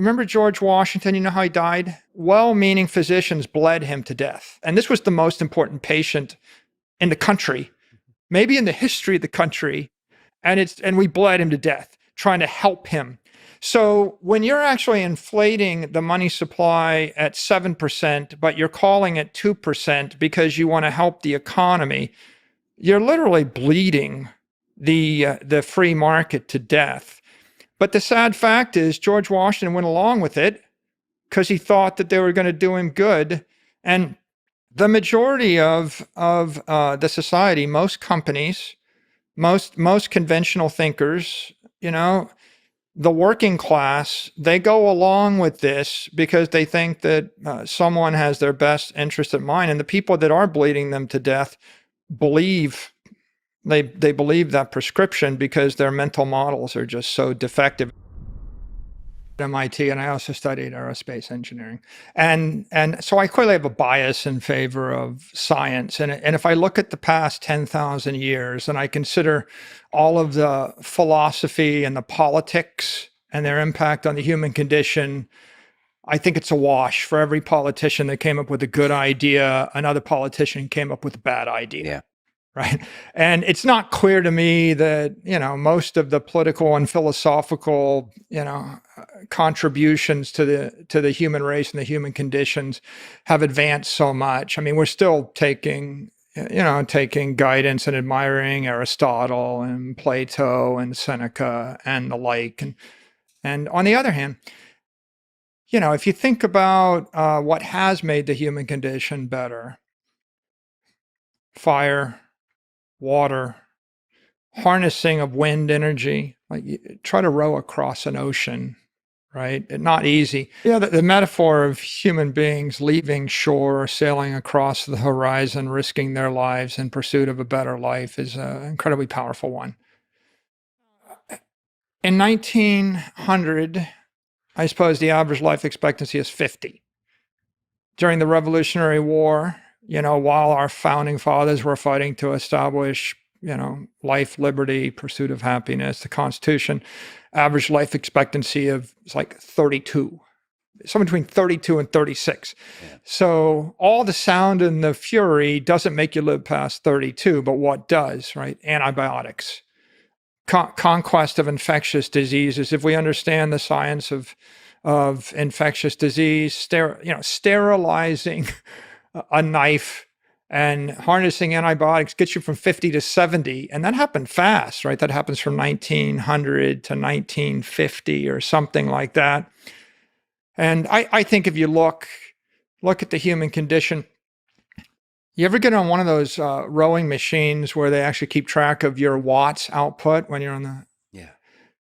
remember George Washington, you know how he died? Well-meaning physicians bled him to death. And this was the most important patient in the country, maybe in the history of the country. And we bled him to death, trying to help him. So when you're actually inflating the money supply at 7%, but you're calling it 2% because you want to help the economy, you're literally bleeding the free market to death. But the sad fact is George Washington went along with it because he thought that they were going to do him good. And the majority of the society, most companies, most conventional thinkers, the working class, they go along with this because they think that someone has their best interest at mind. And the people that are bleeding them to death believe they believe that prescription because their mental models are just so defective. At MIT, and I also studied aerospace engineering, and so I clearly have a bias in favor of science. And if I look at the past 10,000 years, and I consider all of the philosophy and the politics and their impact on the human condition, I think it's a wash. For every politician that came up with a good idea, another politician came up with a bad idea. Yeah. Right. And it's not clear to me that, most of the political and philosophical, contributions to the human race and the human conditions have advanced so much. I mean, we're still taking guidance and admiring Aristotle and Plato and Seneca and the like. And on the other hand, if you think about what has made the human condition better, fire, water, harnessing of wind energy, like try to row across an ocean, right? Not easy. Yeah, the metaphor of human beings leaving shore, sailing across the horizon, risking their lives in pursuit of a better life is an incredibly powerful one. In 1900, I suppose the average life expectancy is 50. During the Revolutionary War, while our founding fathers were fighting to establish, life, liberty, pursuit of happiness, the Constitution, average life expectancy of like 32, somewhere between 32 and 36. Yeah. So all the sound and the fury doesn't make you live past 32, but what does, right? Antibiotics, conquest of infectious diseases. If we understand the science of infectious disease, sterilizing a knife and harnessing antibiotics gets you from 50 to 70. And that happened fast, right? That happens from 1900 to 1950 or something like that. And I think if you look at the human condition, you ever get on one of those rowing machines where they actually keep track of your watts output when you're on the,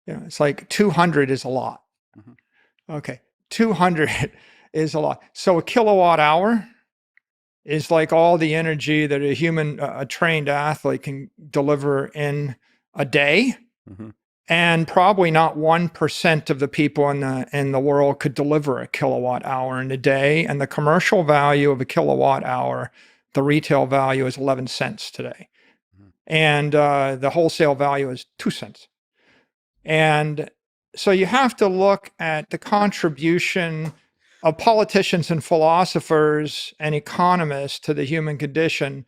it's like 200 is a lot. Mm-hmm. Okay. 200 is a lot. So a kilowatt hour is like all the energy that a trained athlete can deliver in a day. Mm-hmm. And probably not 1% of the people in the world could deliver a kilowatt hour in a day. And the commercial value of a kilowatt hour, the retail value is 11 cents today. Mm-hmm. And the wholesale value is 2 cents. And so you have to look at the contribution of politicians and philosophers and economists to the human condition.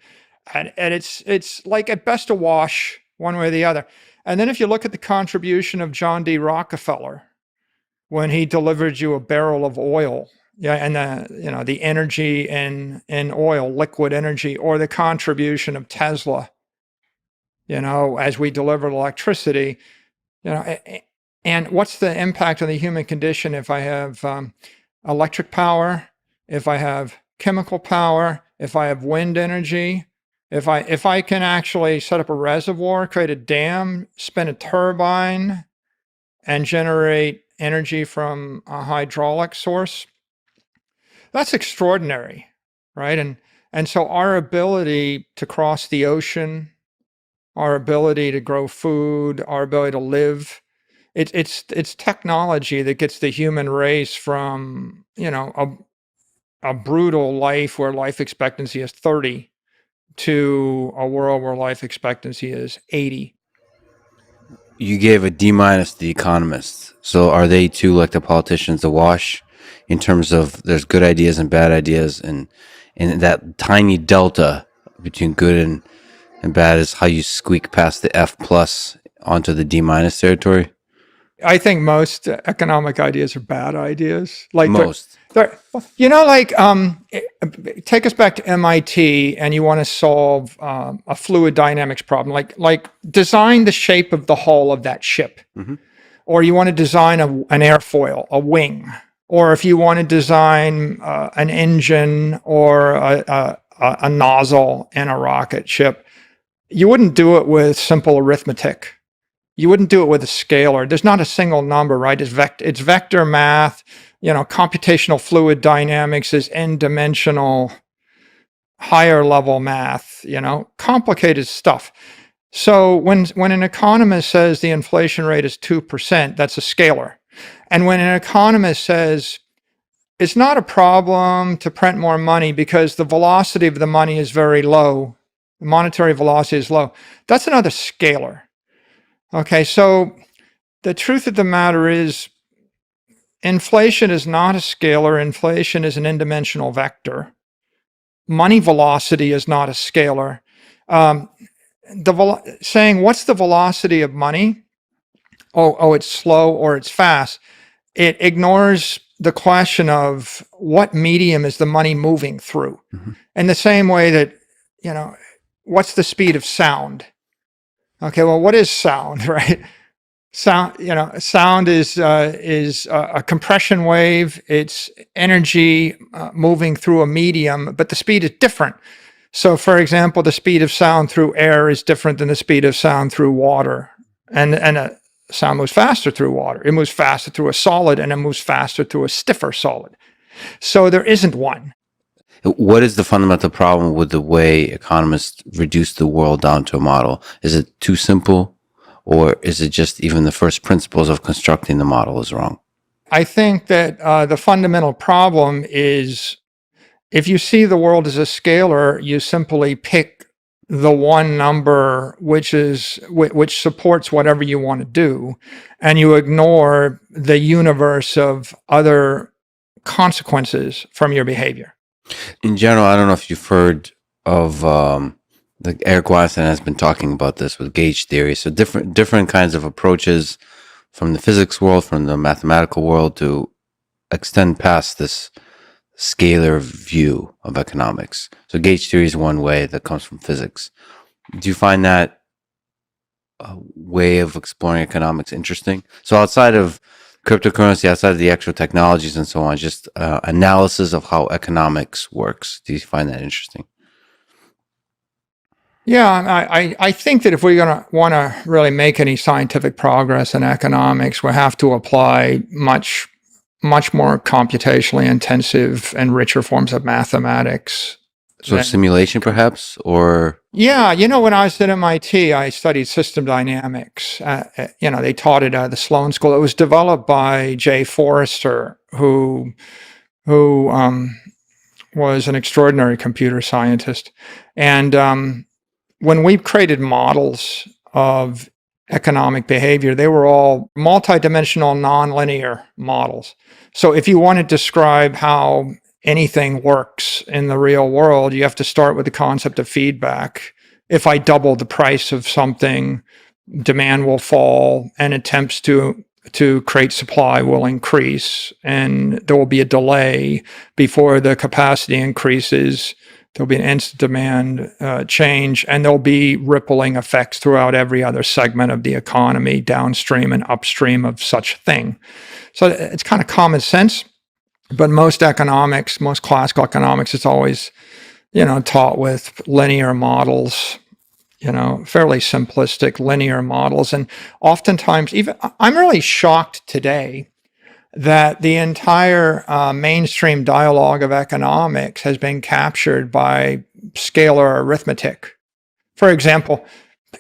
And it's like at best a wash one way or the other. And then if you look at the contribution of John D. Rockefeller, when he delivered you a barrel of oil, and the energy in oil, liquid energy, or the contribution of Tesla, as we delivered electricity, and what's the impact on the human condition if I have electric power, if I have chemical power, if I have wind energy, if I can actually set up a reservoir, create a dam, spin a turbine, and generate energy from a hydraulic source, that's extraordinary, right? And so our ability to cross the ocean, our ability to grow food, our ability to live, it's technology that gets the human race from, a brutal life where life expectancy is 30 to a world where life expectancy is 80. You gave a D minus to the economists. So are they too, like the politicians, a wash in terms of there's good ideas and bad ideas, and that tiny delta between good and bad is how you squeak past the F plus onto the D minus territory? I think most economic ideas are bad ideas. Like Most. take us back to MIT, and you want to solve a fluid dynamics problem. Like design the shape of the hull of that ship, or you want to design an airfoil, a wing, or if you want to design an engine or a nozzle in a rocket ship, you wouldn't do it with simple arithmetic. You wouldn't do it with a scalar. There's not a single number, right? It's vector math. Computational fluid dynamics is n-dimensional, higher level math, complicated stuff. So when an economist says the inflation rate is 2%, that's a scalar. And when an economist says it's not a problem to print more money because the velocity of the money is very low, the monetary velocity is low, that's another scalar. Okay, so the truth of the matter is inflation is not a scalar. Inflation is an n-dimensional vector. Money velocity is not a scalar. Saying what's the velocity of money? Oh, it's slow or it's fast. It ignores the question of what medium is the money moving through. In the same way that, what's the speed of sound? Okay, well, what is sound, right? Sound is a compression wave. It's energy moving through a medium, but the speed is different. So, for example, the speed of sound through air is different than the speed of sound through water, and sound moves faster through water. It moves faster through a solid, and it moves faster through a stiffer solid. So there isn't one. What is the fundamental problem with the way economists reduce the world down to a model? Is it too simple, or is it just even the first principles of constructing the model is wrong? I think that the fundamental problem is if you see the world as a scalar, you simply pick the one number which supports whatever you want to do, and you ignore the universe of other consequences from your behavior. In general, I don't know if you've heard of Eric Watson has been talking about this with gauge theory. So different kinds of approaches from the physics world, from the mathematical world, to extend past this scalar view of economics. So gauge theory is one way that comes from physics. Do you find that way of exploring economics interesting? So outside of cryptocurrency, outside of the actual technologies and so on, just analysis of how economics works. Do you find that interesting? Yeah, I think that if we're going to want to really make any scientific progress in economics, we have to apply much more computationally intensive and richer forms of mathematics. So simulation, perhaps, or? Yeah, when I was at MIT, I studied system dynamics. They taught it at the Sloan School. It was developed by Jay Forrester, who was an extraordinary computer scientist. And when we created models of economic behavior, they were all multidimensional, nonlinear models. So if you want to describe how anything works in the real world, you have to start with the concept of feedback. If I double the price of something, demand will fall, and attempts to create supply will increase, and there will be a delay before the capacity increases. There'll be an instant demand change, and there'll be rippling effects throughout every other segment of the economy, downstream and upstream of such a thing. So it's kind of common sense, but most classical economics, it's always, taught with linear models, fairly simplistic linear models. And oftentimes, I'm really shocked today that the entire mainstream dialogue of economics has been captured by scalar arithmetic. For example,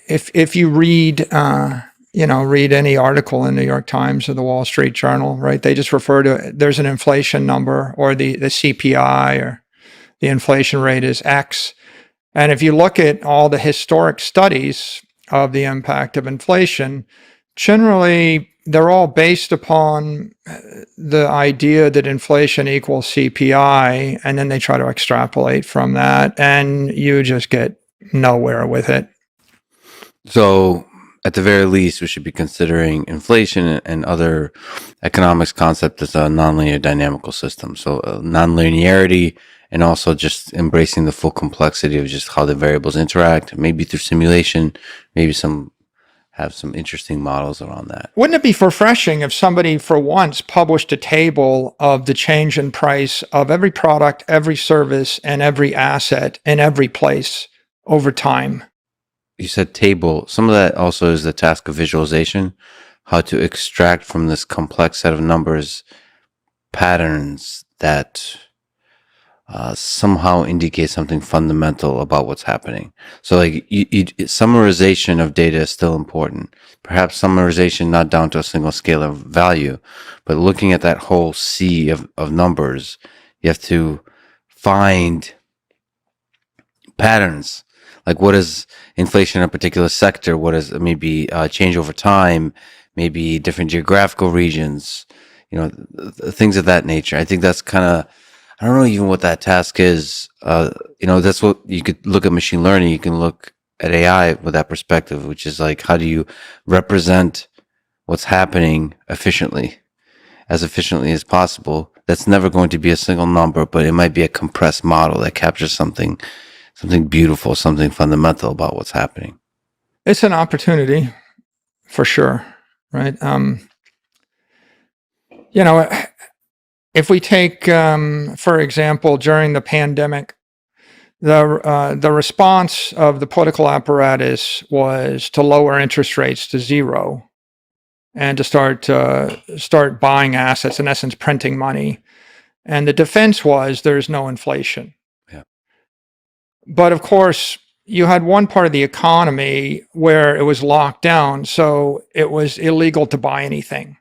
if you read any article in the New York Times or the Wall Street Journal, right? They just refer to there's an inflation number, or the CPI, or the inflation rate is X. And if you look at all the historic studies of the impact of inflation, Generally, they're all based upon the idea that inflation equals CPI, and then they try to extrapolate from that, and you just get nowhere with it. So, at the very least, we should be considering inflation and other economics concept as a nonlinear dynamical system. So, nonlinearity, and also just embracing the full complexity of just how the variables interact, maybe through simulation, maybe have some interesting models around that. Wouldn't it be refreshing if somebody for once published a table of the change in price of every product, every service, and every asset in every place over time? You said table. Some of that also is the task of visualization, how to extract from this complex set of numbers patterns that somehow indicate something fundamental about what's happening. So, like, summarization of data is still important. Perhaps summarization not down to a single scale of value, but looking at that whole sea of numbers, you have to find patterns. Like, what is inflation in a particular sector? What is maybe change over time? Maybe different geographical regions, things of that nature. I think that's kind of, I don't know even what that task is. That's what you could look at machine learning. You can look at AI with that perspective, which is like, how do you represent what's happening as efficiently as possible? That's never going to be a single number, but it might be a compressed model that captures something beautiful, something fundamental about what's happening. It's an opportunity for sure, right? If we take, for example, during the pandemic, the response of the political apparatus was to lower interest rates to zero and to start buying assets, in essence, printing money. And the defense was there's no inflation. Yeah. But of course, you had one part of the economy where it was locked down, so it was illegal to buy anything.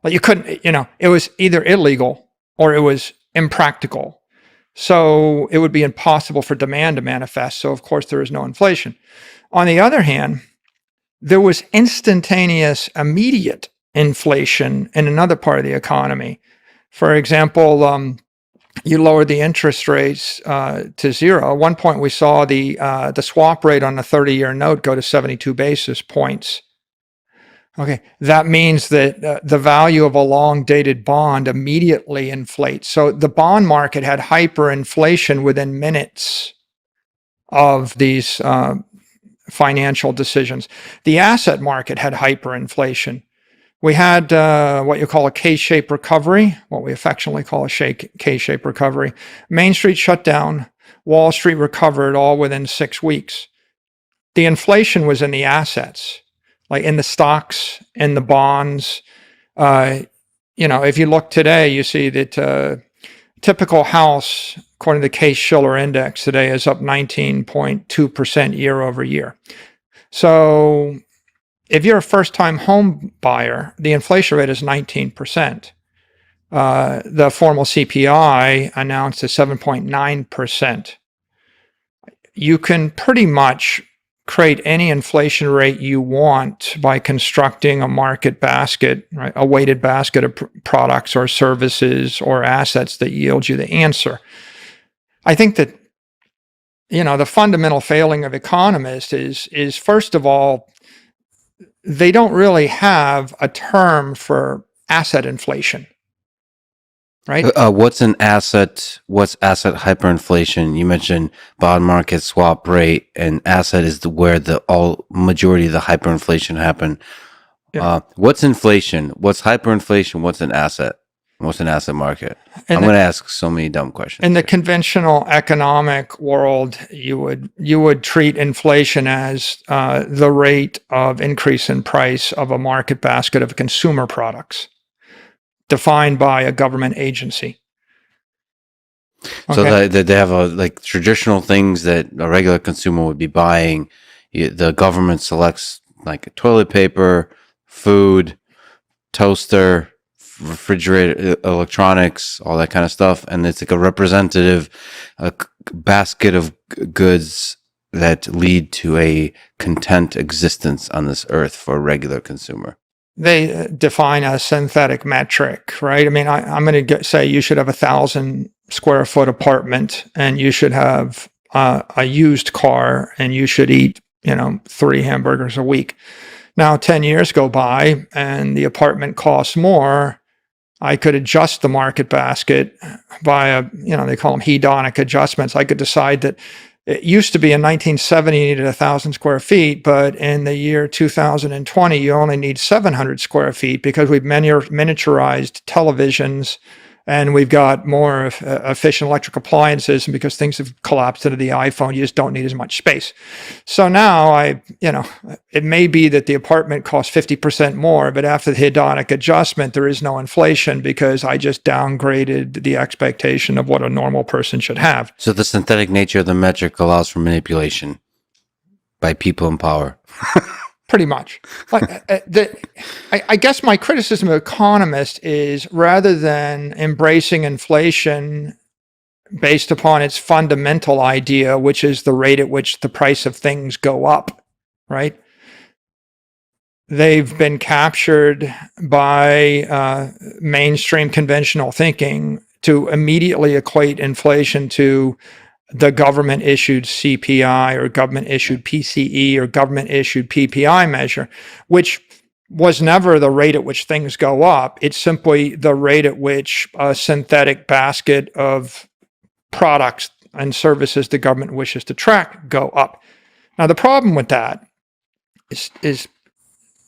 Like you couldn't, it was either illegal or it was impractical. So it would be impossible for demand to manifest. So of course there is no inflation. On the other hand, there was instantaneous, immediate inflation in another part of the economy. For example, you lowered the interest rates to zero. At one point, we saw the swap rate on a 30-year note go to 72 basis points. Okay, that means that the value of a long-dated bond immediately inflates. So the bond market had hyperinflation within minutes of these financial decisions. The asset market had hyperinflation. We had what you call a K-shaped recovery, what we affectionately call a K-shaped recovery. Main Street shut down. Wall Street recovered all within 6 weeks. The inflation was in the assets, like in the stocks, in the bonds. If you look today, you see that typical house, according to the Case-Shiller Index today, is up 19.2% year over year. So if you're a first-time home buyer, the inflation rate is 19%. The formal CPI announced is 7.9%. You can pretty much create any inflation rate you want by constructing a market basket, right? A weighted basket of products or services or assets that yield you the answer. I think that, the fundamental failing of economists is first of all, they don't really have a term for asset inflation, right? What's asset hyperinflation? You mentioned bond market, swap rate, and asset is where the majority of the hyperinflation happened. Yeah. What's inflation? What's hyperinflation? What's an asset? What's an asset market? I'm going to ask so many dumb questions. In the conventional economic world, you would treat inflation as the rate of increase in price of a market basket of consumer products, defined by a government agency. So they have traditional things that a regular consumer would be buying. The government selects like toilet paper, food, toaster, refrigerator, electronics, all that kind of stuff, and it's like a representative basket of goods that lead to a content existence on this earth for a regular consumer. they define a synthetic metric, right? I mean, I'm going to say you should have 1,000 square foot apartment, and you should have a used car, and you should eat, 3 hamburgers a week. Now, 10 years go by, and the apartment costs more. I could adjust the market basket by they call them hedonic adjustments. I could decide that it used to be in 1970 you needed 1,000 square feet, but in the year 2020 you only need 700 square feet because we've miniaturized televisions and we've got more efficient electric appliances, and because things have collapsed into the iPhone, you just don't need as much space. So now it may be that the apartment costs 50% more, but after the hedonic adjustment, there is no inflation because I just downgraded the expectation of what a normal person should have. So the synthetic nature of the metric allows for manipulation by people in power. Pretty much. I guess my criticism of economists is, rather than embracing inflation based upon its fundamental idea, which is the rate at which the price of things go up, right? They've been captured by mainstream conventional thinking to immediately equate inflation to the government issued CPI or government issued PCE or government issued PPI measure, which was never the rate at which things go up. It's simply the rate at which a synthetic basket of products and services the government wishes to track go up. Now, the problem with that is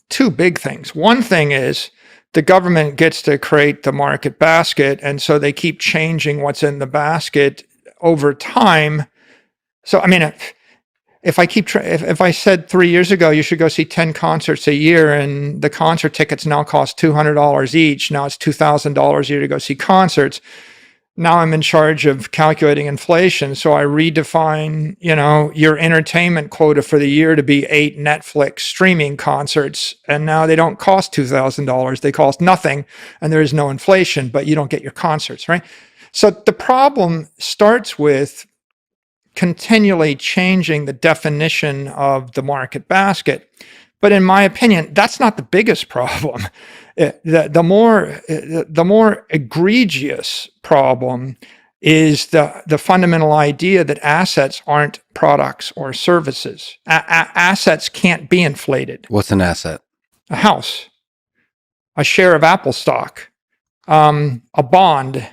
two big things. One thing is the government gets to create the market basket, and so they keep changing what's in the basket over time. So, I mean, if I said 3 years ago you should go see 10 concerts a year, and the concert tickets now cost $200 each, now it's $2,000 a year to go see concerts. Now I'm in charge of calculating inflation, so I redefine, your entertainment quota for the year to be 8 Netflix streaming concerts, and now they don't cost $2,000; they cost nothing, and there is no inflation, but you don't get your concerts, right? So the problem starts with continually changing the definition of the market basket. But in my opinion, that's not the biggest problem. The more egregious problem is the fundamental idea that assets aren't products or services. Assets can't be inflated. What's an asset? A house, a share of Apple stock, a bond.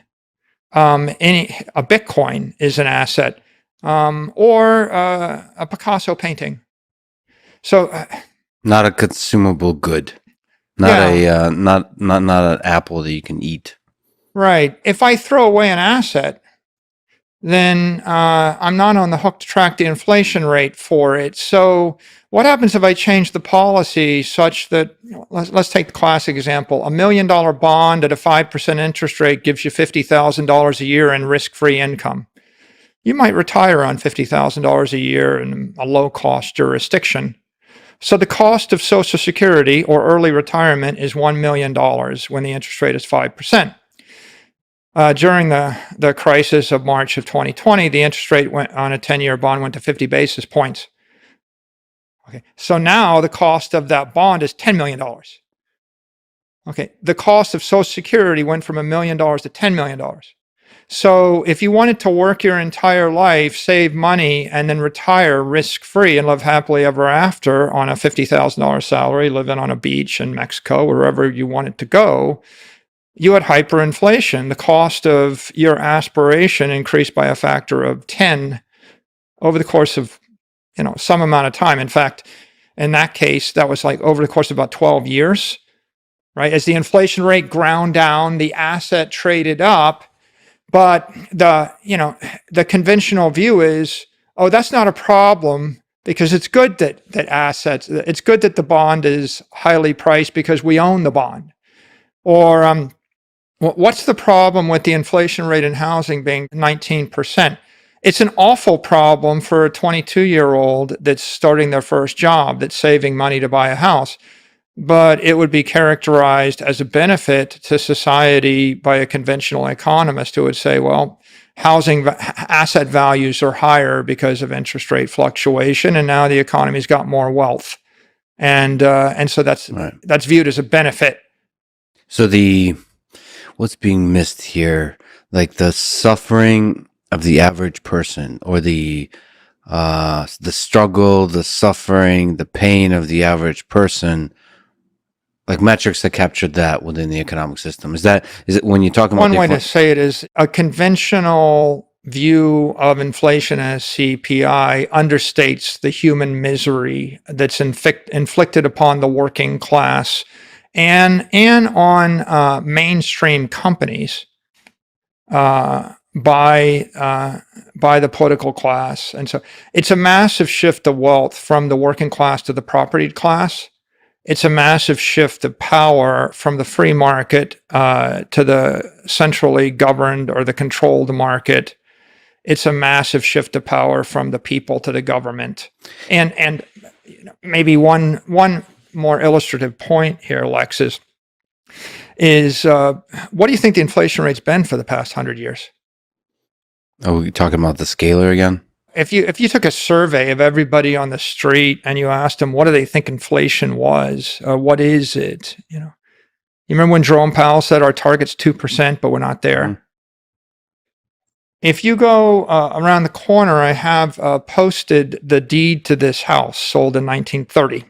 A Bitcoin is an asset, or a Picasso painting. So, not a consumable good, not an apple that you can eat. Right. If I throw away an asset, then I'm not on the hook to track the inflation rate for it. So what happens if I change the policy such that, let's take the classic example, $1 million bond at a 5% interest rate gives you $50,000 a year in risk-free income. You might retire on $50,000 a year in a low-cost jurisdiction. So the cost of Social Security or early retirement is $1 million when the interest rate is 5%. During the crisis of March of 2020, the interest rate went on a 10-year bond went to 50 basis points. Okay, so now the cost of that bond is $10 million. Okay, the cost of Social Security went from $1 million to $10 million. So if you wanted to work your entire life, save money, and then retire risk-free and live happily ever after on a $50,000 salary, living on a beach in Mexico, wherever you wanted to go, you had hyperinflation. The cost of your aspiration increased by a factor of 10 over the course of, some amount of time. In fact, in that case, that was like over the course of about 12 years, right? As the inflation rate ground down, the asset traded up, but the conventional view is, oh, that's not a problem because it's good that it's good that the bond is highly priced because we own the bond. Or, what's the problem with the inflation rate in housing being 19%? It's an awful problem for a 22-year-old that's starting their first job, that's saving money to buy a house. But it would be characterized as a benefit to society by a conventional economist who would say, well, housing asset values are higher because of interest rate fluctuation, and now the economy's got more wealth. and so that's Right. that's viewed as a benefit. So what's being missed here, like the suffering of the average person, or the struggle, the suffering, the pain of the average person, like metrics that captured that within the economic system. Is it when you're talking about One way to say it is a conventional view of inflation as CPI understates the human misery that's inflicted upon the working class and on mainstream companies by the political class. And so it's a massive shift of wealth from the working class to the propertied class. It's a massive shift of power from the free market to the centrally governed or the controlled market. It's a massive shift of power from the people to the government. And maybe one more illustrative point here, Lex, is what do you think the inflation rate's been for the past 100 years? Are we talking about the scalar again? If you took a survey of everybody on the street and you asked them what do they think inflation was, what is it? You remember when Jerome Powell said our target's 2%, but we're not there. Mm-hmm. If you go around the corner, I have posted the deed to this house, sold in 1930.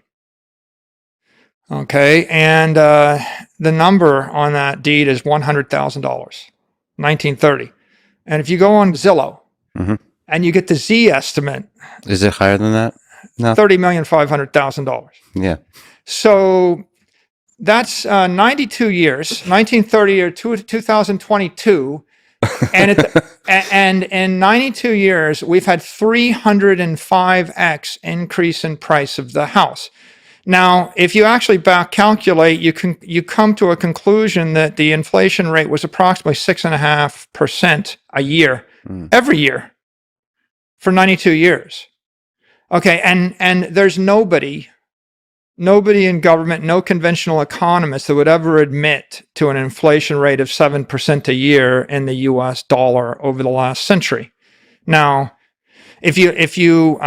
Okay, and the number on that deed is $100,000, 1930. And if you go on Zillow, mm-hmm. and you get the Z estimate, is it higher than that? No, $30,500,000. Yeah. So that's 92 years, 1930 or 2022. And in 92 years, we've had 305x increase in price of the house. Now, if you actually back calculate, you come to a conclusion that the inflation rate was approximately 6.5% a year, every year, for 92 years. Okay, and there's nobody in government, no conventional economist that would ever admit to an inflation rate of 7% a year in the US dollar over the last century. Now, if you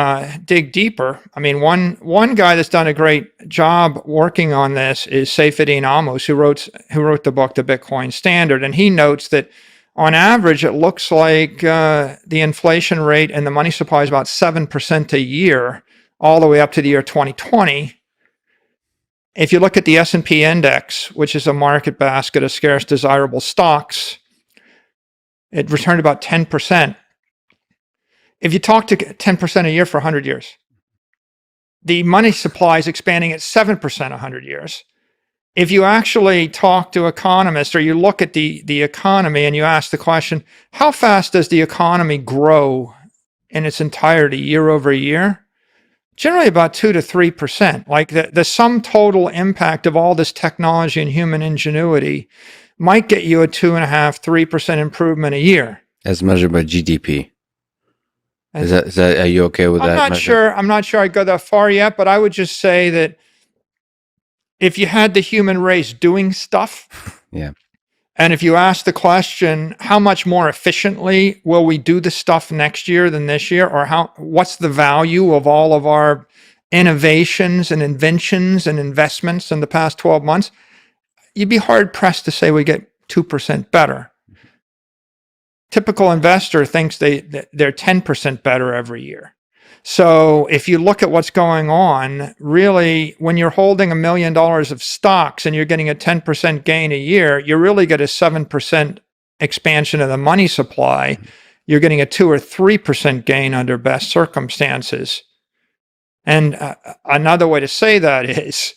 dig deeper, I mean, one guy that's done a great job working on this is Saifedean Ammous, who wrote the book, The Bitcoin Standard, and he notes that on average, it looks like the inflation rate and the money supply is about 7% a year, all the way up to the year 2020. If you look at the S&P index, which is a market basket of scarce desirable stocks, it returned about 10%. If you talk to 10% a year for 100 years, the money supply is expanding at 7% 100 years. If you actually talk to economists or you look at the economy and you ask the question, how fast does the economy grow in its entirety year over year? Generally about 2 to 3%. Like the sum total impact of all this technology and human ingenuity might get you a 2.5–3% improvement a year. As measured by GDP. Is that are you okay with that? I'm not sure I'd go that far yet, but I would just say that if you had the human race doing stuff, yeah, and if you ask the question, how much more efficiently will we do the stuff next year than this year, or what's the value of all of our innovations and inventions and investments in the past 12 months, you'd be hard pressed to say we get 2% better. Typical investor thinks they're 10% better every year. So if you look at what's going on, really, when you're holding $1 million of stocks and you're getting a 10% gain a year, you really get a 7% expansion of the money supply. You're getting a 2 or 3% gain under best circumstances. And another way to say that is,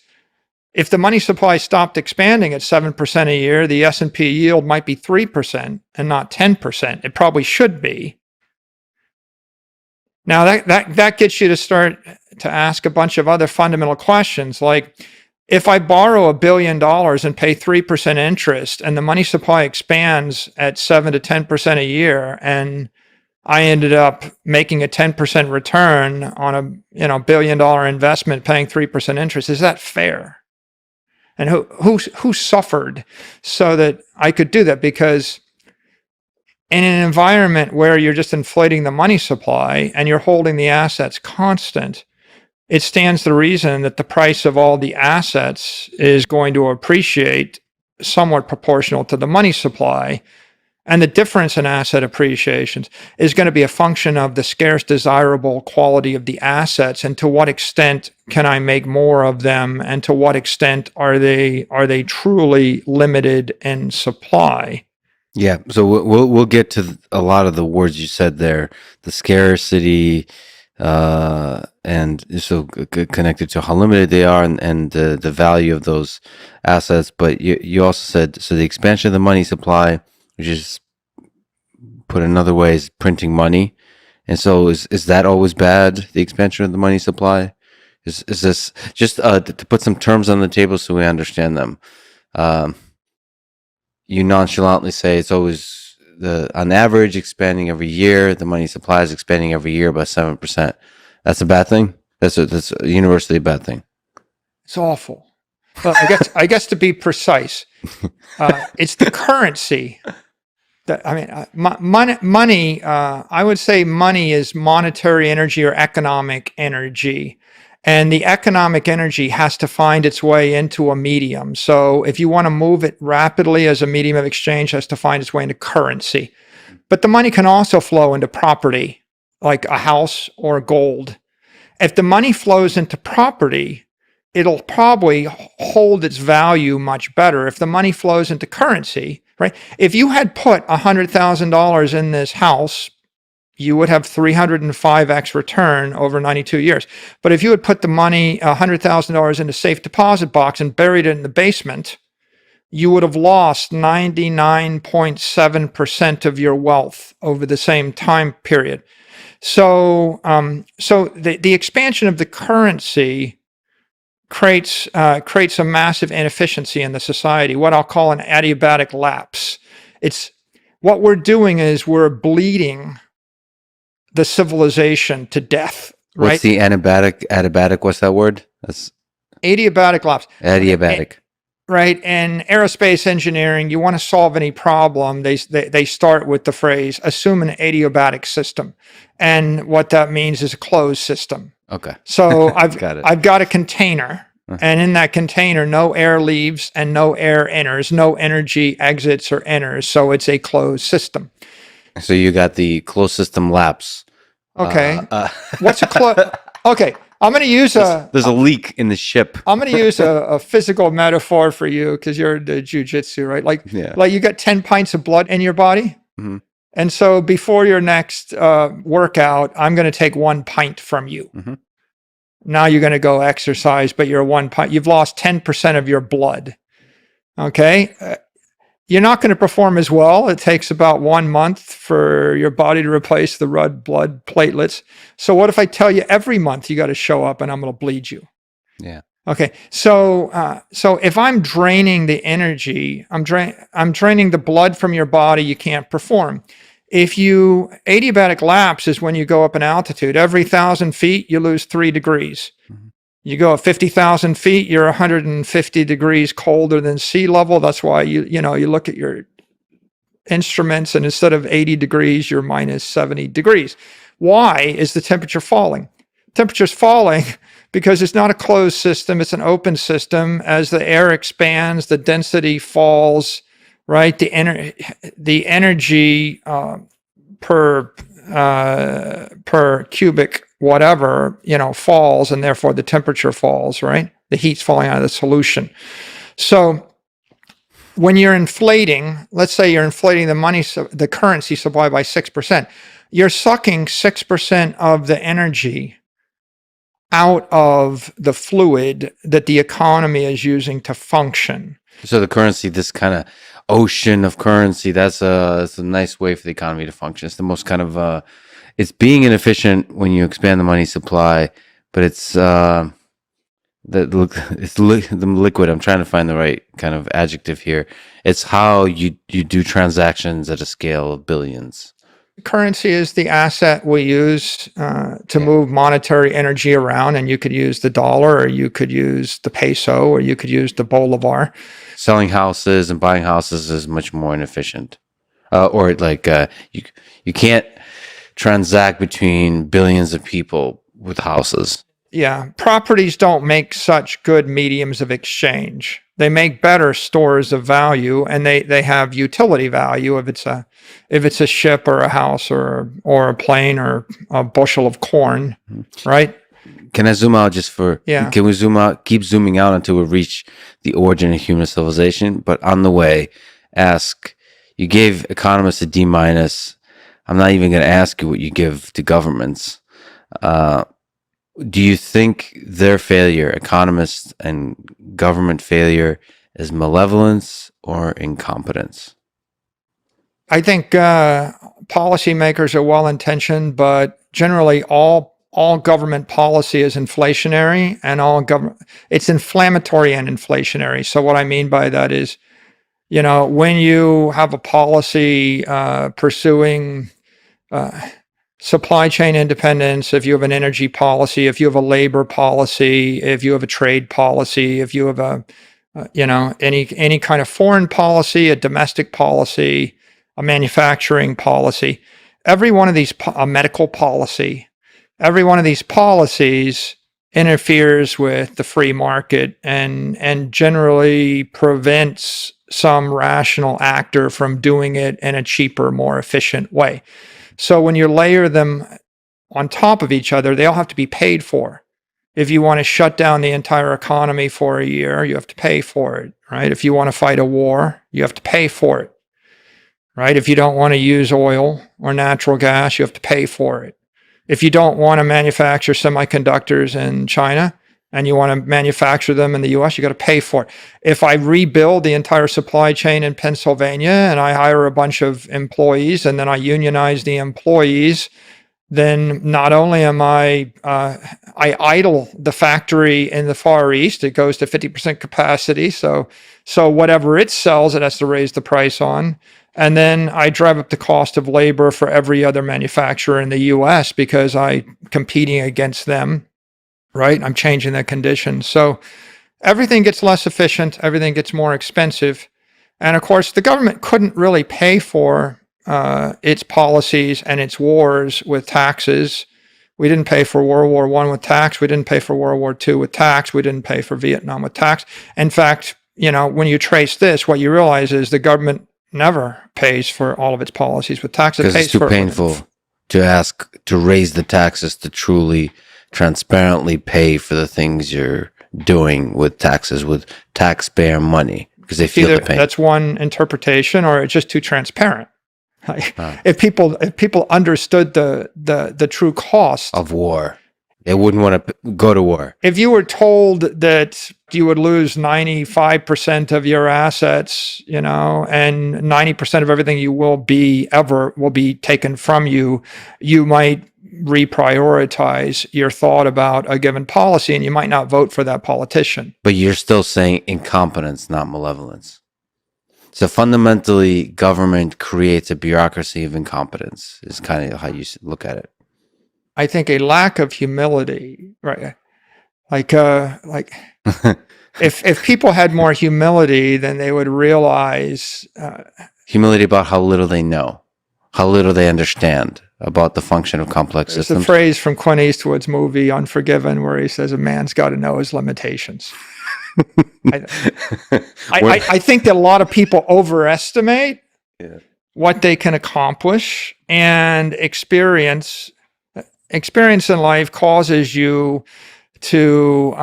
if the money supply stopped expanding at 7% a year, the S&P yield might be 3% and not 10%. It probably should be. Now that gets you to start to ask a bunch of other fundamental questions, like if I borrow $1 billion and pay 3% interest and the money supply expands at 7 to 10% a year, and I ended up making a 10% return on a $1 billion investment paying 3% interest, is that fair? And who suffered so that I could do that? Because in an environment where you're just inflating the money supply and you're holding the assets constant, it stands to reason that the price of all the assets is going to appreciate somewhat proportional to the money supply. And the difference in asset appreciations is going to be a function of the scarce desirable quality of the assets, and to what extent can I make more of them, and to what extent are they truly limited in supply. Yeah, so we'll get to a lot of the words you said there, the scarcity, and so connected to how limited they are, and the value of those assets. But you also said, so the expansion of the money supply, which is, put another way, is printing money. And so is that always bad, the expansion of the money supply? Is this just to put some terms on the table so we understand them? You nonchalantly say it's always on average expanding every year. The money supply is expanding every year by 7%. That's a bad thing. That's a universally bad thing. It's awful. Well, I guess to be precise, it's the currency. Money. I would say money is monetary energy or economic energy. And the economic energy has to find its way into a medium. So if you want to move it rapidly as a medium of exchange, it has to find its way into currency. But the money can also flow into property, like a house or gold. If the money flows into property, it'll probably hold its value much better. If the money flows into currency, right? If you had put $100,000 in this house, you would have 305x return over 92 years. But if you had put the money, $100,000 in a safe deposit box and buried it in the basement, you would have lost 99.7% of your wealth over the same time period. So, the expansion of the currency creates a massive inefficiency in the society, what I'll call an adiabatic lapse. It's what we're doing is we're bleeding the civilization to death, right? What's the adiabatic? What's that word? That's adiabatic lapse. Adiabatic. Right. In aerospace engineering, you want to solve any problem, they start with the phrase, assume an adiabatic system. And what that means is a closed system. Okay. So I've got a container, and in that container, no air leaves and no air enters, no energy exits or enters. So it's a closed system. So you got the closed system lapse. Okay. What's a closed? Okay. I'm going to use there's a leak in the ship. I'm going to use a physical metaphor for you because you're the jiu-jitsu, right? Like you got 10 pints of blood in your body. Mm-hmm. And so before your next workout, I'm going to take 1 pint from you. Mm-hmm. Now you're going to go exercise, but you're 1 pint. You've lost 10% of your blood. Okay. You're not going to perform as well. It takes about 1 month for your body to replace the red blood platelets. So what if I tell you every month you got to show up and I'm going to bleed you? Yeah. Okay. So if I'm draining the energy, I'm draining the blood from your body, you can't perform. Adiabatic lapse is when you go up in altitude. Every 1,000 feet, you lose 3 degrees. Mm-hmm. You go 50,000 feet, you're 150 degrees colder than sea level. That's why you look at your instruments and instead of 80 degrees, you're minus 70 degrees. Why is the temperature falling? Temperature's falling because it's not a closed system, it's an open system. As the air expands, the density falls, right? The energy per cubic whatever, falls, and therefore the temperature falls, right? The heat's falling out of the solution. So when you're inflating, let's say you're inflating the currency supply by 6%, you're sucking 6% of the energy out of the fluid that the economy is using to function. So the currency, this kind of ocean of currency, that's a nice way for the economy to function. It's the most kind of it's being inefficient when you expand the money supply, but it's the liquid. I'm trying to find the right kind of adjective here. It's how you do transactions at a scale of billions. Currency is the asset we use to move monetary energy around, and you could use the dollar, or you could use the peso, or you could use the bolivar. Selling houses and buying houses is much more inefficient, or like you can't transact between billions of people with houses. yeah, properties don't make such good mediums of exchange. They make better stores of value, and they have utility value if it's a ship or a house or a plane or a bushel of corn, right? Can I zoom out just for? Yeah. Can we zoom out? Keep zooming out until we reach the origin of human civilization. But on the way, ask. You gave economists a D minus. I'm not even going to ask you what you give to governments. Do you think their failure, economists and government failure, is malevolence or incompetence? I think policymakers are well intentioned, but generally all government policy is inflationary, and it's inflammatory and inflationary. So what I mean by that is, when you have a policy pursuing supply chain independence, if you have an energy policy, if you have a labor policy, if you have a trade policy, if you have any kind of foreign policy, a domestic policy, a manufacturing policy, every one of these, a medical policy, every one of these policies interferes with the free market and generally prevents some rational actor from doing it in a cheaper, more efficient way. So when you layer them on top of each other, they all have to be paid for. If you want to shut down the entire economy for a year, you have to pay for it, right? If you want to fight a war, you have to pay for it, right? If you don't want to use oil or natural gas, you have to pay for it. If you don't want to manufacture semiconductors in China and you want to manufacture them in the US, you got to pay for it. If I rebuild the entire supply chain in Pennsylvania and I hire a bunch of employees and then I unionize the employees, then not only am I idle the factory in the Far East, it goes to 50% capacity. So whatever it sells, it has to raise the price on. And then I drive up the cost of labor for every other manufacturer in the US because I'm competing against them, right? I'm changing the conditions. So everything gets less efficient, everything gets more expensive. And of course, the government couldn't really pay for its policies and its wars with taxes. We didn't pay for World War I with tax. We didn't pay for World War II with tax. We didn't pay for Vietnam with tax. In fact, when you trace this, what you realize is the government never pays for all of its policies with tax. Because it's too painful to ask to raise the taxes to truly, transparently pay for the things you're doing with taxes, with taxpayer money, because they feel the pain. That's one interpretation, or it's just too transparent. If people understood the true cost of war, they wouldn't want to go to war. If you were told that you would lose 95% of your assets, and 90% of everything you will be taken from you, you might reprioritize your thought about a given policy, and you might not vote for that politician. But you're still saying incompetence, not malevolence. So fundamentally, government creates a bureaucracy of incompetence, is kind of how you look at it. I think a lack of humility, right? Like if people had more humility, then they would realize humility about how little they know, how little they understand about the function of complex systems. There's a phrase from Clint Eastwood's movie Unforgiven where he says a man's got to know his limitations. I think that a lot of people overestimate what they can accomplish, and experience in life causes you to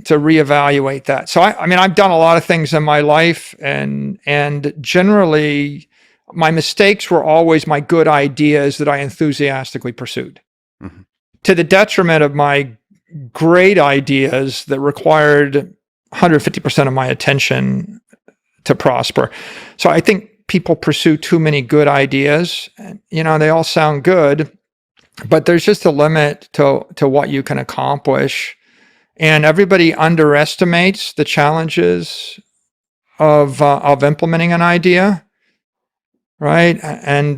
reevaluate that. So I've done a lot of things in my life, and generally my mistakes were always my good ideas that I enthusiastically pursued, to the detriment of my great ideas that required 150% of my attention to prosper. So I think people pursue too many good ideas. They all sound good, but there's just a limit to what you can accomplish. And everybody underestimates the challenges of implementing an idea, right? And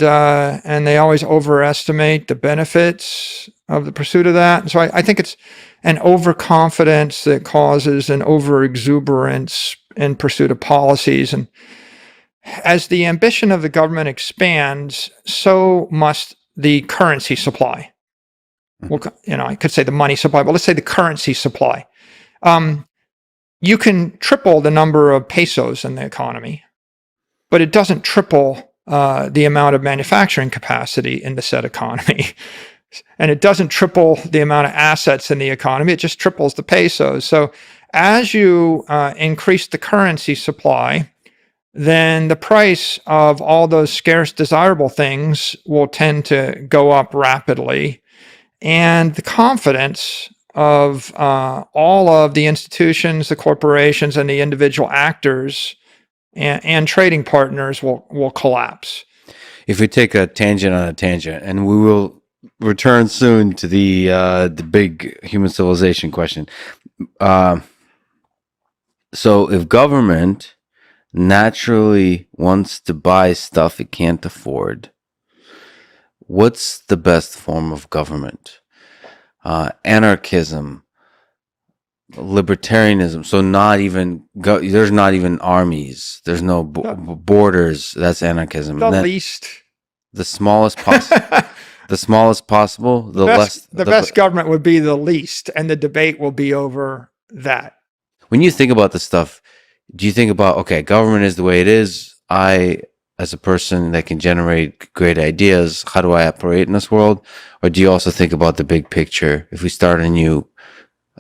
they always overestimate the benefits of the pursuit of that. And so I think it's an overconfidence that causes an overexuberance in pursuit of policies. And as the ambition of the government expands, so must the currency supply. well, I could say the money supply, but let's say the currency supply. You can triple the number of pesos in the economy, but it doesn't triple the amount of manufacturing capacity in the said economy. And it doesn't triple the amount of assets in the economy. It just triples the pesos. So as you increase the currency supply, then the price of all those scarce, desirable things will tend to go up rapidly. And the confidence of all of the institutions, the corporations, and the individual actors and trading partners will collapse. If we take a tangent on a tangent, and we will return soon to the big human civilization question. So if government naturally wants to buy stuff it can't afford, what's the best form of government? Anarchism, libertarianism. So there's not even armies. There's no borders. That's anarchism. The smallest possible. The smallest possible. The best government would be the least, and the debate will be over that. When you think about this stuff, do you think about, okay, government is the way it is. I, as a person that can generate great ideas, how do I operate in this world? Or do you also think about the big picture? If we start a new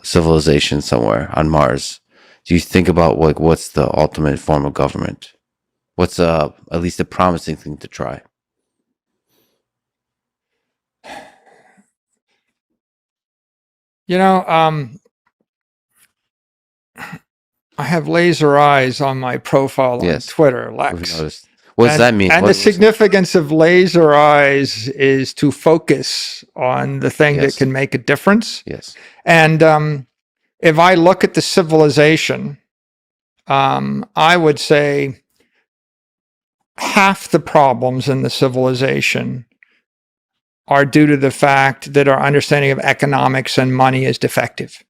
civilization somewhere on Mars, do you think about what's the ultimate form of government? What's at least a promising thing to try? I have laser eyes on my profile on Twitter, Lex. What does that mean? And the significance of laser eyes is to focus on the thing that can make a difference. Yes. And if I look at the civilization, I would say half the problems in the civilization are due to the fact that our understanding of economics and money is defective.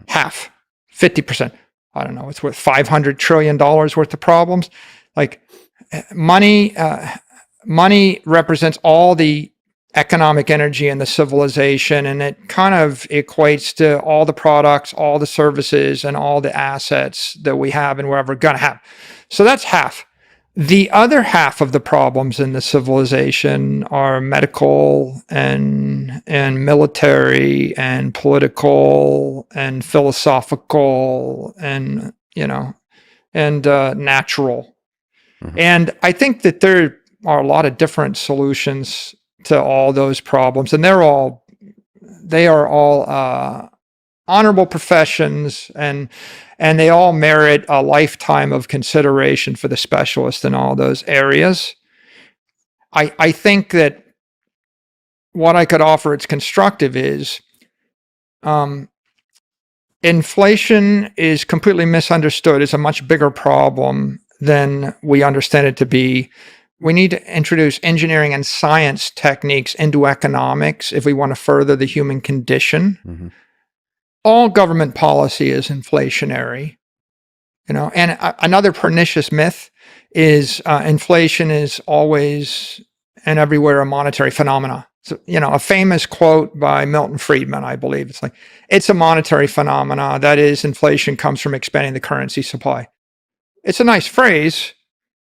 Half, 50%. I don't know, it's worth $500 trillion worth of problems. Like money represents all the economic energy in the civilization, and it kind of equates to all the products, all the services, and all the assets that we have and we're ever going to have. So that's half. The other half of the problems in the civilization are medical and military and political and philosophical and natural. Mm-hmm. And I think that there are a lot of different solutions to all those problems, and they are all honorable professions, and they all merit a lifetime of consideration for the specialist in all those areas. I think that what I could offer it's constructive is inflation is completely misunderstood. It's a much bigger problem than we understand it to be. We need to introduce engineering and science techniques into economics if we want to further the human condition. Mm-hmm. All government policy is inflationary, and another pernicious myth is inflation is always and everywhere a monetary phenomena. So, a famous quote by Milton Friedman, I believe, it's like, it's a monetary phenomena. That is, inflation comes from expanding the currency supply. It's a nice phrase,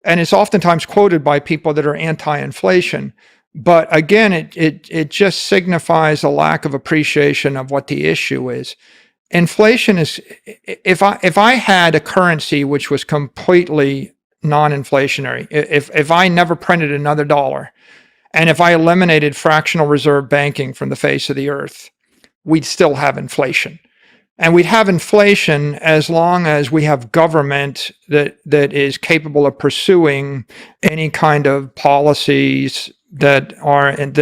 and it's oftentimes quoted by people that are anti-inflation. But again, it just signifies a lack of appreciation of what the issue is. Inflation is, if I had a currency which was completely non-inflationary, if I never printed another dollar, and if I eliminated fractional reserve banking from the face of the earth, we'd still have inflation. And we'd have inflation as long as we have government that is capable of pursuing any kind of policies that are in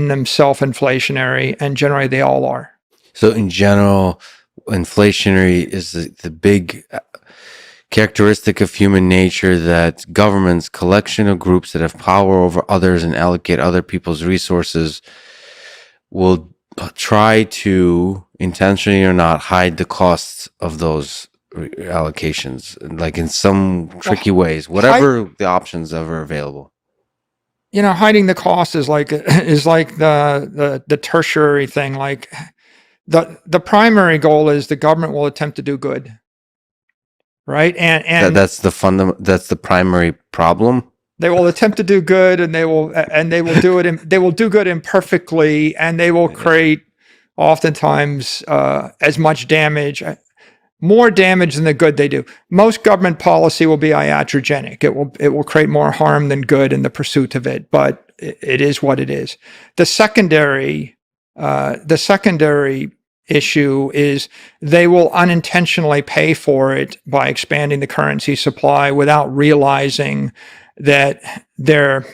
themselves inflationary, and generally they all are. So in general, inflationary is the big characteristic of human nature, that governments, collection of groups that have power over others and allocate other people's resources, will try to, intentionally or not, hide the costs of those allocations, like in some tricky ways, whatever the options ever available. hiding the cost is like the tertiary thing. Like the primary goal is the government will attempt to do good, right? And That's the primary problem. they will attempt to do good, and they will do it. They will do good imperfectly, and they will create oftentimes as much damage, more damage than the good they do. Most government policy will be iatrogenic. It will create more harm than good in the pursuit of it. But it is what it is. The secondary issue is they will unintentionally pay for it by expanding the currency supply without realizing that they're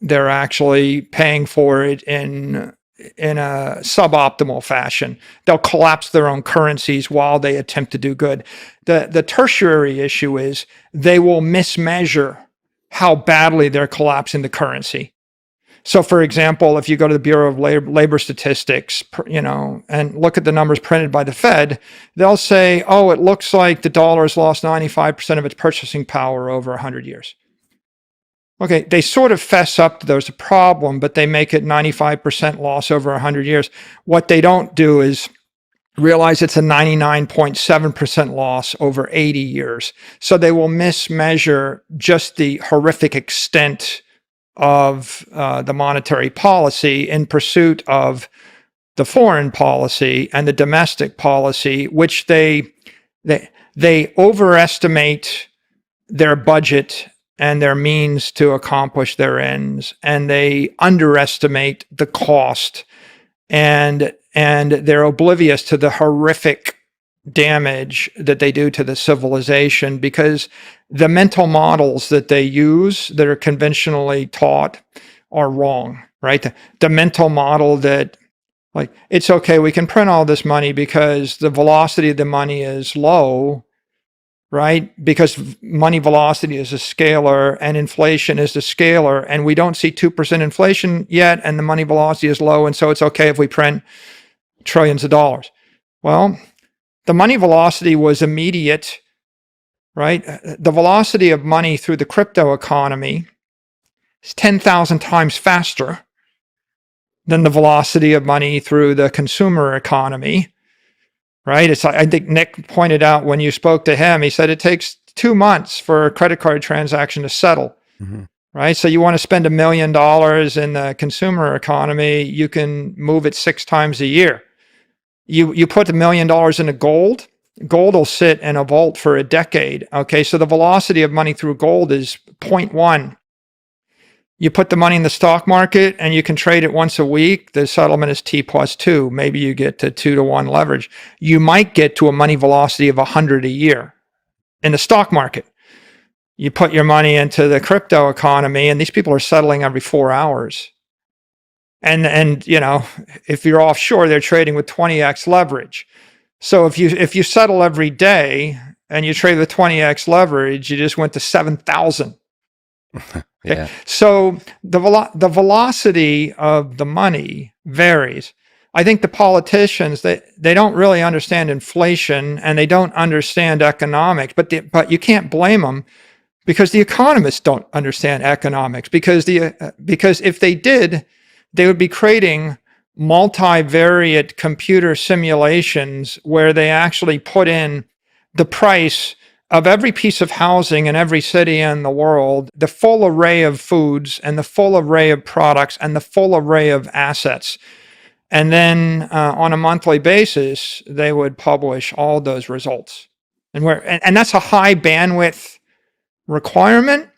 actually paying for it in a suboptimal fashion. They'll collapse their own currencies while they attempt to do good. The tertiary issue is they will mismeasure how badly they're collapsing the currency. So, for example, if you go to the Bureau of Labor Statistics, and look at the numbers printed by the Fed, they'll say, oh, it looks like the dollar has lost 95% of its purchasing power over 100 years. Okay, they sort of fess up that there's a problem, but they make it 95% loss over 100 years. What they don't do is realize it's a 99.7% loss over 80 years. So they will mismeasure just the horrific extent of the monetary policy in pursuit of the foreign policy and the domestic policy, which they overestimate their budget and their means to accomplish their ends, and they underestimate the cost, and they're oblivious to the horrific damage that they do to the civilization, because the mental models that they use that are conventionally taught are wrong, right? The mental model that, like, it's okay, we can print all this money because the velocity of the money is low, right? Because money velocity is a scalar and inflation is the scalar, and we don't see 2% inflation yet, and the money velocity is low, and so it's okay if we print trillions of dollars. Well, the money velocity was immediate, right? The velocity of money through the crypto economy is 10,000 times faster than the velocity of money through the consumer economy, right? It's, I think Nick pointed out when you spoke to him, he said it takes 2 months for a credit card transaction to settle, right? So you want to spend $1 million in the consumer economy, you can move it 6 times a year. You put $1 million into gold will sit in a vault for a decade. Okay, so the velocity of money through gold is 0.1. You put the money in the stock market and you can trade it once a week. The settlement is T plus 2. Maybe you get to 2-to-1 leverage. You might get to a money velocity of 100 a year in the stock market. You put your money into the crypto economy, and these people are settling every 4 hours. And if you're offshore, they're trading with 20x leverage. So if you settle every day and you trade with 20x leverage, you just went to 7,000. Okay? Yeah. So the velocity of the money varies. I think the politicians, they don't really understand inflation, and they don't understand economics, but you can't blame them, because the economists don't understand economics, because if they did, they would be creating multivariate computer simulations where they actually put in the price of every piece of housing in every city in the world, the full array of foods and the full array of products and the full array of assets. And then on a monthly basis, they would publish all those results. And that's a high bandwidth requirement.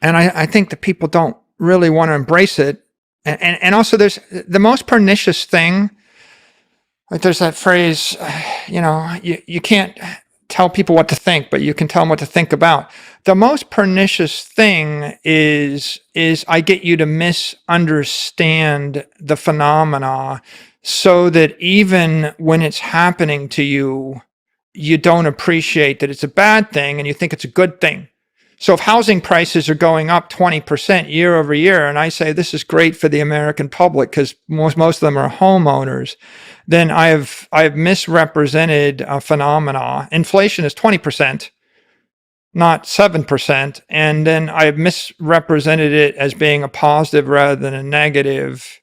And I think that people don't really want to embrace it. And also, there's the most pernicious thing. Like, there's that phrase, you can't tell people what to think, but you can tell them what to think about. The most pernicious thing is I get you to misunderstand the phenomena, so that even when it's happening to you, you don't appreciate that it's a bad thing and you think it's a good thing. So if housing prices are going up 20% year over year, and I say this is great for the American public because most of them are homeowners, then I've misrepresented a phenomena. Inflation is 20%. not 7%. And then I misrepresented it as being a positive rather than a negative.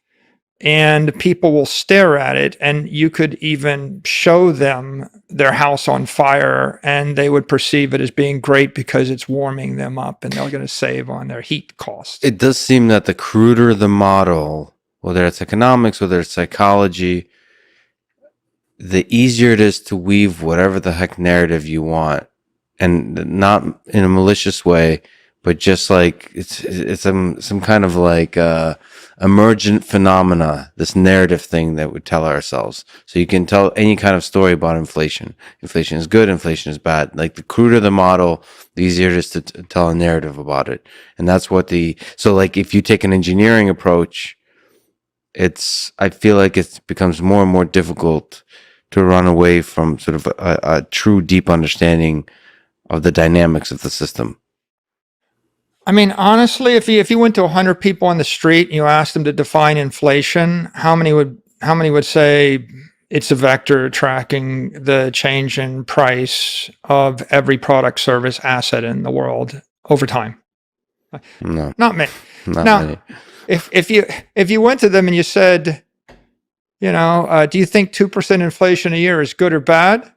And people will stare at it, and you could even show them their house on fire, and they would perceive it as being great because it's warming them up and they're going to save on their heat costs. It does seem that the cruder the model, whether it's economics, whether it's psychology, the easier it is to weave whatever the heck narrative you want, and not in a malicious way, but just like it's some kind of like emergent phenomena, this narrative thing that we tell ourselves. So you can tell any kind of story about inflation. Inflation is good, inflation is bad. Like the cruder the model, the easier it is to tell a narrative about it. And that's what so like if you take an engineering approach, I feel like it becomes more and more difficult to run away from sort of a true deep understanding of the dynamics of the system. I mean, honestly, if you went to 100 people on the street and you asked them to define inflation, how many would say it's a vector tracking the change in price of every product, service, asset in the world over time? No, not many. not Now, many. if you went to them and you said, do you think 2% inflation a year is good or bad?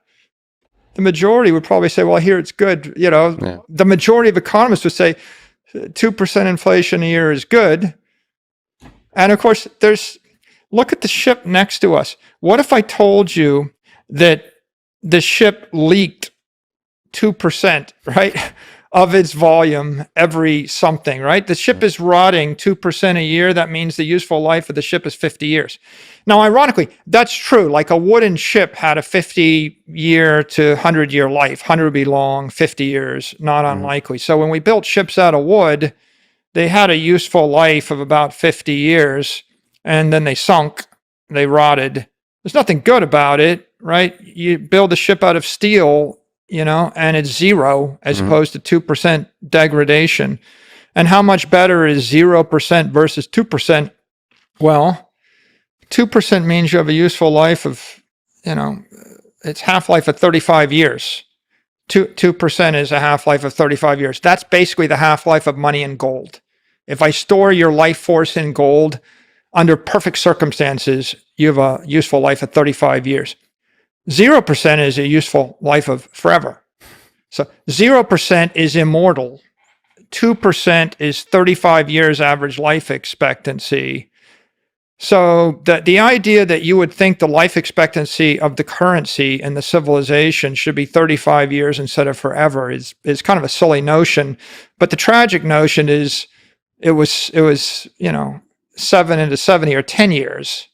The majority would probably say, well, here it's good. Yeah. The majority of economists would say 2% inflation a year is good. And of course, look at the ship next to us. What if I told you that the ship leaked 2%, right, of its volume every something, right? The ship is rotting 2% a year. That means the useful life of the ship is 50 years. Now, ironically, that's true. Like a wooden ship had a 50-year to 100-year life. 100 would be long, 50 years, not unlikely. So when we built ships out of wood, they had a useful life of about 50 years, and then they sunk, they rotted. There's nothing good about it, right? You build a ship out of steel, and it's zero as opposed to 2% degradation. And how much better is 0% versus 2%? Well, 2% means you have a useful life of, it's half-life of 35 years. 2% is a half-life of 35 years. That's basically the half-life of money and gold. If I store your life force in gold, under perfect circumstances, you have a useful life of 35 years. 0% is a useful life of forever. So 0% is immortal. 2% is 35 years average life expectancy. So the idea that you would think the life expectancy of the currency and the civilization should be 35 years instead of forever is kind of a silly notion. But the tragic notion is it was 7 into 70 or 10 years.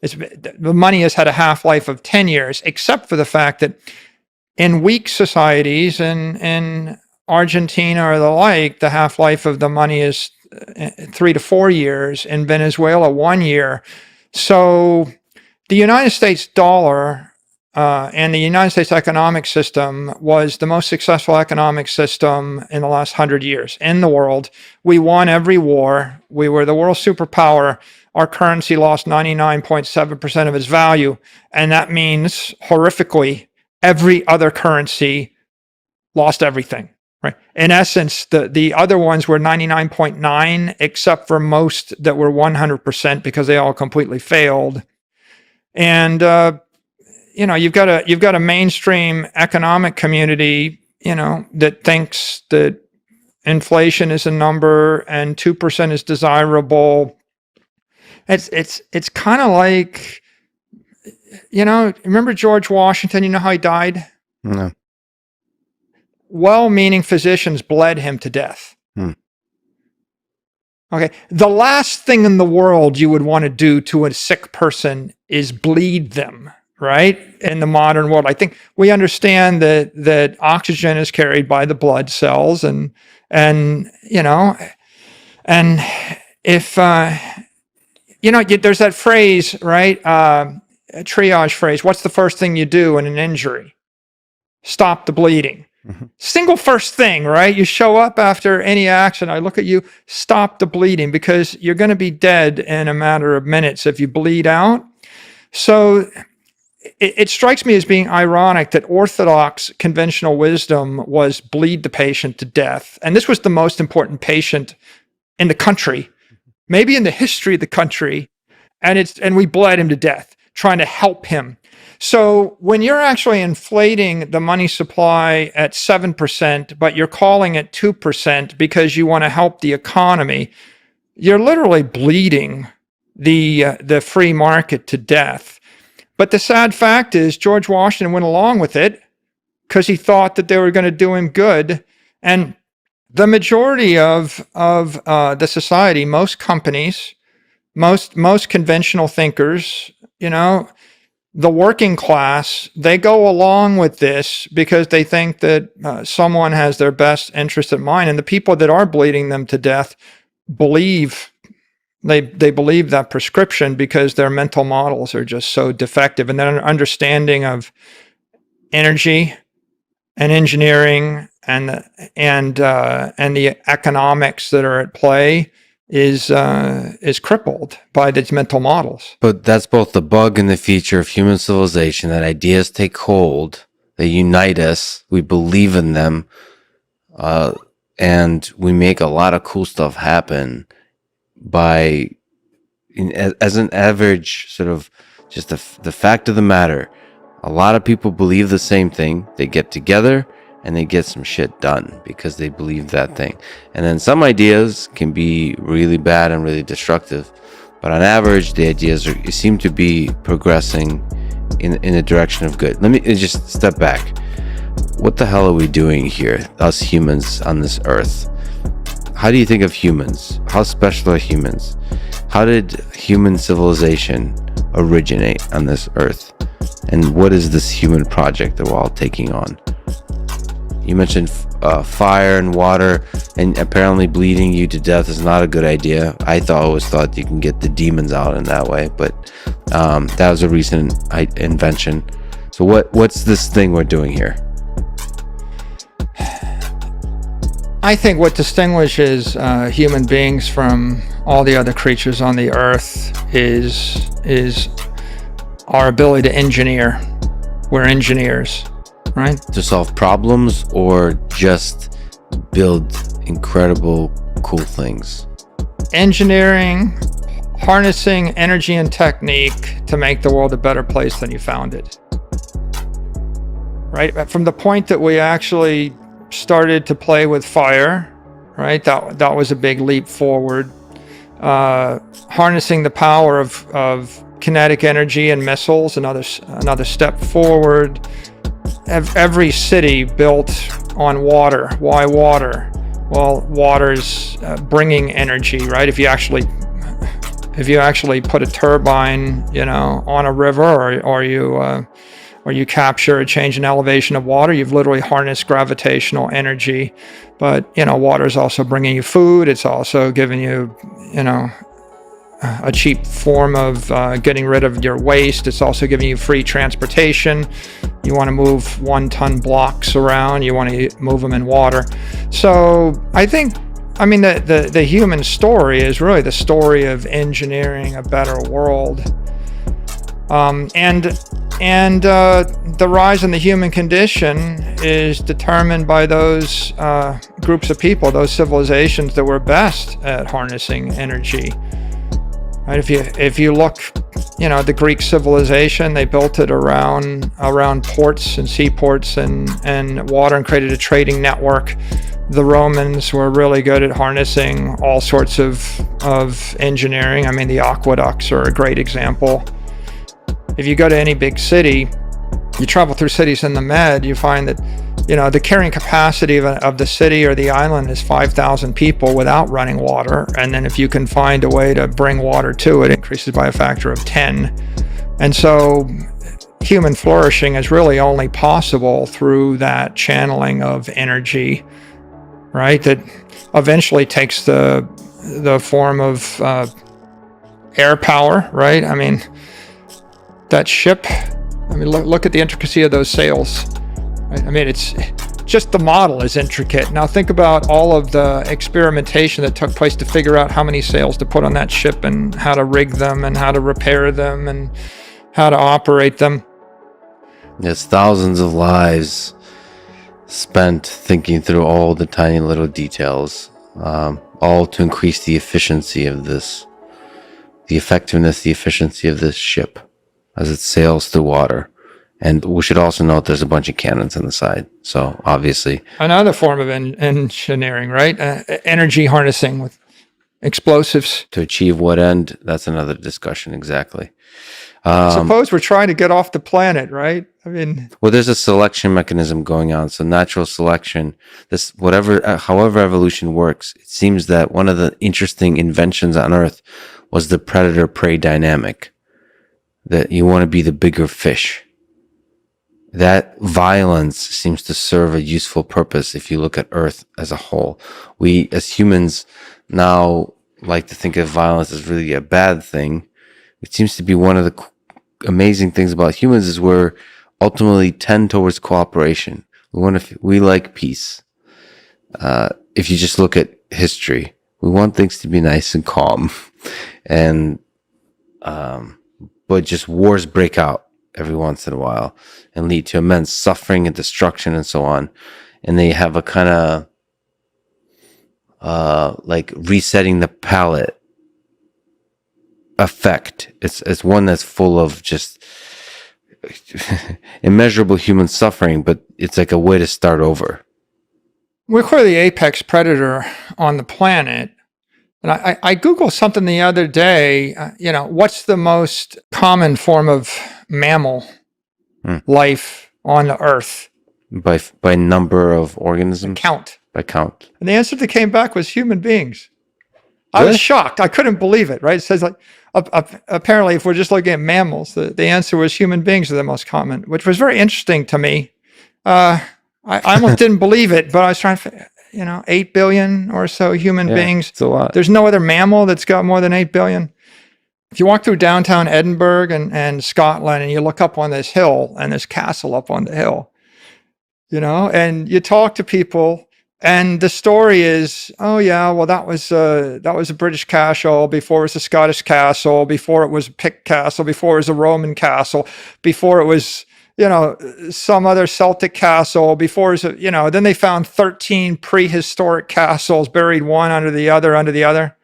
The money has had a half-life of 10 years, except for the fact that in weak societies in Argentina or the like, the half-life of the money is 3 to 4 years. In Venezuela, 1 year. So the United States dollar and the United States economic system was the most successful economic system in the last 100 years in the world. We won every war. We were the world superpower. Our currency lost 99.7% of its value. And that means, horrifically, every other currency lost everything. Right. In essence, the other ones were 99.9, except for most that were 100% because they all completely failed. And you've got a mainstream economic community, that thinks that inflation is a number and 2% is desirable. It's kind of like, remember George Washington? You know how he died? No. Well-meaning physicians bled him to death. Okay. The last thing in the world you would want to do to a sick person is bleed them, right? In the modern world, I think we understand that oxygen is carried by the blood cells and if, there's that phrase, right? A triage phrase. What's the first thing you do in an injury? Stop the bleeding. Single first thing, right? You show up after any action. I look at you, stop the bleeding, because you're going to be dead in a matter of minutes if you bleed out. So, it strikes me as being ironic that orthodox conventional wisdom was bleed the patient to death. And this was the most important patient in the country, maybe in the history of the country. And we bled him to death, trying to help him. So when you're actually inflating the money supply at 7%, but you're calling it 2% because you want to help the economy, you're literally bleeding the free market to death. But the sad fact is George Washington went along with it because he thought that they were going to do him good. And the majority of the society, most companies, most conventional thinkers, the working class, they go along with this because they think that someone has their best interest in mind. And the people that are bleeding them to death believe they believe that prescription because their mental models are just so defective, and their understanding of energy and engineering and the economics that are at play is crippled by these mental models. But that's both the bug and the feature of human civilization, that ideas take hold, they unite us, we believe in them, and we make a lot of cool stuff happen as an average sort of just the fact of the matter. A lot of people believe the same thing. They get together and they get some shit done because they believe that thing. And then some ideas can be really bad and really destructive, but on average, the ideas seem to be progressing in the direction of good. Let me just step back. What the hell are we doing here, us humans on this earth? How do you think of humans? How special are humans? How did human civilization originate on this earth? And what is this human project that we're all taking on? You mentioned fire and water, and apparently bleeding you to death is not a good idea. I always thought you can get the demons out in that way, but that was a recent invention. So what's this thing we're doing here? I think what distinguishes human beings from all the other creatures on the earth is our ability to engineer. We're engineers, right? To solve problems or just build incredible, cool things? Engineering, harnessing energy and technique to make the world a better place than you found it. Right? From the point that we actually started to play with fire, right? That was a big leap forward. Harnessing the power of kinetic energy and missiles, another step forward. Every city built on water. Why water? Well, water's bringing energy, right? If you actually put a turbine, on a river, or you capture a change in elevation of water, you've literally harnessed gravitational energy. But water is also bringing you food. It's also giving you, a cheap form of getting rid of your waste. It's also giving you free transportation. You want to move 1-ton blocks around, you want to move them in water. So the human story is really the story of engineering a better world. And the rise in the human condition is determined by those groups of people, those civilizations that were best at harnessing energy. Right? If you look, the Greek civilization, they built it around ports and seaports and water, and created a trading network. The Romans were really good at harnessing all sorts of engineering. The aqueducts are a great example. If you go to any big city, you travel through cities in the Med, you find that, the carrying capacity of the city or the island is 5,000 people without running water. And then if you can find a way to bring water to it, it increases by a factor of 10. And so human flourishing is really only possible through that channeling of energy, right? That eventually takes the form of air power, right? That ship, look at the intricacy of those sails. Right? It's just, the model is intricate. Now think about all of the experimentation that took place to figure out how many sails to put on that ship, and how to rig them, and how to repair them, and how to operate them. There's thousands of lives spent thinking through all the tiny little details, all to increase the efficiency of this, the effectiveness, the efficiency of this ship as it sails through water. And we should also note there's a bunch of cannons on the side. So obviously, another form of engineering, right? Energy harnessing with explosives. to achieve what end, that's another discussion. Exactly. Suppose we're trying to get off the planet, right? I mean, Well, there's a selection mechanism going on. So natural selection, this however evolution works, it seems that one of the interesting inventions on Earth was the predator-prey dynamic. That you want to be the bigger fish. That violence seems to serve a useful purpose if you look at Earth as a whole. We, as humans, now like to think of violence as really a bad thing. It seems to be one of the amazing things about humans is we're ultimately tend towards cooperation. We like peace. If you just look at history, we want things to be nice and calm, and but just wars break out every once in a while and lead to immense suffering and destruction and so on. And they have a kind of like resetting the palette effect. It's one that's full of just immeasurable human suffering, but it's like a way to start over. we're clearly the apex predator on the planet. And I Googled something the other day, what's the most common form of mammal life on the Earth? By number of organisms? Count. By count. And the answer that came back was human beings. I was shocked. I couldn't believe it, right? It says like, apparently if we're just looking at mammals, the answer was human beings are the most common, which was very interesting to me. I almost didn't believe it, but I was trying to, 8 billion or so human beings. It's a lot. There's no other mammal that's got more than 8 billion. If you walk through downtown Edinburgh and Scotland and you look up on this hill and this castle up on the hill, and you talk to people and the story is, oh yeah, well that was a British castle before it was a Scottish castle, before it was a Pict castle, before it was a Roman castle, before it was, some other Celtic castle, before, then they found 13 prehistoric castles buried one under the other.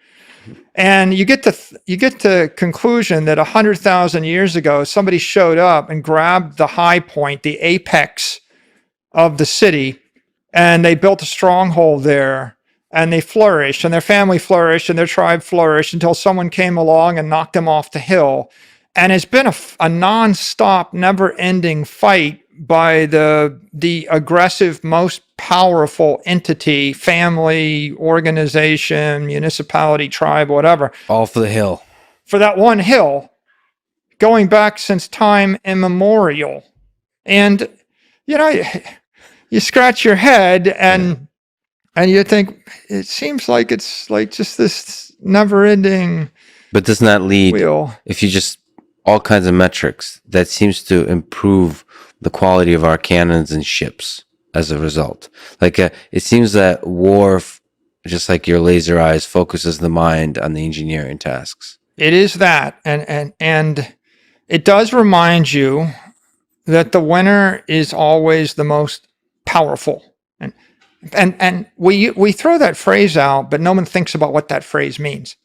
And you get to conclusion that 100,000 years ago, somebody showed up and grabbed the high point, the apex of the city, and they built a stronghold there, and they flourished, and their family flourished, and their tribe flourished until someone came along and knocked them off the hill. And it's been a non-stop, never-ending fight by the aggressive, most powerful entity, family, organization, municipality, tribe, whatever. All for the hill. For that one hill, going back since time immemorial. And, you scratch your head and you think, it seems like it's like just this never-ending But doesn't that lead, wheel. if you just, all kinds of metrics, that seems to improve the quality of our cannons and ships as a result. Like, it seems that war, just like your laser eyes, focuses the mind on the engineering tasks. It is that. And it does remind you that the winner is always the most powerful. And we throw that phrase out, but no one thinks about what that phrase means.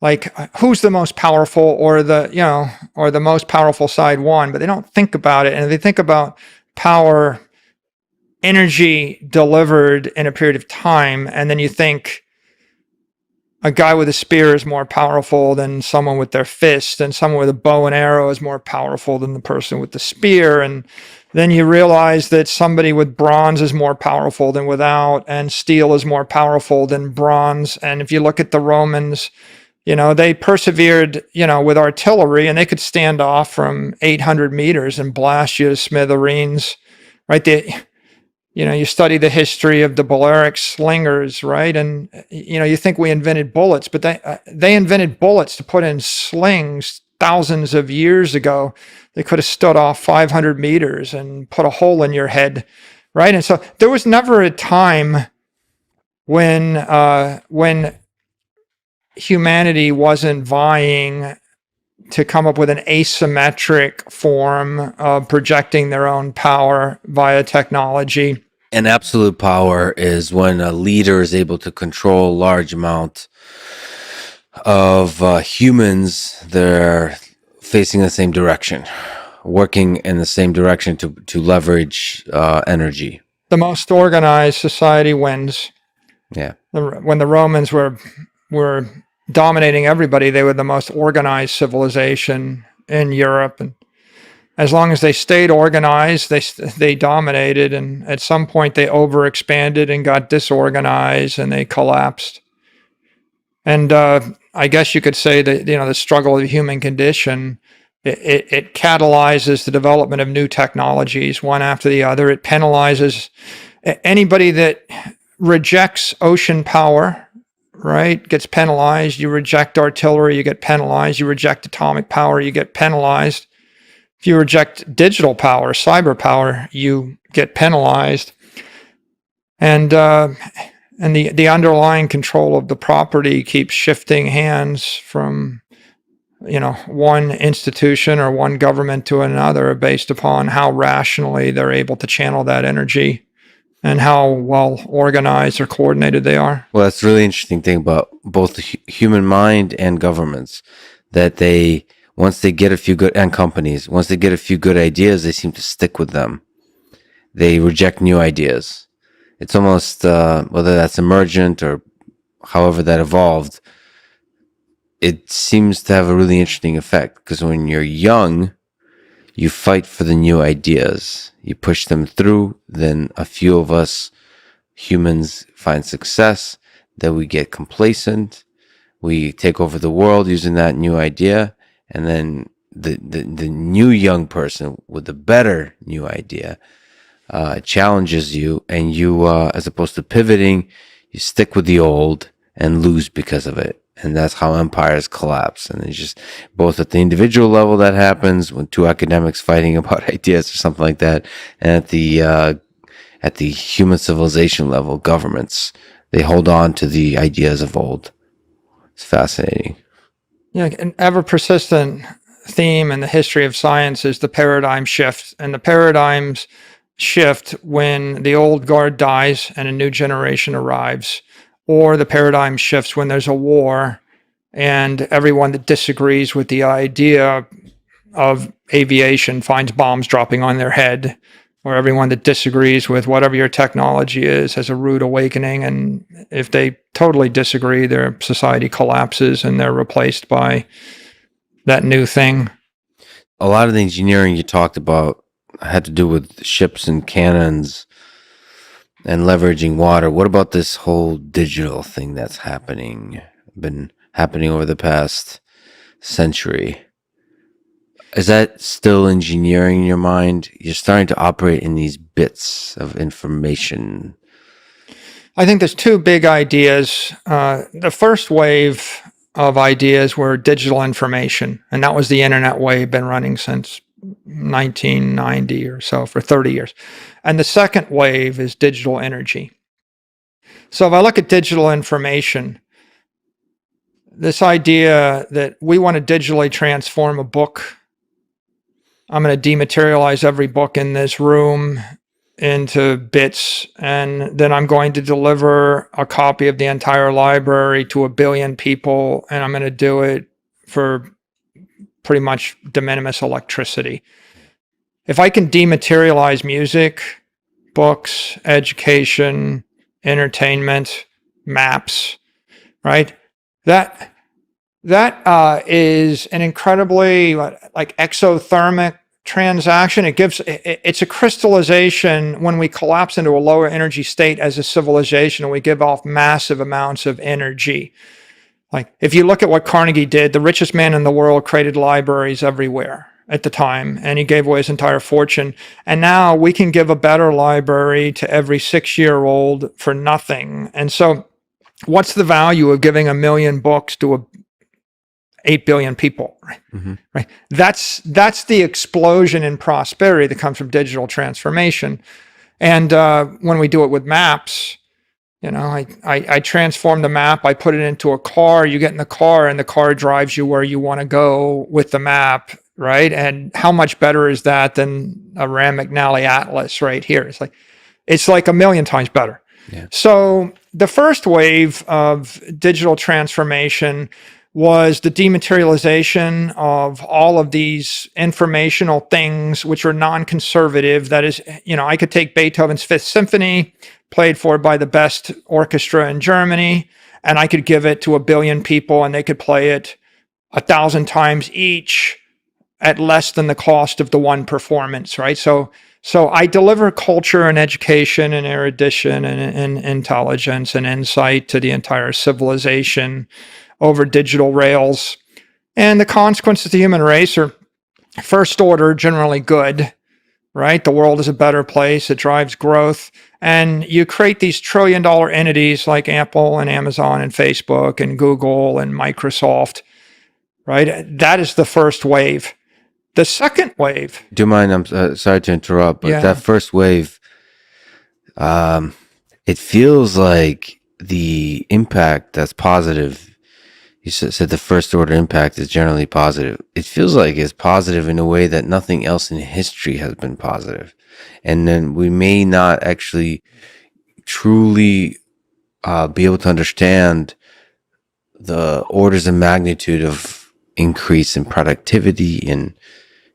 Like who's the most powerful, or the most powerful side won, but they don't think about it. And they think about power, energy delivered in a period of time. And then you think a guy with a spear is more powerful than someone with their fist, and someone with a bow and arrow is more powerful than the person with the spear. And then you realize that somebody with bronze is more powerful than without, and steel is more powerful than bronze. And if you look at the Romans, they persevered, with artillery, and they could stand off from 800 meters and blast you to smithereens, right? You study the history of the Balearic slingers, right? And, you think we invented bullets, but they invented bullets to put in slings thousands of years ago. They could have stood off 500 meters and put a hole in your head, right? And so there was never a time when humanity wasn't vying to come up with an asymmetric form of projecting their own power via technology. And absolute power is when a leader is able to control a large amount of humans that are facing the same direction, working in the same direction to leverage energy. The most organized society wins. Yeah. When the Romans were dominating everybody, they were the most organized civilization in Europe, and as long as they stayed organized, they dominated. And at some point, they overexpanded and got disorganized, and they collapsed. And I guess you could say that the struggle of the human condition, it catalyzes the development of new technologies one after the other. It penalizes anybody that rejects ocean power, right, gets penalized. You reject artillery, you get penalized. You reject atomic power, you get penalized. If you reject digital power, cyber power, you get penalized. And the underlying control of the property keeps shifting hands from one institution or one government to another based upon how rationally they're able to channel that energy and how well organized or coordinated they are. Well, that's a really interesting thing about both the human mind and governments, that once they get a few good, and companies, once they get a few good ideas, they seem to stick with them. They reject new ideas. It's almost, whether that's emergent or however that evolved, it seems to have a really interesting effect, because when you're young, you fight for the new ideas. You push them through. Then a few of us humans find success. Then we get complacent. We take over the world using that new idea. And then the new young person with the better new idea challenges you. And you, as opposed to pivoting, you stick with the old and lose because of it. And that's how empires collapse. And it's just both at the individual level that happens when two academics fighting about ideas or something like that, and at the human civilization level, governments, they hold on to the ideas of old. It's fascinating. Yeah, an ever persistent theme in the history of science is the paradigm shift, and the paradigms shift when the old guard dies and a new generation arrives. Or the paradigm shifts when there's a war and everyone that disagrees with the idea of aviation finds bombs dropping on their head, or everyone that disagrees with whatever your technology is has a rude awakening. And if they totally disagree, their society collapses and they're replaced by that new thing. A lot of the engineering you talked about had to do with ships and cannons and leveraging water. What about this whole digital thing that's been happening over the past century? Is that still engineering in your mind? You're starting to operate in these bits of information. I think there's two big ideas. The first wave of ideas were digital information, and that was the internet wave, been running since 1990 or so, for 30 years. And the second wave is digital energy. So if I look at digital information, this idea that we want to digitally transform a book, I'm going to dematerialize every book in this room into bits, and then I'm going to deliver a copy of the entire library to 1 billion people, and I'm going to do it for pretty much de minimis electricity. If I can dematerialize music, books, education, entertainment, maps, right? That is an incredibly like exothermic transaction. It's a crystallization when we collapse into a lower energy state as a civilization, and we give off massive amounts of energy. Like if you look at what Carnegie did, the richest man in the world created libraries everywhere at the time, and he gave away his entire fortune. And now we can give a better library to every 6-year-old for nothing. And so what's the value of giving 1 million books to 8 billion people? Mm-hmm. Right? That's the explosion in prosperity that comes from digital transformation. And when we do it with maps, I transform the map, I put it into a car, you get in the car and the car drives you where you want to go with the map, right? And how much better is that than a Rand McNally Atlas right here? It's like a million times better. Yeah. So the first wave of digital transformation was the dematerialization of all of these informational things which are non-conservative. That is, I could take Beethoven's Fifth Symphony, played for by the best orchestra in Germany, and I could give it to 1 billion people and they could play it 1,000 times each at less than the cost of the one performance, right? So I deliver culture and education and erudition and intelligence and insight to the entire civilization over digital rails. And the consequences of the human race are first order, generally good, right? The world is a better place. It drives growth. And you create these trillion-dollar entities like Apple and Amazon and Facebook and Google and Microsoft, right? That is the first wave. The second wave. Do you mind? I'm sorry to interrupt, but that first wave, it feels like the impact that's positive. You said the first order impact is generally positive. It feels like it's positive in a way that nothing else in history has been positive. And then we may not actually truly be able to understand the orders of magnitude of increase in productivity and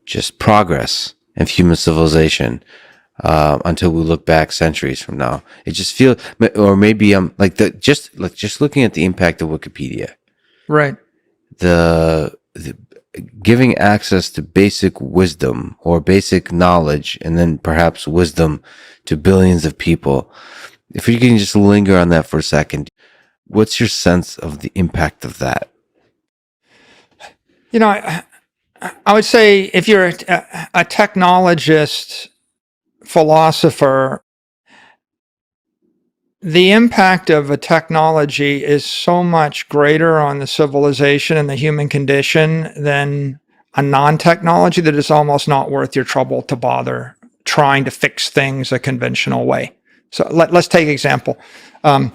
just progress of human civilization until we look back centuries from now. It just feels, or maybe I'm just looking at the impact of Wikipedia, right? The giving access to basic wisdom or basic knowledge, and then perhaps wisdom to billions of people. If you can just linger on that for a second, what's your sense of the impact of that? I would say if you're a technologist, philosopher, the impact of a technology is so much greater on the civilization and the human condition than a non-technology that it's almost not worth your trouble to bother trying to fix things a conventional way. So let's take an example. I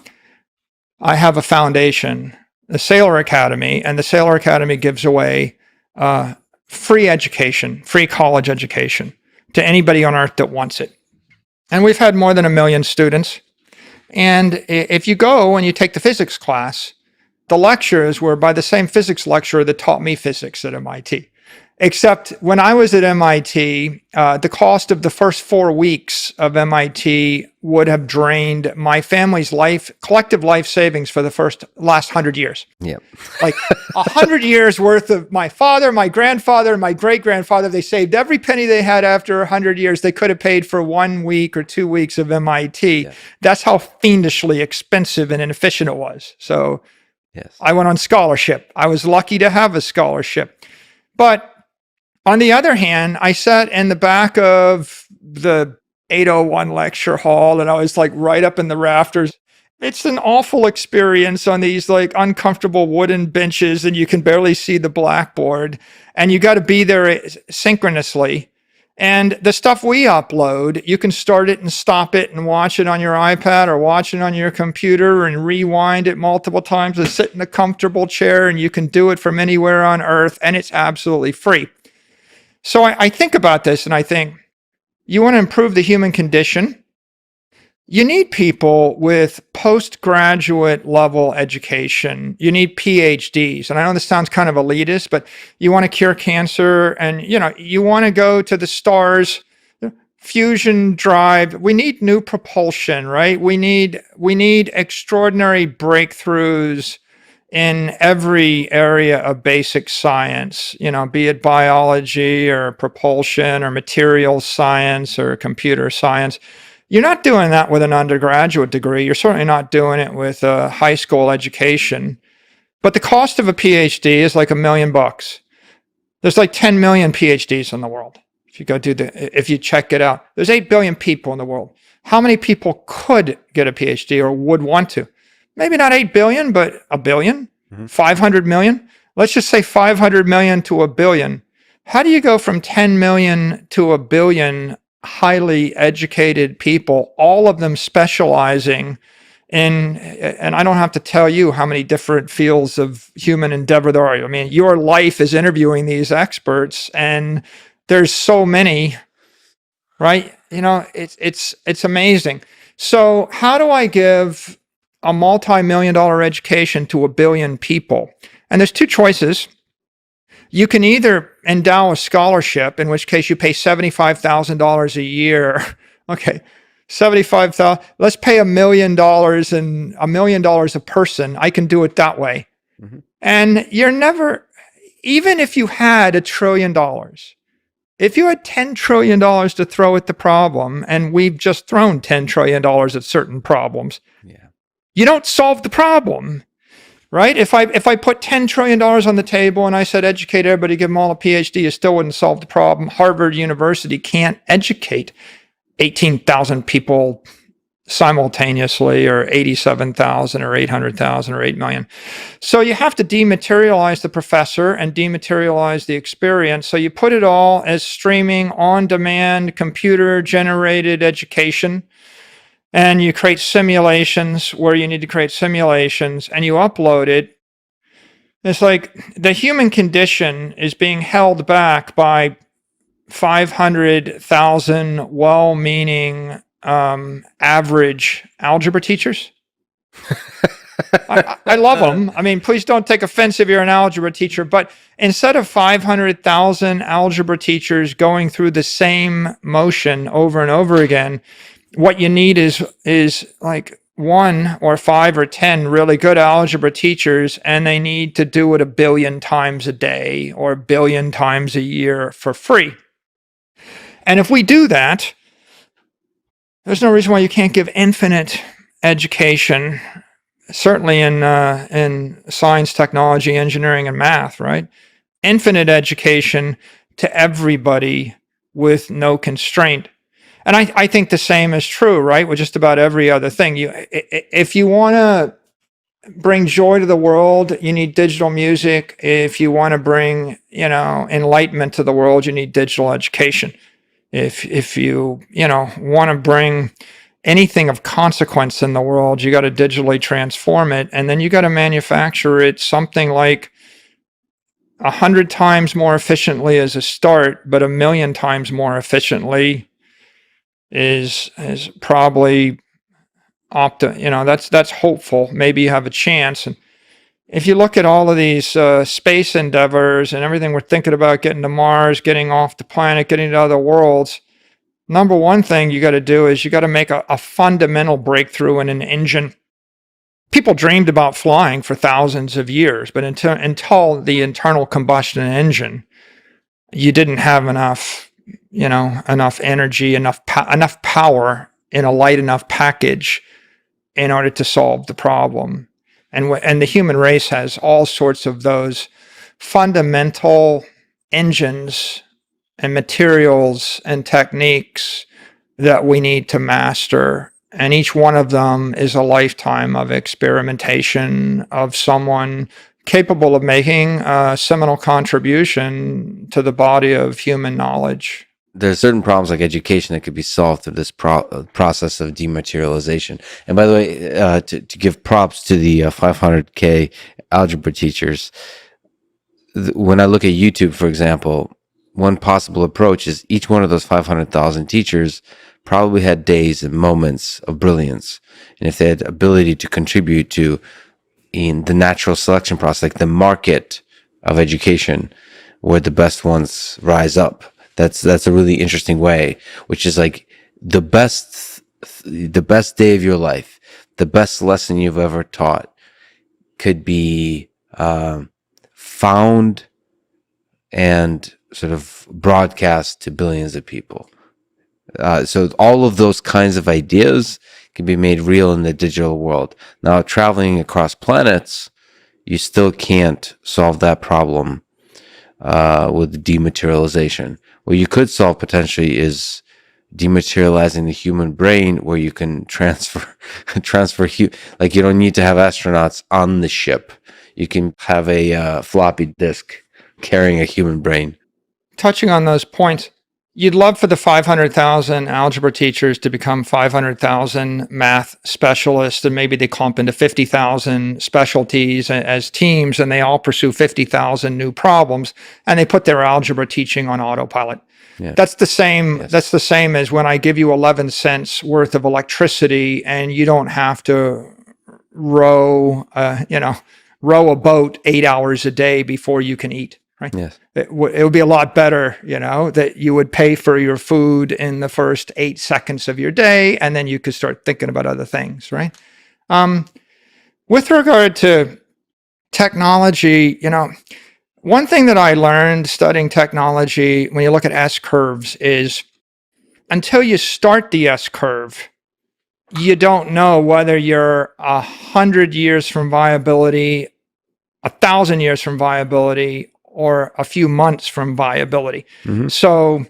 have a foundation, the Saylor Academy, and the Saylor Academy gives away free education, free college education to anybody on earth that wants it. And we've had more than 1 million students. And if you go and you take the physics class, the lectures were by the same physics lecturer that taught me physics at MIT. Except when I was at MIT, the cost of the first 4 weeks of MIT would have drained my family's collective life savings for the last 100 years. Yep. Like 100 years worth of my father, my grandfather, my great-grandfather, they saved every penny they had after 100 years. They could have paid for 1 week or 2 weeks of MIT. Yeah. That's how fiendishly expensive and inefficient it was. So yes. I went on scholarship. I was lucky to have a scholarship. But on the other hand, I sat in the back of the 801 lecture hall and I was like right up in the rafters. It's an awful experience on these like uncomfortable wooden benches and you can barely see the blackboard and you got to be there synchronously. And the stuff we upload, you can start it and stop it and watch it on your iPad or watch it on your computer and rewind it multiple times and sit in a comfortable chair and you can do it from anywhere on earth and it's absolutely free. So I think about this and I think, you want to improve the human condition? You need people with postgraduate level education. You need PhDs. And I know this sounds kind of elitist, but you want to cure cancer and, you want to go to the stars, fusion drive. We need new propulsion, right? We need extraordinary breakthroughs in every area of basic science, be it biology or propulsion or materials science or computer science. You're not doing that with an undergraduate degree. You're certainly not doing it with a high school education. But the cost of a PhD is like $1 million. There's like 10 million PhDs in the world. If you check it out, there's 8 billion people in the world. How many people could get a PhD or would want to? Maybe not 8 billion, but 1 billion, 500 million. Let's just say 500 million to 1 billion. How do you go from 10 million to 1 billion highly educated people, all of them specializing and I don't have to tell you how many different fields of human endeavor there are. I mean, your life is interviewing these experts, and there's so many, right? It's amazing. So how do I give a multi-million-dollar education to 1 billion people? And there's two choices. You can either endow a scholarship, in which case you pay $75,000 a year. Okay, 75,000. Let's pay $1 million and $1 million a person. I can do it that way. Mm-hmm. And you're never, even if you had $1 trillion, if you had $10 trillion to throw at the problem, and we've just thrown $10 trillion at certain problems, you don't solve the problem. Right? If I put $10 trillion on the table and I said, educate everybody, give them all a PhD, you still wouldn't solve the problem. Harvard University can't educate 18,000 people simultaneously, or 87,000 or 800,000 or 8 million. So you have to dematerialize the professor and dematerialize the experience. So you put it all as streaming, on-demand, computer-generated education. And you create simulations where you need to create simulations, and you upload it. It's like the human condition is being held back by 500,000 well-meaning average algebra teachers. I love them. I mean, please don't take offense if you're an algebra teacher, but instead of 500,000 algebra teachers going through the same motion over and over again, what you need is like 1 or 5 or 10 really good algebra teachers, and they need to do it 1 billion times a day or 1 billion times a year for free. And if we do that, there's no reason why you can't give infinite education, certainly in science, technology, engineering, and math, right? Infinite education to everybody with no constraint. And I think the same is true, right, with just about every other thing. If you want to bring joy to the world, you need digital music. If you want to bring, enlightenment to the world, you need digital education. If you want to bring anything of consequence in the world, you got to digitally transform it, and then you got to manufacture it something like 100 times more efficiently as a start, but 1 million times more efficiently is probably that's hopeful. Maybe you have a chance. And if you look at all of these space endeavors and everything we're thinking about, getting to Mars, getting off the planet, getting to other worlds, number one thing you got to do is you got to make a fundamental breakthrough in an engine. People dreamed about flying for thousands of years, but until the internal combustion engine, you didn't have enough energy, enough power in a light enough package in order to solve the problem. And the human race has all sorts of those fundamental engines and materials and techniques that we need to master. And each one of them is a lifetime of experimentation of someone capable of making a seminal contribution to the body of human knowledge. There are certain problems like education that could be solved through this process of dematerialization. And by the way, to give props to the 500K algebra teachers, when I look at YouTube, for example, one possible approach is each one of those 500,000 teachers probably had days and moments of brilliance. And if they had the ability to contribute to in the natural selection process, like the market of education, where the best ones rise up. That's a really interesting way, which is like the best day of your life, the best lesson you've ever taught could be found and sort of broadcast to billions of people. So all of those kinds of ideas can be made real in the digital world. Now, traveling across planets, you still can't solve that problem with dematerialization. What you could solve potentially is dematerializing the human brain, where you can transfer, like you don't need to have astronauts on the ship. You can have a floppy disk carrying a human brain. Touching on those points, you'd love for the 500,000 algebra teachers to become 500,000 math specialists, and maybe they clump into 50,000 specialties as teams, and they all pursue 50,000 new problems, and they put their algebra teaching on autopilot. Yeah. That's the same. Yes. That's the same as when I give you 11 cents worth of electricity, and you don't have to row a boat 8 hours a day before you can eat. Right? Yes. It would be a lot better, that you would pay for your food in the first 8 seconds of your day, and then you could start thinking about other things, right? With regard to technology, one thing that I learned studying technology when you look at S curves is until you start the S curve, you don't know whether you're 100 years from viability, 1,000 years from viability, or a few months from viability. Mm-hmm. So,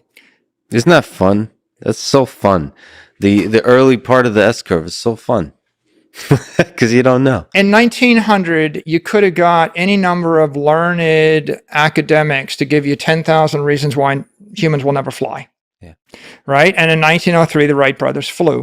isn't that fun? That's so fun. The early part of the S curve is so fun because you don't know. In 1900, you could have got any number of learned academics to give you 10,000 reasons why humans will never fly. Yeah. Right? And in 1903, the Wright brothers flew.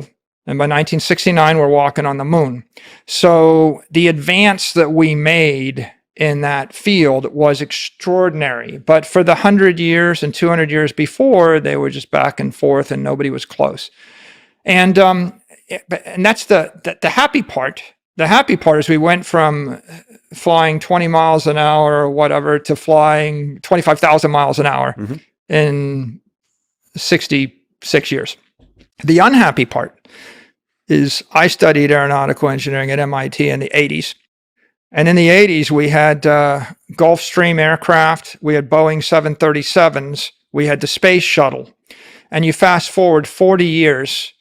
And by 1969, we're walking on the moon. So the advance that we made in that field was extraordinary. But for the 100 years and 200 years before, they were just back and forth and nobody was close. And that's the happy part. The happy part is we went from flying 20 miles an hour or whatever to flying 25,000 miles an hour in 66 years. The unhappy part is I studied aeronautical engineering at MIT in the 80s. And in the 80s, we had Gulfstream aircraft, we had Boeing 737s, we had the space shuttle. And you fast forward 40 years,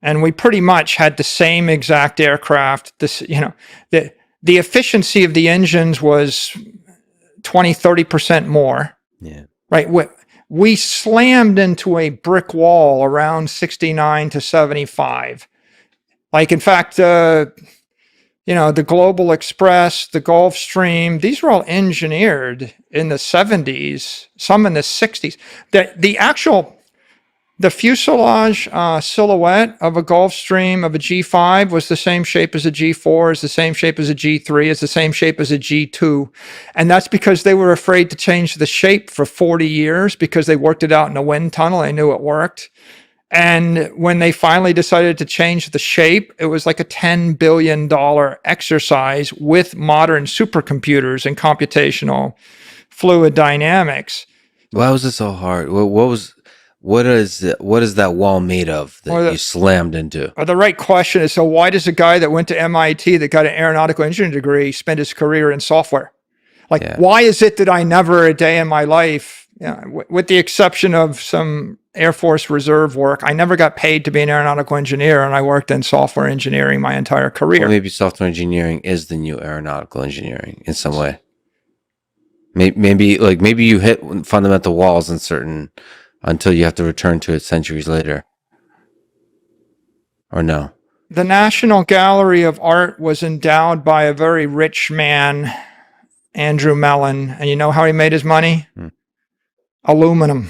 and we pretty much had the same exact aircraft. The efficiency of the engines was 20, 30% more. Yeah. Right? We slammed into a brick wall around 69 to 75. Like, in fact, the Global Express, the Gulfstream, these were all engineered in the 70s, some in the 60s. The fuselage silhouette of a Gulfstream, of a G5, was the same shape as a G4, is the same shape as a G3, is the same shape as a G2. And that's because they were afraid to change the shape for 40 years because they worked it out in a wind tunnel. They knew it worked. And when they finally decided to change the shape, it was like a $10 billion exercise with modern supercomputers and computational fluid dynamics. Why was it so hard? What is that wall made of that you slammed into? The right question is, so why does a guy that went to MIT that got an aeronautical engineering degree spend his career in software? Why is it that I never a day in my life, with the exception of some Air Force Reserve work, I never got paid to be an aeronautical engineer, and I worked in software engineering my entire career. Well, maybe software engineering is the new aeronautical engineering in some way. Maybe you hit fundamental walls until you have to return to it centuries later. Or no? The National Gallery of Art was endowed by a very rich man, Andrew Mellon, and you know how he made his money? Aluminum.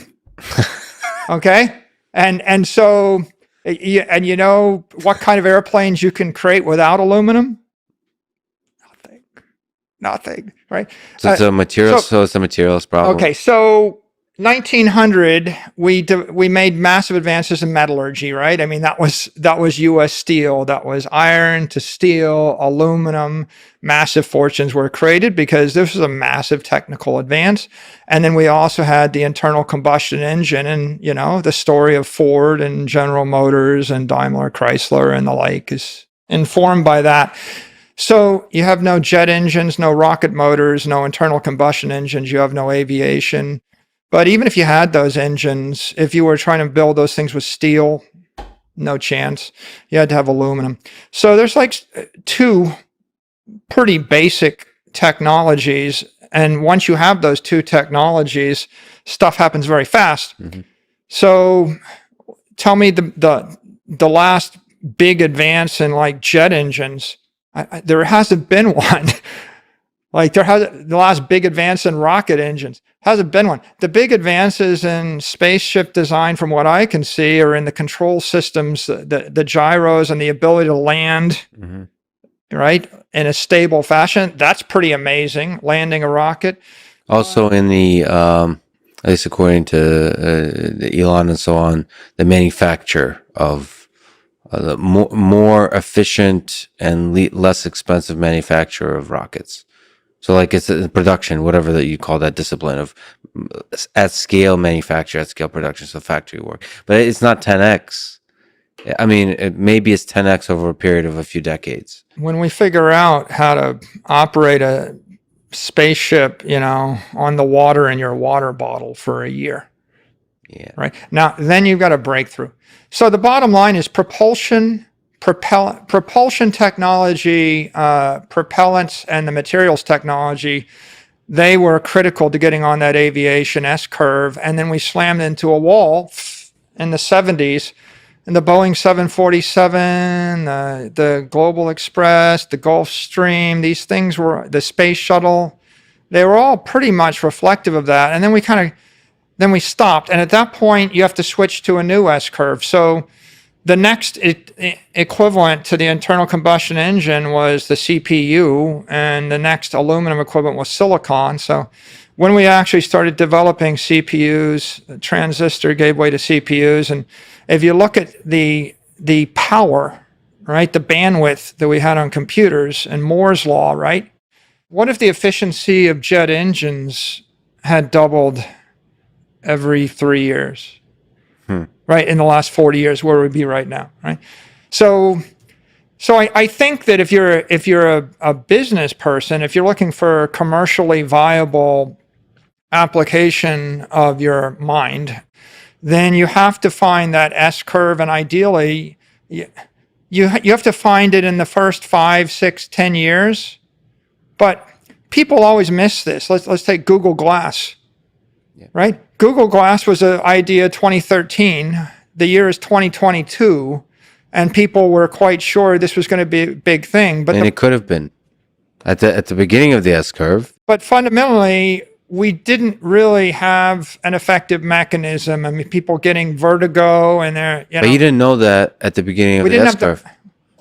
Okay? And so, you know what kind of airplanes you can create without aluminum? Nothing, right? So it's a material. So it's a materials problem. Okay, so 1900, we made massive advances in metallurgy, right? I mean, that was U.S. Steel. That was iron to steel, aluminum. Massive fortunes were created because this was a massive technical advance. And then we also had the internal combustion engine, and the story of Ford and General Motors and Daimler Chrysler and the like is informed by that. So you have no jet engines, no rocket motors, no internal combustion engines. You have no aviation. But even if you had those engines, if you were trying to build those things with steel, no chance. You had to have aluminum. So there's like two pretty basic technologies. And once you have those two technologies, stuff happens very fast. So tell me the last big advance in like jet engines. There hasn't been one. Like the last big advance in rocket engines hasn't been one. The big advances in spaceship design, from what I can see, are in the control systems, the gyros, and the ability to land right in a stable fashion. That's pretty amazing. Landing a rocket. Also, in the at least according to Elon and so on, the manufacture of the more efficient and less expensive manufacture of rockets. So like it's a production, whatever that you call that discipline of at scale manufacture, at scale production, so factory work. But it's not 10x. I mean, maybe it's 10x over a period of a few decades. When we figure out how to operate a spaceship, on the water in your water bottle for a year. Yeah. Right. Now, then you've got a breakthrough. So the bottom line is propulsion technology, propellants, and the materials technology, they were critical to getting on that aviation S-curve. And then we slammed into a wall in the 70s. And the Boeing 747, the Global Express, the Gulfstream, these things were, the space shuttle, they were all pretty much reflective of that. And then we stopped. And at that point, you have to switch to a new S-curve. So the next equivalent to the internal combustion engine was the CPU, and the next aluminum equivalent was silicon. So when we actually started developing CPUs, the transistor gave way to CPUs. And if you look at the power, right, the bandwidth that we had on computers and Moore's law, right? What if the efficiency of jet engines had doubled every 3 years? Right, in the last 40 years, where would we be right now, right? So I think that if you're a business person, if you're looking for a commercially viable application of your mind, then you have to find that S curve, and ideally, you have to find it in the first 5, 6, 10 years. But people always miss this. Let's take Google Glass. Right? Google Glass was an idea 2013. The year is 2022, and people were quite sure this was going to be a big thing. But it could have been at the beginning of the S curve. But fundamentally, we didn't really have an effective mechanism. I mean, people getting vertigo and But you didn't know that at the beginning of the S curve,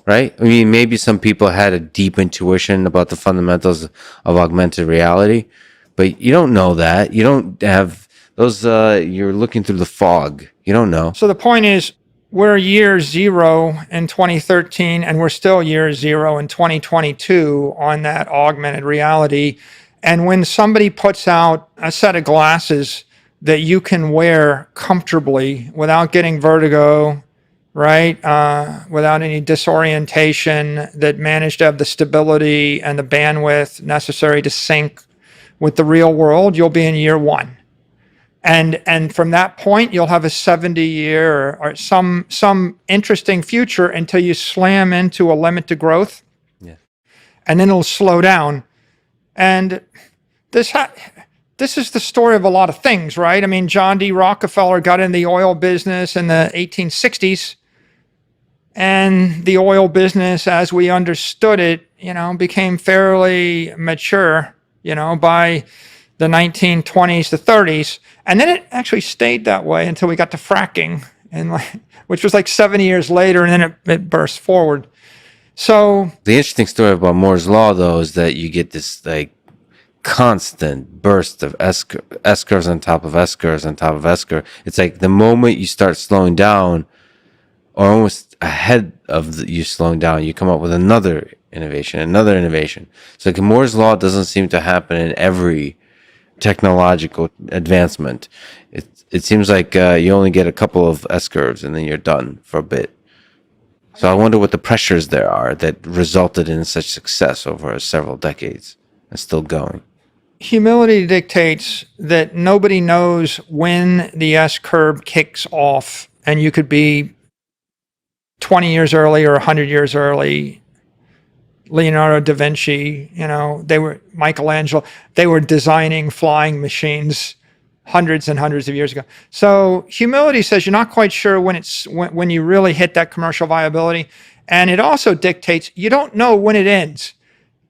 right? I mean, maybe some people had a deep intuition about the fundamentals of augmented reality. But you don't know that. You don't have those, you're looking through the fog. You don't know. So the point is, we're year zero in 2013, and we're still year zero in 2022 on that augmented reality. And when somebody puts out a set of glasses that you can wear comfortably without getting vertigo, right? Without any disorientation, that manage to have the stability and the bandwidth necessary to sync with the real world, you'll be in year one. And from that point, you'll have a 70-year or some interesting future until you slam into a limit to growth. Yeah. And then it'll slow down. And this is the story of a lot of things, right? I mean, John D. Rockefeller got in the oil business in the 1860s. And the oil business, as we understood it, became fairly mature, by the 1920s to 30s. And then it actually stayed that way until we got to fracking, which was like 70 years later, and then it burst forward. So the interesting story about Moore's law, though, is that you get this like constant burst of S curves on top of S curves on top of S curve. It's like the moment you start slowing down, or almost ahead of you slowing down, you come up with another innovation. So like Moore's law doesn't seem to happen in every technological advancement. It seems like you only get a couple of S curves and then you're done for a bit. So I wonder what the pressures there are that resulted in such success over several decades and still going. Humility dictates that nobody knows when the S curve kicks off, and you could be 20 years early or 100 years early. Leonardo da Vinci, Michelangelo, they were designing flying machines hundreds and hundreds of years ago. So humility says you're not quite sure when you really hit that commercial viability. And it also dictates you don't know when it ends.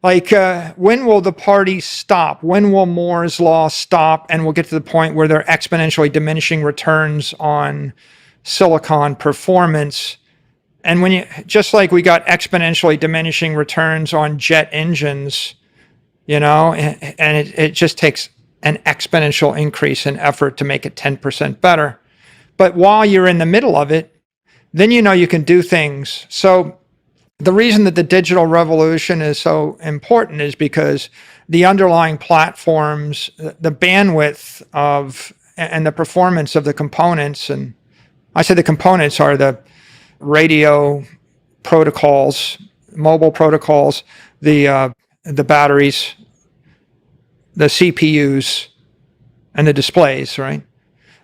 Like, when will the party stop? When will Moore's law stop and we'll get to the point where there are exponentially diminishing returns on silicon performance? And when you, just like we got exponentially diminishing returns on jet engines, and it just takes an exponential increase in effort to make it 10% better. But while you're in the middle of it, then you can do things. So the reason that the digital revolution is so important is because the underlying platforms, the bandwidth of and the performance of the components, and I say the components are the radio protocols, mobile protocols, the batteries, the CPUs, and the displays, right?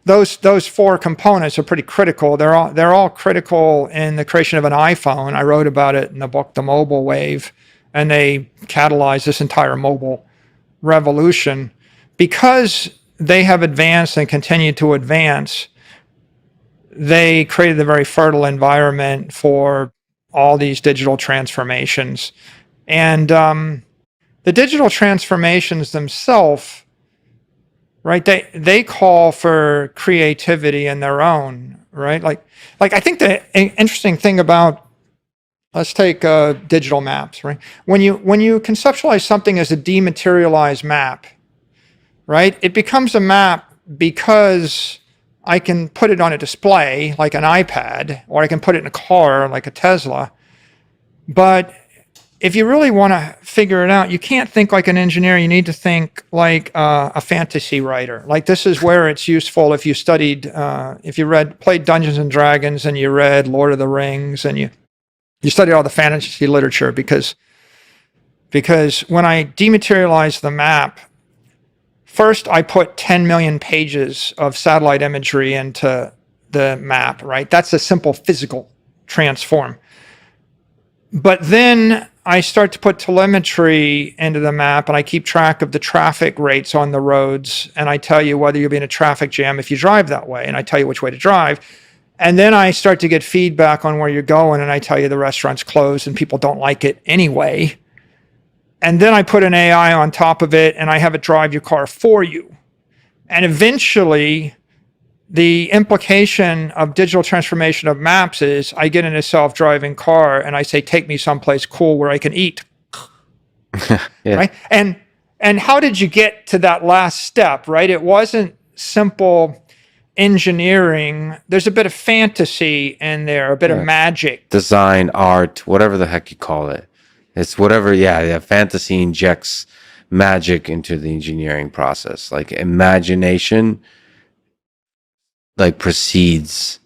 Those four components are pretty critical. They're all critical in the creation of an iPhone. I wrote about it in the book, The Mobile Wave, and they catalyzed this entire mobile revolution. Because they have advanced and continue to advance, they created a very fertile environment for all these digital transformations. And the digital transformations themselves, right, they call for creativity in their own, right? Like I think the interesting thing about, let's take digital maps, right? When you conceptualize something as a dematerialized map, right, it becomes a map because I can put it on a display like an iPad, or I can put it in a car like a Tesla. But if you really want to figure it out, you can't think like an engineer. You need to think like a fantasy writer. Like, this is where it's useful if you studied, if you played Dungeons and Dragons, and you read Lord of the Rings, and you studied all the fantasy literature, because when I dematerialize the map, first, I put 10 million pages of satellite imagery into the map, right? That's a simple physical transform. But then I start to put telemetry into the map, and I keep track of the traffic rates on the roads, and I tell you whether you'll be in a traffic jam if you drive that way, and I tell you which way to drive. And then I start to get feedback on where you're going, and I tell you the restaurant's closed and people don't like it anyway. And then I put an AI on top of it, and I have it drive your car for you. And eventually, the implication of digital transformation of maps is I get in a self-driving car and I say, take me someplace cool where I can eat. Yeah. Right? And how did you get to that last step, right? It wasn't simple engineering. There's a bit of fantasy in there, a bit of magic. Design, art, whatever the heck you call it. It's whatever, fantasy injects magic into the engineering process. Like, imagination precedes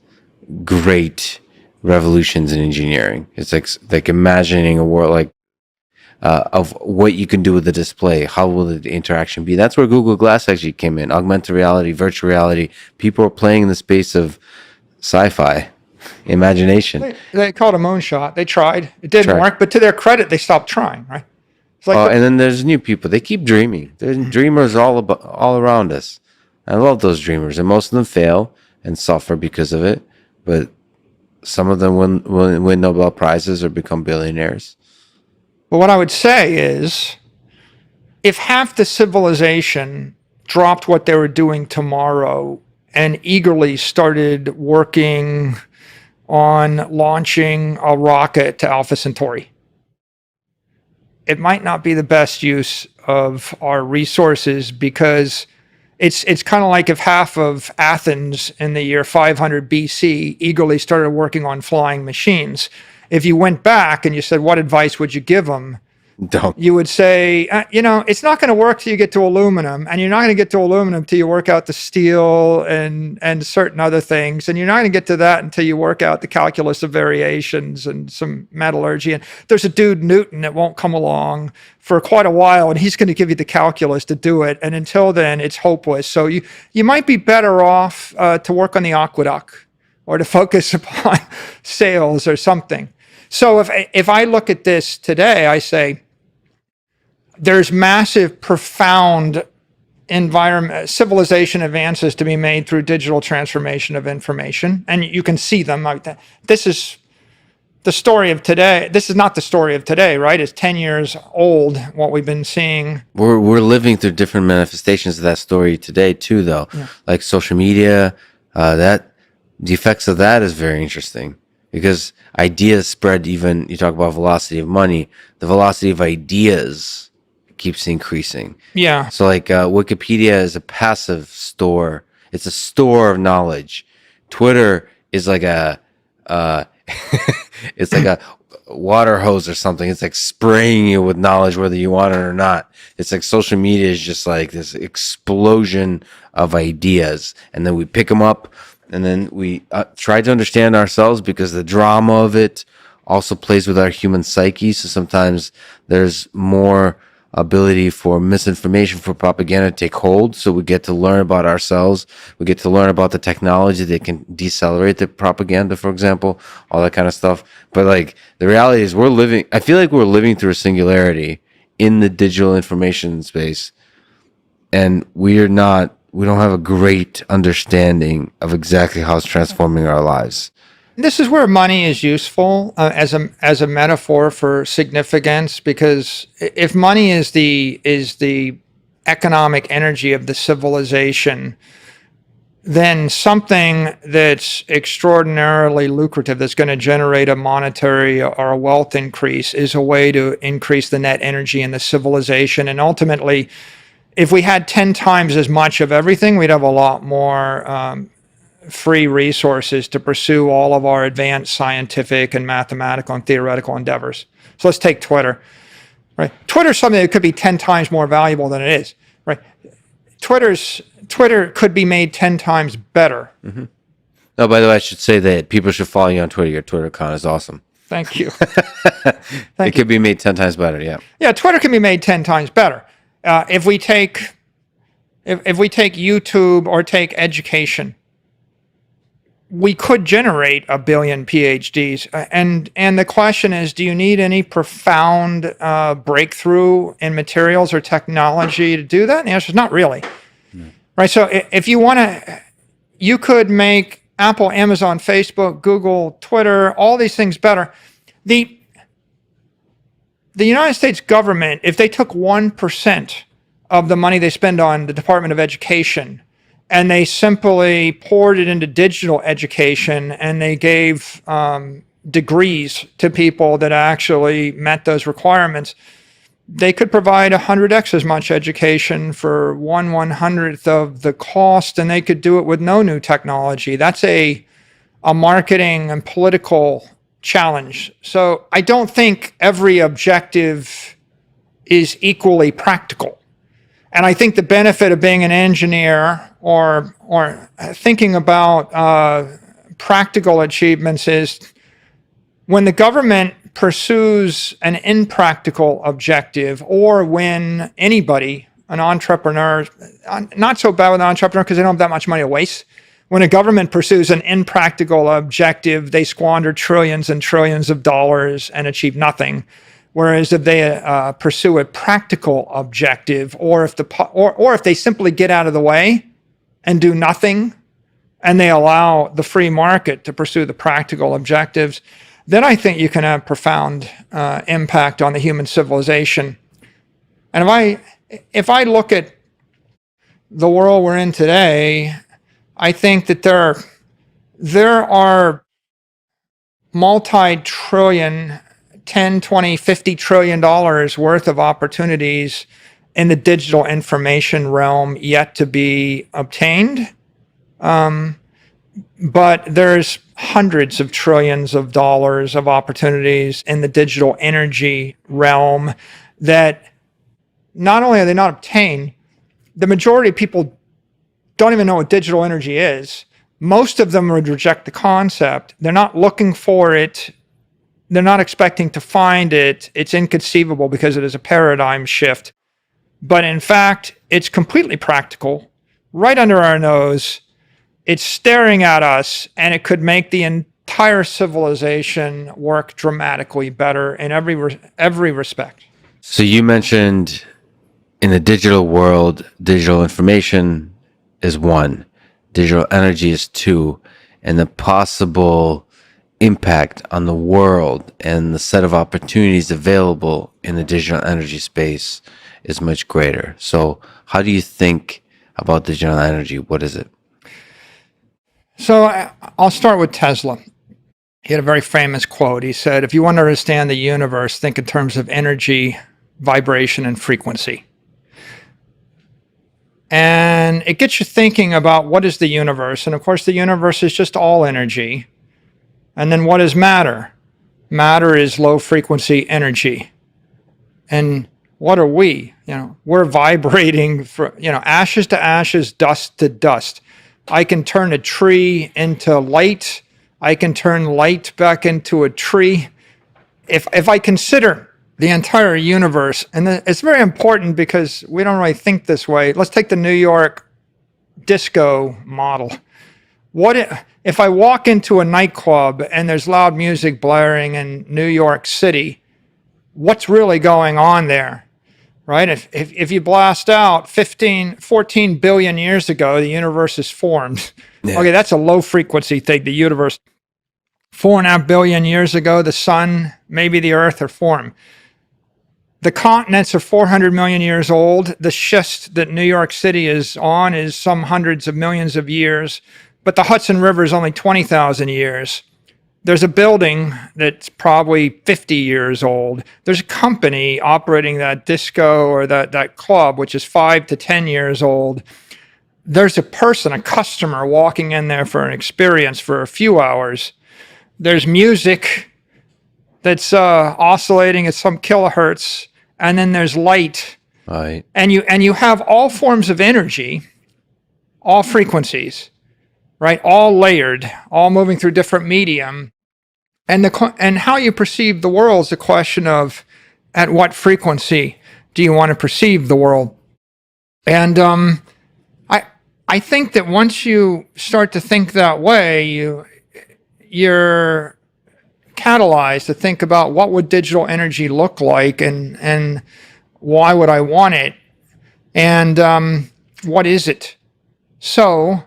great revolutions in engineering. It's like imagining a world of what you can do with the display. How will the interaction be? That's where Google Glass actually came in. Augmented reality, virtual reality. People are playing in the space of sci-fi. Imagination. They called a moonshot. They tried. It didn't work, but to their credit, they stopped trying, right? It's like and then there's new people. They keep dreaming. There's dreamers all around us. I love those dreamers, and most of them fail and suffer because of it. But some of them win Nobel Prizes or become billionaires. But what I would say is, if half the civilization dropped what they were doing tomorrow and eagerly started working on launching a rocket to Alpha Centauri, it might not be the best use of our resources, because it's kind of like if half of Athens in the year 500 BC eagerly started working on flying machines. If you went back and you said, what advice would you give them? Don't. You would say, it's not going to work till you get to aluminum, and you're not going to get to aluminum till you work out the steel and certain other things, and you're not going to get to that until you work out the calculus of variations and some metallurgy. And there's a dude, Newton, that won't come along for quite a while, and he's going to give you the calculus to do it. And until then, it's hopeless. So you might be better off to work on the aqueduct, or to focus upon sales or something. So if I look at this today, I say, there's massive, profound civilization advances to be made through digital transformation of information, and you can see them. This is the story of today. This is not the story of today, right? It's 10 years old, what we've been seeing. We're living through different manifestations of that story today too, though. Yeah. Like social media, that the effects of that is very interesting because ideas spread. Even you talk about velocity of money, the velocity of ideas keeps increasing. Yeah. So like Wikipedia is a passive store. It's a store of knowledge. Twitter is like a it's like a water hose or something. It's like spraying you with knowledge whether you want it or not. It's like social media is just like this explosion of ideas, and then we pick them up, and then we try to understand ourselves because the drama of it also plays with our human psyche. So sometimes there's more ability for misinformation, for propaganda to take hold. So we get to learn about ourselves. We get to learn about the technology that can decelerate the propaganda, for example, all that kind of stuff. But like the reality is I feel like we're living through a singularity in the digital information space. And we don't have a great understanding of exactly how it's transforming our lives. This is where money is useful as a metaphor for significance, because if money is the economic energy of the civilization, then something that's extraordinarily lucrative, that's going to generate a monetary or a wealth increase, is a way to increase the net energy in the civilization. And ultimately, if we had 10 times as much of everything, we'd have a lot more free resources to pursue all of our advanced scientific and mathematical and theoretical endeavors. So let's take Twitter. Right? Twitter's something that could be 10 times more valuable than it is. Right? Twitter could be made 10 times better. Mm-hmm. Oh, by the way, I should say that people should follow you on Twitter. Your Twitter account is awesome. Thank you. It could be made 10 times better, yeah. Yeah, Twitter can be made 10 times better. If we take YouTube or take education, we could generate 1 billion PhDs. And the question is, do you need any profound breakthrough in materials or technology to do that? And the answer is not really. Right? So if you want to, you could make Apple, Amazon, Facebook, Google, Twitter, all these things better. The United States government, if they took 1% of the money they spend on the Department of Education and they simply poured it into digital education and they gave degrees to people that actually met those requirements, they could provide 100x as much education for 1/100th of the cost, and they could do it with no new technology. That's a marketing and political challenge. So I don't think every objective is equally practical. And I think the benefit of being an engineer or thinking about practical achievements is when the government pursues an impractical objective, or when anybody, an entrepreneur, not so bad with an entrepreneur because they don't have that much money to waste. When a government pursues an impractical objective, they squander trillions and trillions of dollars and achieve nothing. Whereas if they pursue a practical objective, or if they simply get out of the way and do nothing, and they allow the free market to pursue the practical objectives, then I think you can have profound impact on the human civilization. And if I look at the world we're in today, I think that there are multi-trillion, 10, 20, 50 trillion dollars worth of opportunities in the digital information realm yet to be obtained. But there's hundreds of trillions of dollars of opportunities in the digital energy realm that not only are they not obtained, the majority of people don't even know what digital energy is. Most of them would reject the concept. They're not looking for it. They're not expecting to find it. It's inconceivable because it is a paradigm shift. But in fact, it's completely practical, right under our nose. It's staring at us, and it could make the entire civilization work dramatically better in every respect. So you mentioned in the digital world, digital information is 1, digital energy is 2, and the possible impact on the world and the set of opportunities available in the digital energy space is much greater. So how do you think about digital energy? What is it? So I'll start with Tesla. He had a very famous quote. He said, if you want to understand the universe, think in terms of energy, vibration, and frequency. And it gets you thinking about what is the universe. And of course, the universe is just all energy. And then what is matter? Matter is low frequency energy. And what are we? We're vibrating from, ashes to ashes, dust to dust. I can turn a tree into light. I can turn light back into a tree. If I consider the entire universe, and it's very important because we don't really think this way. Let's take the New York disco model. If I walk into a nightclub and there's loud music blaring in New York City, what's really going on there, right? If you blast out 14 billion years ago, the universe is formed. Yeah. Okay, that's a low frequency thing, the universe. 4.5 billion years ago, the sun, maybe the earth are formed. The continents are 400 million years old. The schist that New York City is on is some hundreds of millions of years. But the Hudson River is only 20,000 years. There's a building that's probably 50 years old. There's a company operating that disco or that club, which is 5 to 10 years old. There's a person, a customer walking in there for an experience for a few hours. There's music that's oscillating at some kilohertz, and then there's light. Right. And you have all forms of energy, all frequencies, right? All layered, all moving through different medium. And how you perceive the world is a question of at what frequency do you want to perceive the world? And I think that once you start to think that way, you're catalyzed to think about what would digital energy look like and why would I want it? And what is it? So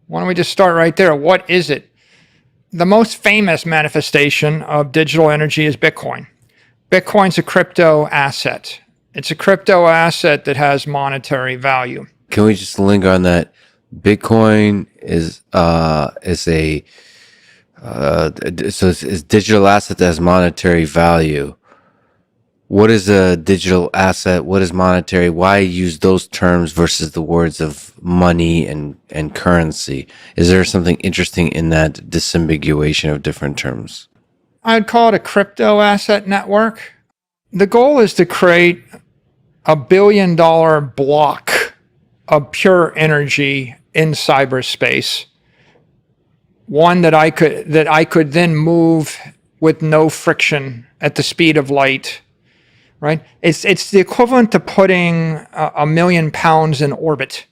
why don't we just start right there? What is it? The most famous manifestation of digital energy is Bitcoin. Bitcoin's a crypto asset. It's a crypto asset that has monetary value. Can we just linger on that? Bitcoin is it's digital asset that has monetary value. What is a digital asset? What is monetary? Why use those terms versus the words of money and currency? Is there something interesting in that disambiguation of different terms? I'd call it a crypto asset network. The goal is to create $1 billion block of pure energy in cyberspace. One that I could then move with no friction at the speed of light. Right? It's the equivalent to putting 1 million pounds in orbit.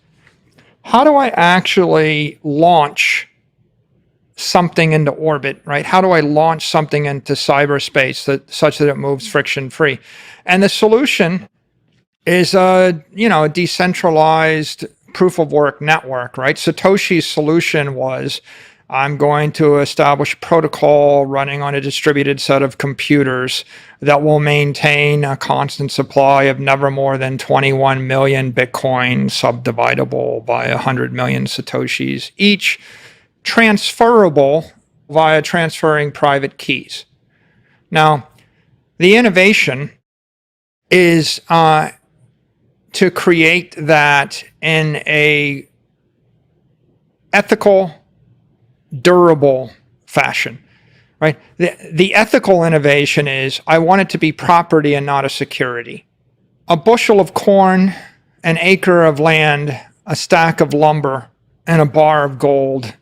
How do I actually launch something into orbit, right? How do I launch something into cyberspace such that it moves friction free? And the solution is a decentralized proof of work network, right? Satoshi's solution was, I'm going to establish a protocol running on a distributed set of computers that will maintain a constant supply of never more than 21 million Bitcoin subdividable by 100 million Satoshis, each transferable via transferring private keys. Now, the innovation is to create that in a ethical, durable fashion, right? The ethical innovation is I want it to be property and not a security. A bushel of corn, an acre of land, a stack of lumber, and a bar of gold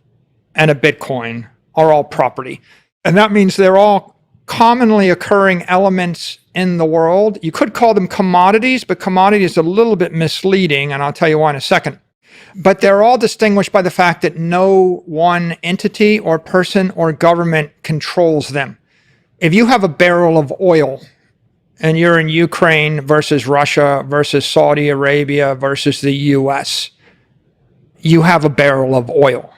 and a Bitcoin are all property. And that means they're all commonly occurring elements in the world. You could call them commodities, but commodity is a little bit misleading, and I'll tell you why in a second. But they're all distinguished by the fact that no one entity or person or government controls them. If you have a barrel of oil and you're in Ukraine versus Russia versus Saudi Arabia versus the US, you have a barrel of oil.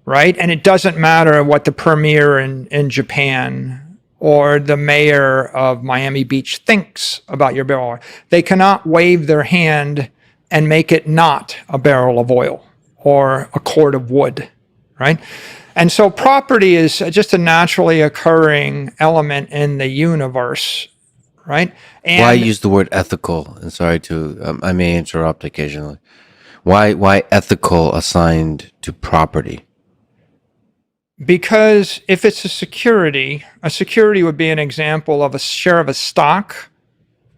right? And it doesn't matter what the premier in Japan or the mayor of Miami Beach thinks about your barrel. They cannot wave their hand and make it not a barrel of oil or a cord of wood, right? And so property is just a naturally occurring element in the universe, right? And Why use the word ethical? And sorry to, I may interrupt occasionally. Why ethical assigned to property? because if it's a security would be an example of a share of a stock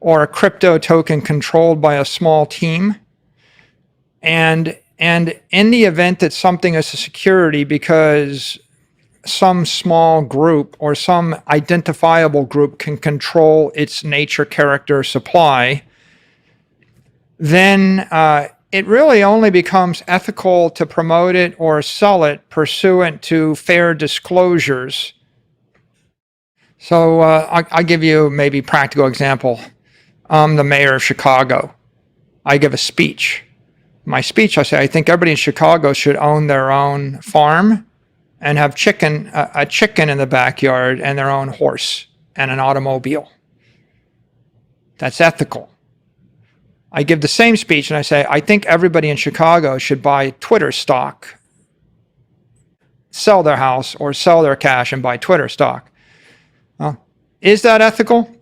or a crypto token controlled by a small team. And in the event that something is a security because some small group or some identifiable group can control its nature, character, supply, then it really only becomes ethical to promote it or sell it pursuant to fair disclosures. So I'll give you maybe a practical example. I'm the mayor of Chicago. I give a speech. My speech, I say, I think everybody in Chicago should own their own farm and have a chicken in the backyard and their own horse and an automobile. That's ethical. I give the same speech and I say, I think everybody in Chicago should buy Twitter stock, sell their house or sell their cash and buy Twitter stock. Is that ethical?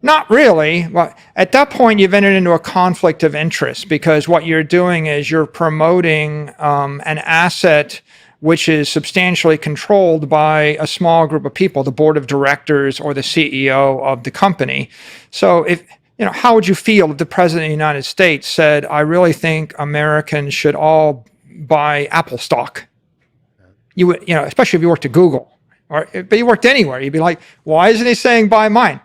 Not really. Well, at that point, you've entered into a conflict of interest because what you're doing is you're promoting an asset which is substantially controlled by a small group of people, the board of directors or the CEO of the company. So how would you feel if the president of the United States said, I really think Americans should all buy Apple stock? You would, especially if you worked at Google but you worked anywhere, you'd be like, why isn't he saying buy mine?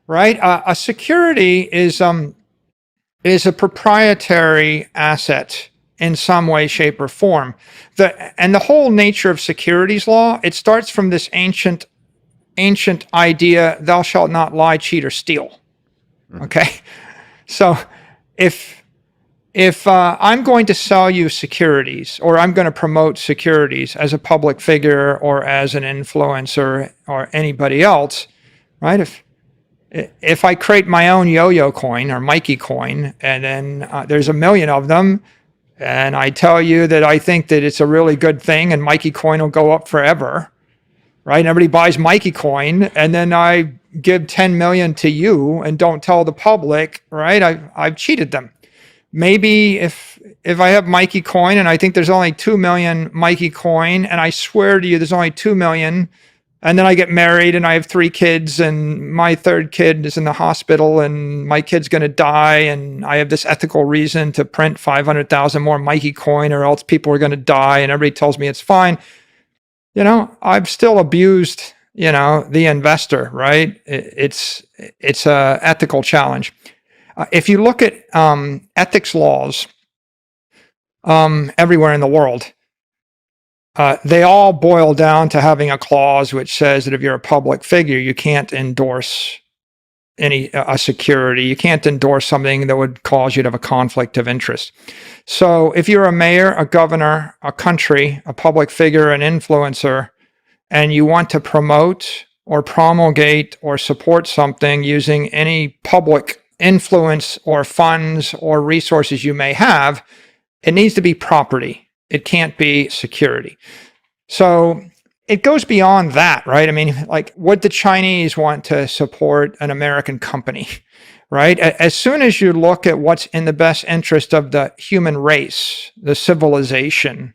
Right? A security is a proprietary asset in some way, shape, or form. And the whole nature of securities law, it starts from this ancient idea, thou shalt not lie, cheat, or steal. Okay? So if I'm going to sell you securities or I'm going to promote securities as a public figure or as an influencer or anybody else, right? If I create my own yo-yo coin or Mikey coin and then there's 1 million of them and I tell you that I think that it's a really good thing and Mikey coin will go up forever, right? And everybody buys Mikey coin and then I give 10 million to you and don't tell the public, right? I've cheated them. Maybe if I have Mikey coin and I think there's only 2 million Mikey coin and I swear to you there's only 2 million and then I get married and I have 3 kids and my 3rd kid is in the hospital and my kid's going to die and I have this ethical reason to print 500,000 more Mikey coin or else people are going to die and everybody tells me it's fine. I've still abused, the investor, right? It's a ethical challenge. If you look at ethics laws everywhere in the world, they all boil down to having a clause which says that if you're a public figure, you can't endorse a security. You can't endorse something that would cause you to have a conflict of interest. So if you're a mayor, a governor, a country, a public figure, an influencer, and you want to promote or promulgate or support something using any public influence or funds or resources you may have, it needs to be property. It can't be security. So it goes beyond that, right? I mean, like, would the Chinese want to support an American company, right? As soon as you look at what's in the best interest of the human race, the civilization,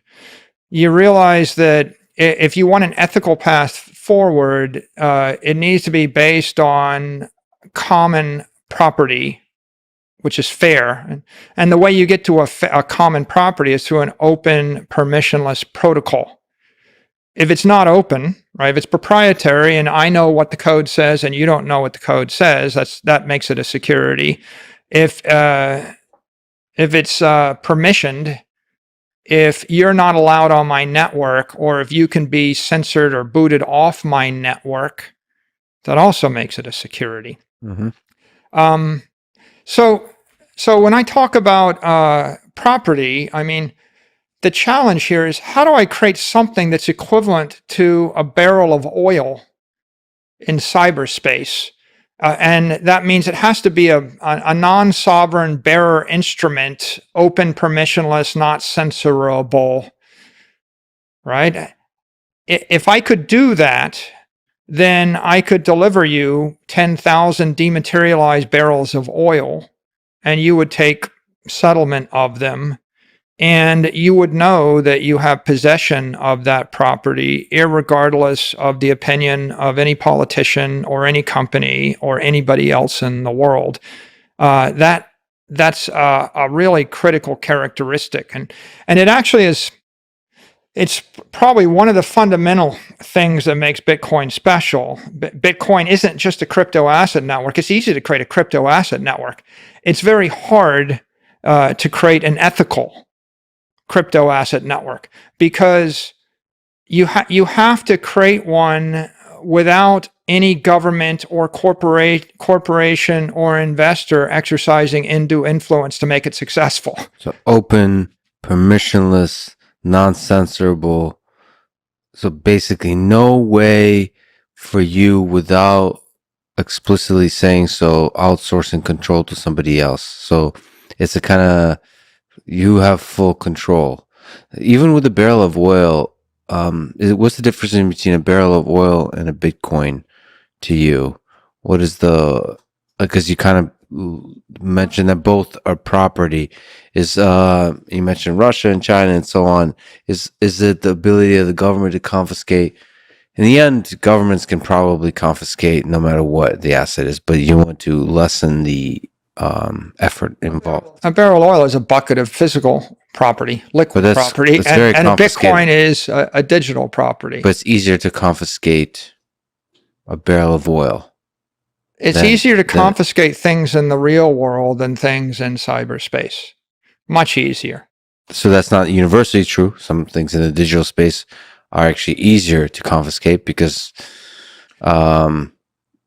you realize that if you want an ethical path forward, it needs to be based on common property, which is fair. And the way you get to a common property is through an open, permissionless protocol. If it's not open, right, if it's proprietary and I know what the code says and you don't know what the code says, that makes it a security. If it's permissioned, if you're not allowed on my network or if you can be censored or booted off my network, that also makes it a security. Mm-hmm. So when I talk about property, I mean, the challenge here is, how do I create something that's equivalent to a barrel of oil in cyberspace? And that means it has to be a non-sovereign bearer instrument, open, permissionless, not censorable, right? If I could do that, then I could deliver you 10,000 dematerialized barrels of oil, and you would take settlement of them, and you would know that you have possession of that property, irregardless of the opinion of any politician or any company or anybody else in the world. That's a really critical characteristic, and it actually is. It's probably one of the fundamental things that makes Bitcoin special. Bitcoin isn't just a crypto asset network. It's easy to create a crypto asset network. It's very hard to create an ethical crypto asset network, because you have to create one without any government or corporation or investor exercising undue influence to make it successful. So open, permissionless, non-censorable. So basically no way for you, without explicitly saying so, outsourcing control to somebody else. So it's a kind of, you have full control. Even with a barrel of oil, what's the difference between a barrel of oil and a Bitcoin to you? What is the, because you kind of mentioned that both are property. Is you mentioned Russia and China and so on. Is it the ability of the government to confiscate? In the end, governments can probably confiscate no matter what the asset is, but you want to lessen the effort involved. A barrel of oil is a bucket of physical property, liquid property, and a Bitcoin is a digital property. But it's easier to confiscate a barrel of oil. It's easier to confiscate things in the real world than things in cyberspace. Much easier. So that's not universally true. Some things in the digital space are actually easier to confiscate because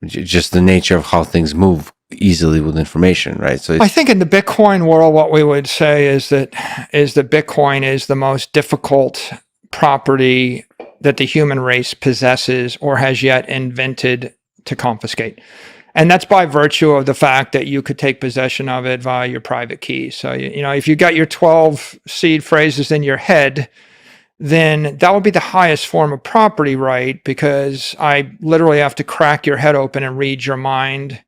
just the nature of how things move easily with information, right? So I think in the Bitcoin world, what we would say is that Bitcoin is the most difficult property that the human race possesses or has yet invented to confiscate. And that's by virtue of the fact that you could take possession of it via your private keys. So, if you got your 12 seed phrases in your head, then that would be the highest form of property right, because I literally have to crack your head open and read your mind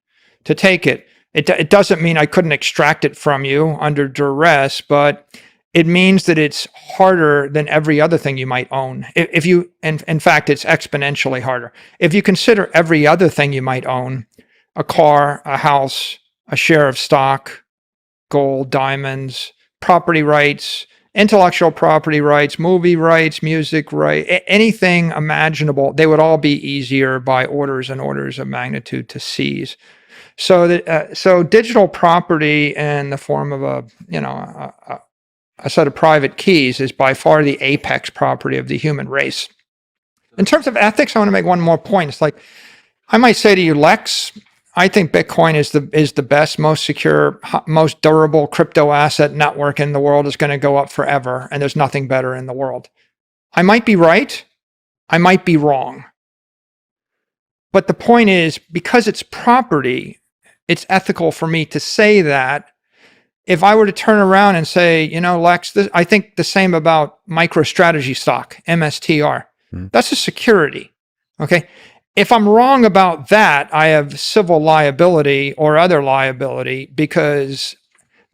to take it. It doesn't mean I couldn't extract it from you under duress, but it means that it's harder than every other thing you might own. If you, in fact, it's exponentially harder. If you consider every other thing you might own, a car, a house, a share of stock, gold, diamonds, property rights, intellectual property rights, movie rights, music rights, anything imaginable, they would all be easier by orders and orders of magnitude to seize. So digital property in the form of a set of private keys is by far the apex property of the human race. In terms of ethics, I want to make one more point. It's like, I might say to you, Lex, I think Bitcoin is the best, most secure, most durable crypto asset network in the world. Is going to go up forever, and there's nothing better in the world. I might be right. I might be wrong. But the point is, because it's property, it's ethical for me to say that. If I were to turn around and say, Lex, I think the same about MicroStrategy stock, MSTR. That's a security. Okay. If I'm wrong about that, I have civil liability or other liability because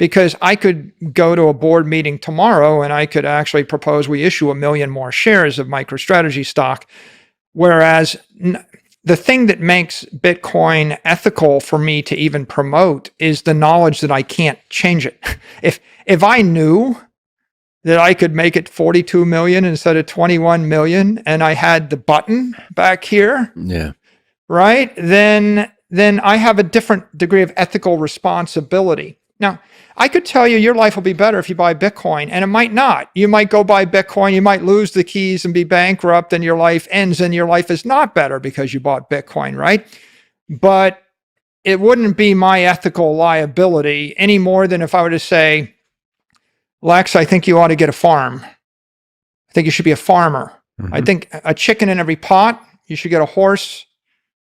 I could go to a board meeting tomorrow and I could actually propose we issue 1 million more shares of MicroStrategy stock. Whereas the thing that makes Bitcoin ethical for me to even promote is the knowledge that I can't change it. If I knew that I could make it 42 million instead of 21 million, and I had the button back here, right? Then I have a different degree of ethical responsibility. Now, I could tell you your life will be better if you buy Bitcoin, and it might not. You might go buy Bitcoin, you might lose the keys and be bankrupt, and your life ends, and your life is not better because you bought Bitcoin, right? But it wouldn't be my ethical liability any more than if I were to say, Lex, I think you ought to get a farm. think you should be a farmer. I think a chicken in every pot, you should get a horse.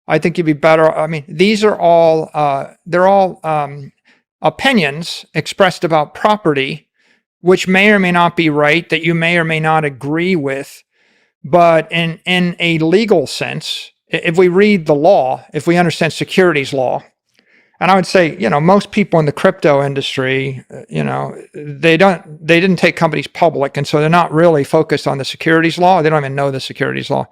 I think you'd be better. I mean, these are all, they're all opinions expressed about property, which may or may not be right, that you may or may not agree with. But in a legal sense, if we read the law, if we understand securities law, and I would say, most people in the crypto industry, they didn't take companies public, and so they're not really focused on the securities law. They don't even know the securities law.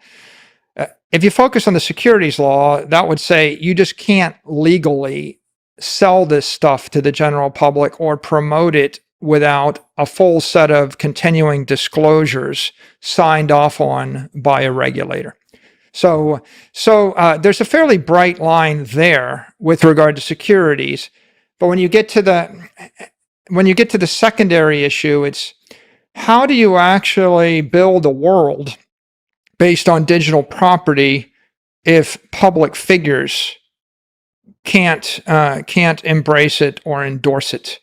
If you focus on the securities law, that would say you just can't legally sell this stuff to the general public or promote it without a full set of continuing disclosures signed off on by a regulator. So there's a fairly bright line there with regard to securities. But when you get to the secondary issue, it's how do you actually build a world based on digital property if public figures can't embrace it or endorse it?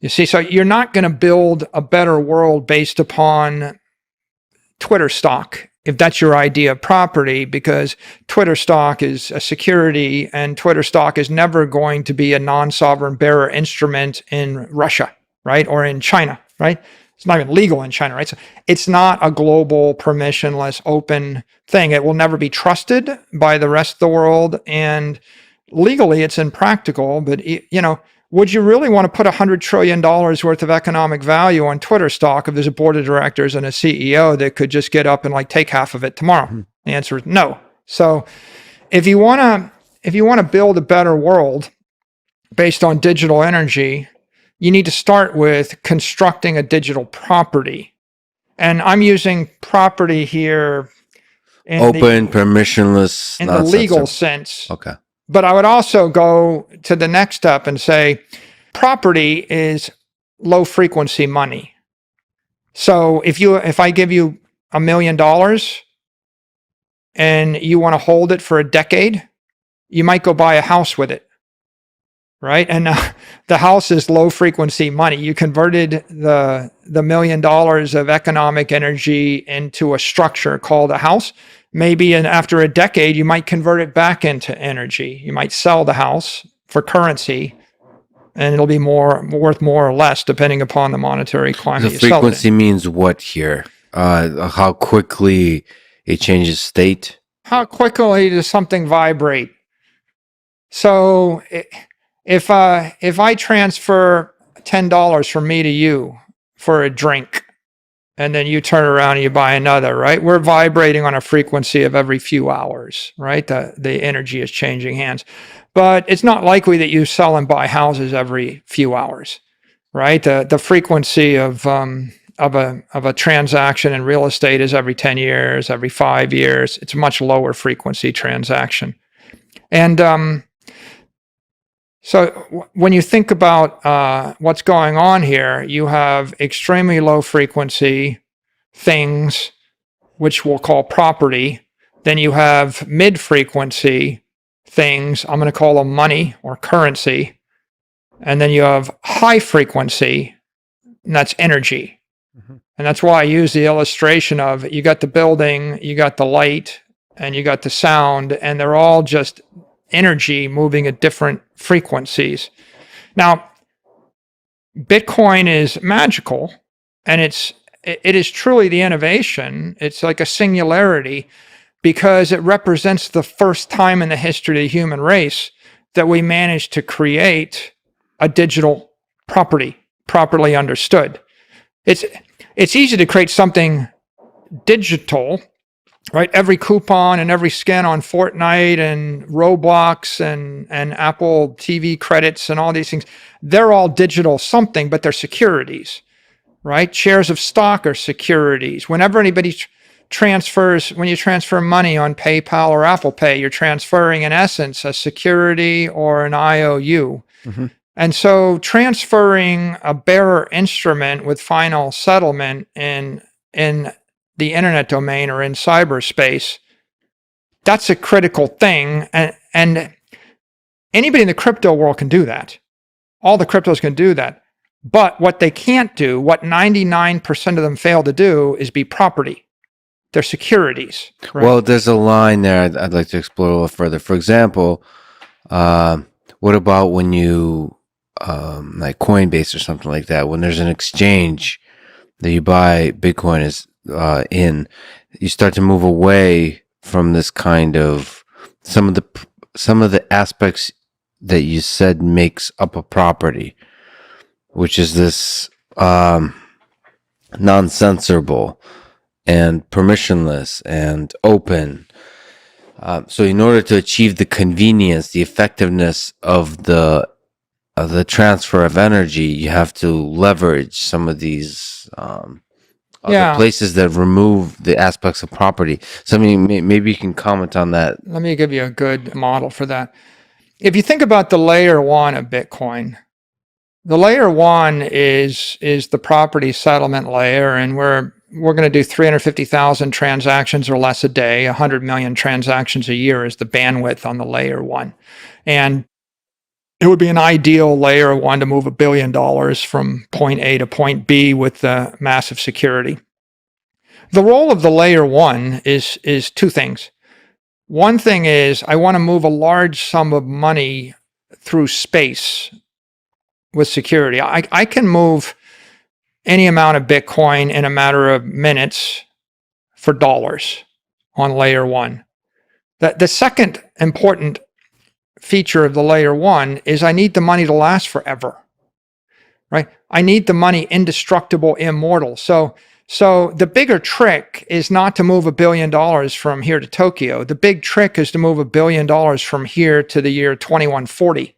You see, so you're not going to build a better world based upon Twitter stock, if that's your idea of property, because Twitter stock is a security and Twitter stock is never going to be a non-sovereign bearer instrument in Russia, right? Or in China, right? It's not even legal in China, right? So it's not a global, permissionless, open thing. It will never be trusted by the rest of the world. And legally, it's impractical, but would you really want to put $100 trillion worth of economic value on Twitter stock if there's a board of directors and a CEO that could just get up and take half of it tomorrow? Mm-hmm. The answer is no. So if you want to build a better world based on digital energy, you need to start with constructing a digital property. And I'm using property here in open, permissionless, in the legal sense. Okay. But I would also go to the next step and say property is low frequency money. So if I give you $1 million and you want to hold it for a decade, you might go buy a house with it, right? And the house is low frequency money. You converted the $1 million of economic energy into a structure called a house. Maybe after a decade, you might convert it back into energy. You might sell the house for currency, and it'll be worth more or less depending upon the monetary climate. The frequency means what here? How quickly it changes state? How quickly does something vibrate? So if I transfer $10 from me to you for a drink, and then you turn around and you buy another, right? We're vibrating on a frequency of every few hours, right? The energy is changing hands. But it's not likely that you sell and buy houses every few hours, right? The frequency of a transaction in real estate is every 10 years, every 5 years. It's a much lower frequency transaction. And so when you think about what's going on here, you have extremely low frequency things, which we'll call property. Then you have mid frequency things, I'm going to call them money or currency. And then you have high frequency, and that's energy. Mm-hmm. And that's why I use the illustration of you got the building, you got the light, and you got the sound, and they're all just energy moving at different frequencies. Now, Bitcoin is magical, and it is truly the innovation. It's like a singularity because it represents the first time in the history of the human race that we managed to create a digital property, properly understood. It's easy to create something digital, right? Every coupon and every skin on Fortnite and Roblox and Apple TV credits and all these things, they're all digital something, but they're securities, right? Shares of stock are securities. Whenever anybody when you transfer money on PayPal or Apple Pay, you're transferring in essence a security or an IOU. Mm-hmm. And so transferring a bearer instrument with final settlement in the internet domain or in cyberspace, that's a critical thing. And anybody in the crypto world can do that. All the cryptos can do that. But what they can't do, what 99% of them fail to do, is be property. They're securities. Right? Well, there's a line there I'd like to explore a little further. For example, what about when you, like Coinbase or something like that, when there's an exchange that you buy Bitcoin in, you start to move away from this kind of some of the aspects that you said makes up a property, which is this non-censorable and permissionless and open. So in order to achieve the convenience, the effectiveness of the transfer of energy, you have to leverage some of these other places that remove the aspects of property. So I mean, maybe you can comment on that. Let me give you a good model for that. If you think about the layer one of Bitcoin, the layer one is the property settlement layer, and we're going to do 350,000 transactions or less a day. 100 million transactions a year is the bandwidth on the layer one. And it would be an ideal layer one to move $1 billion from point A to point B with the massive security. The role of the layer one is two things. One thing is I want to move a large sum of money through space with security. I can move any amount of Bitcoin in a matter of minutes for dollars on layer one. The second important feature of the layer one is I need the money to last forever, right? I need the money indestructible, immortal. So the bigger trick is not to move $1 billion from here to Tokyo. The big trick is to move $1 billion from here to the year 2140.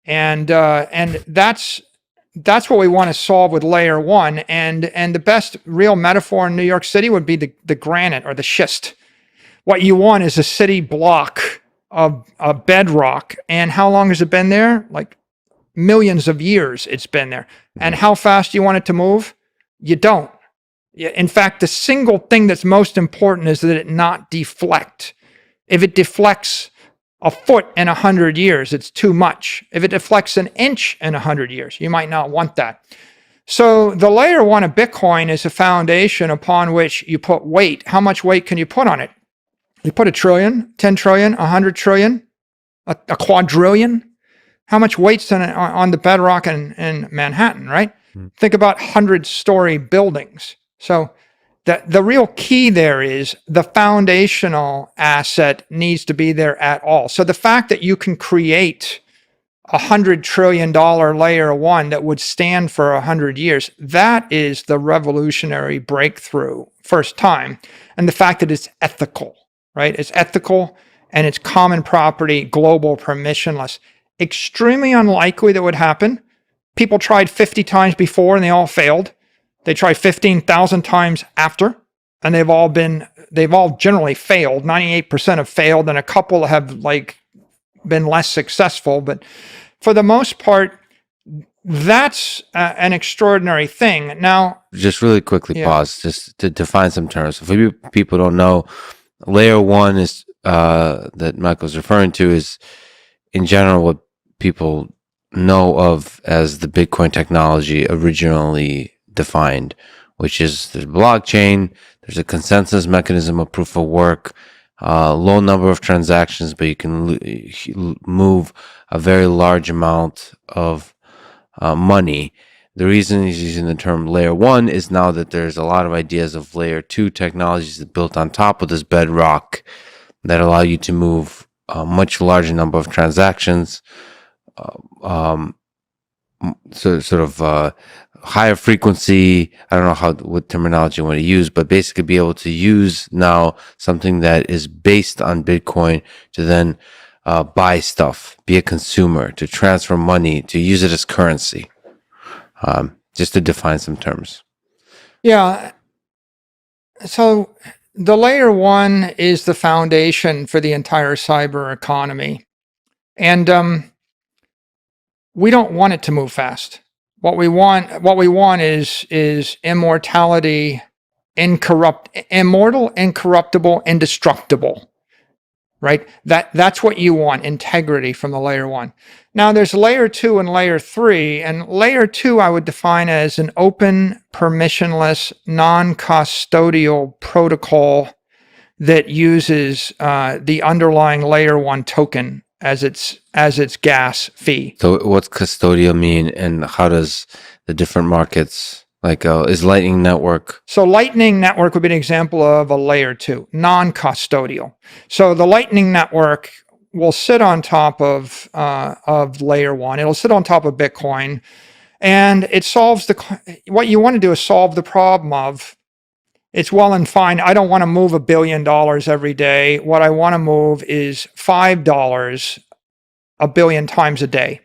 And that's what we want to solve with layer one. And the best real metaphor in New York City would be the granite or the schist. What you want is a city block of bedrock. And how long has it been there? Like millions of years it's been there. And how fast do you want it to move? You don't. In fact, the single thing that's most important is that it not deflect. If it deflects a foot in 100 years, it's too much. If it deflects an inch in 100 years, you might not want that. So the layer one of Bitcoin is a foundation upon which you put weight. How much weight can you put on it? You put 1 trillion, 10 trillion, 100 trillion, a quadrillion. How much weight's on the bedrock in Manhattan, right? Think about 100-story buildings. So the real key there is the foundational asset needs to be there at all. So the fact that you can create $100 trillion layer one that would stand for 100 years, that is the revolutionary breakthrough first time. And the fact that it's ethical, right? It's ethical and it's common property, global, permissionless. Extremely unlikely that would happen. People tried 50 times before and they all failed. They tried 15,000 times after, and they've all generally failed. 98% have failed, and a couple have been less successful. But for the most part, that's an extraordinary thing. Now, just really quickly pause just to define some terms. So for people don't know, layer one is that Michael's referring to is in general what people know of as the Bitcoin technology originally defined, which is there's blockchain, there's a consensus mechanism of proof of work, low number of transactions, but you can move a very large amount of money. The reason he's using the term layer one is now that there's a lot of ideas of layer two technologies that built on top of this bedrock that allow you to move a much larger number of transactions, higher frequency. I don't know what terminology you want to use, but basically be able to use now something that is based on Bitcoin to then buy stuff, be a consumer, to transfer money, to use it as currency. Just to define some terms. Yeah. So the layer one is the foundation for the entire cyber economy. And we don't want it to move fast. What we want is immortality, immortal, incorruptible, indestructible. right? That's what you want, integrity from the layer 1. Now there's layer 2 and layer 3, and layer 2 I would define as an open, permissionless, non-custodial protocol that uses the underlying layer 1 token as its gas fee. So what's custodial mean, and how does the different markets, like is Lightning Network? So Lightning Network would be an example of a layer 2, non-custodial. So the Lightning Network will sit on top of layer 1. It'll sit on top of Bitcoin, and it solves what you want to do is solve the problem of, it's well and fine, I don't want to move $1 billion every day. What I want to move is $5 a billion times a day.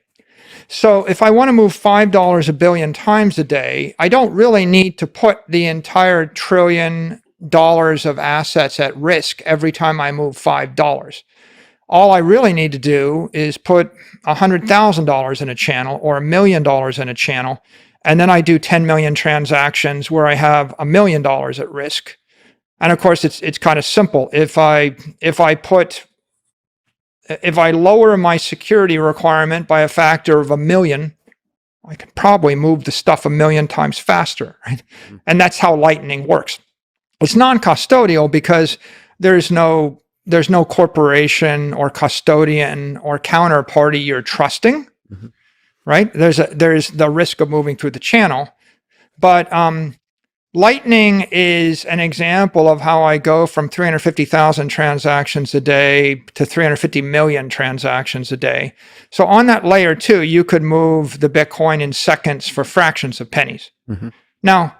So if I want to move $5 a billion times a day, I don't really need to put the entire $1 trillion of assets at risk every time I move $5. All I really need to do is put $100,000 in a channel or $1 million in a channel, and then I do 10 million transactions where I have $1 million at risk. And of course, it's kind of simple. If I lower my security requirement by a factor of 1 million, I could probably move the stuff 1 million times faster, right? And that's how Lightning works. It's non-custodial because there's no corporation or custodian or counterparty you're trusting, right? There's the risk of moving through the channel, but Lightning is an example of how I go from 350,000 transactions a day to 350 million transactions a day. So on that layer 2, you could move the Bitcoin in seconds for fractions of pennies. Now,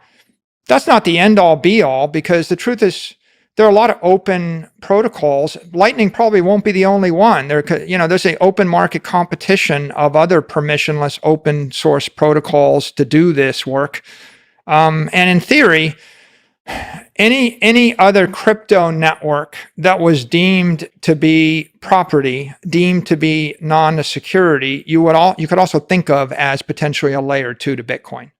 that's not the end all be all, because the truth is there are a lot of open protocols. Lightning probably won't be the only one. There's an open market competition of other permissionless open source protocols to do this work. And in theory, any other crypto network that was deemed to be property, deemed to be non-security, you could also think of as potentially a layer 2 to Bitcoin,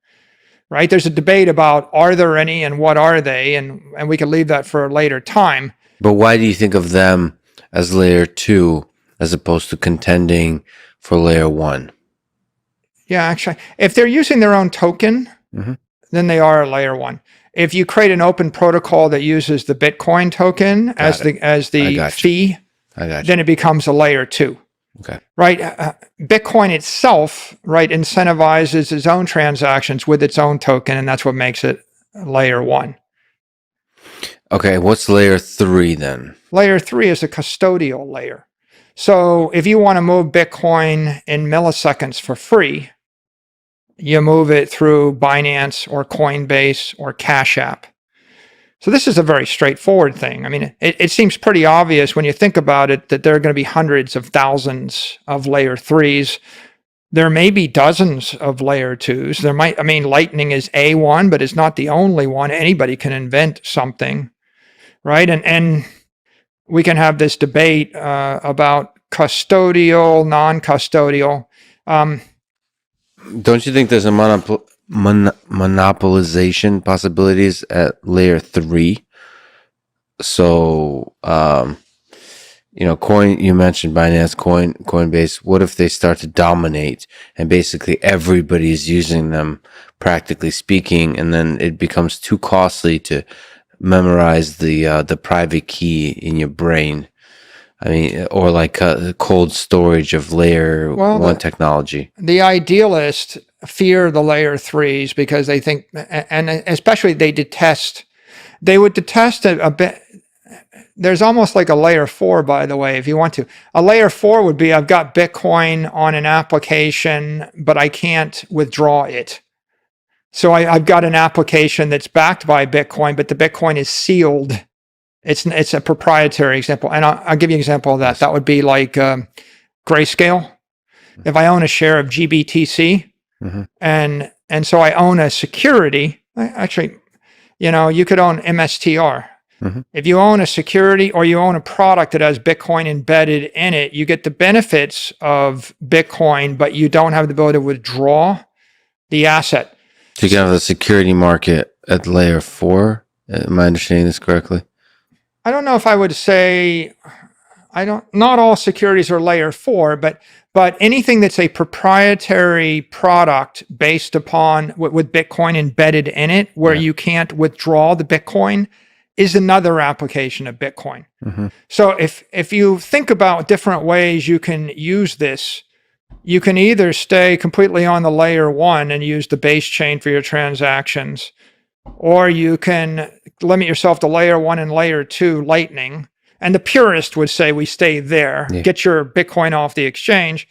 right? There's a debate about, are there any and what are they? And we could leave that for a later time. But why do you think of them as layer 2 as opposed to contending for layer 1? Yeah, actually, if they're using their own token, then they are a layer 1. If you create an open protocol that uses the Bitcoin token as the fee, then it becomes a layer 2. Okay. Right? Bitcoin itself, right, incentivizes its own transactions with its own token, and that's what makes it layer 1. Okay, what's layer 3 then? Layer 3 is a custodial layer. So if you want to move Bitcoin in milliseconds for free, you move it through Binance or Coinbase or Cash App. So this is a very straightforward thing. I mean, it seems pretty obvious when you think about it that there are going to be hundreds of thousands of layer 3s. There may be dozens of layer 2s. Lightning is A1, but it's not the only one. Anybody can invent something, right? And we can have this debate about custodial, non-custodial. Don't you think there's a monopolization possibilities at layer 3? So, you mentioned Binance, Coinbase. What if they start to dominate and basically everybody's using them, practically speaking, and then it becomes too costly to memorize the private key in your brain? I mean, or like cold storage of layer 1 technology. The idealists fear the layer 3s because they think, and especially they would detest it a bit. There's almost like a layer 4, by the way, if you want to. A layer 4 would be, I've got Bitcoin on an application, but I can't withdraw it. So I've got an application that's backed by Bitcoin, but the Bitcoin is sealed. It's a proprietary example. And I'll give you an example of that. That would be like Grayscale. If I own a share of GBTC, and so I own a security, actually, you could own MSTR. If you own a security or you own a product that has Bitcoin embedded in it, you get the benefits of Bitcoin, but you don't have the ability to withdraw the asset. So you can have a security market at layer 4. Am I understanding this correctly? I don't know if I would say not all securities are layer 4, but anything that's a proprietary product based upon with Bitcoin embedded in it, where you can't withdraw the Bitcoin, is another application of Bitcoin. So if you think about different ways you can use this, you can either stay completely on the layer 1 and use the base chain for your transactions, or you can limit yourself to layer 1 and layer 2 Lightning. And the purist would say we stay there, get your Bitcoin off the exchange.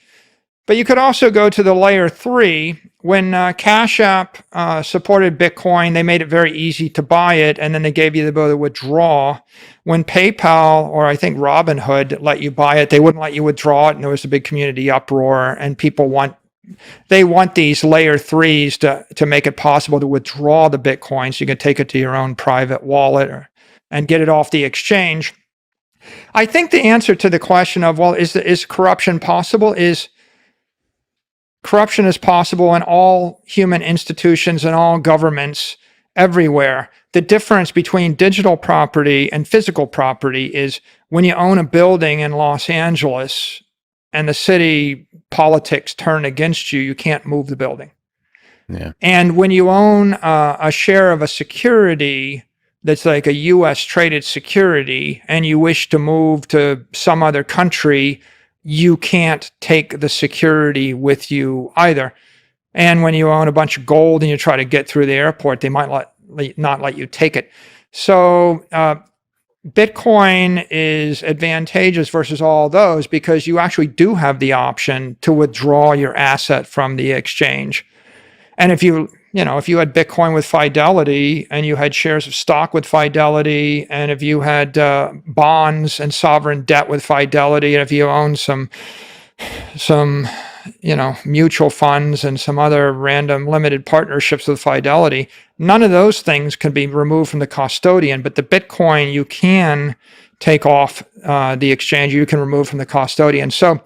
But you could also go to the layer 3. When Cash App supported Bitcoin, they made it very easy to buy it, and then they gave you the ability to withdraw. When PayPal, or I think Robinhood, let you buy it, they wouldn't let you withdraw it, and there was a big community uproar, and people want these layer 3s to make it possible to withdraw the Bitcoin so you can take it to your own private wallet and get it off the exchange. I think the answer to the question of, well, is corruption possible, is corruption is possible in all human institutions and all governments everywhere. The difference between digital property and physical property is when you own a building in Los Angeles and the city politics turn against you, you can't move the building. And when you own a share of a security that's like a US traded security and you wish to move to some other country, you can't take the security with you either. And when you own a bunch of gold and you try to get through the airport, they might not let you take it. So Bitcoin is advantageous versus all those because you actually do have the option to withdraw your asset from the exchange. And if you had Bitcoin with Fidelity and you had shares of stock with Fidelity, and if you had bonds and sovereign debt with Fidelity, and if you own some mutual funds and some other random limited partnerships with Fidelity, none of those things can be removed from the custodian. But the Bitcoin you can take off the exchange, you can remove from the custodian. So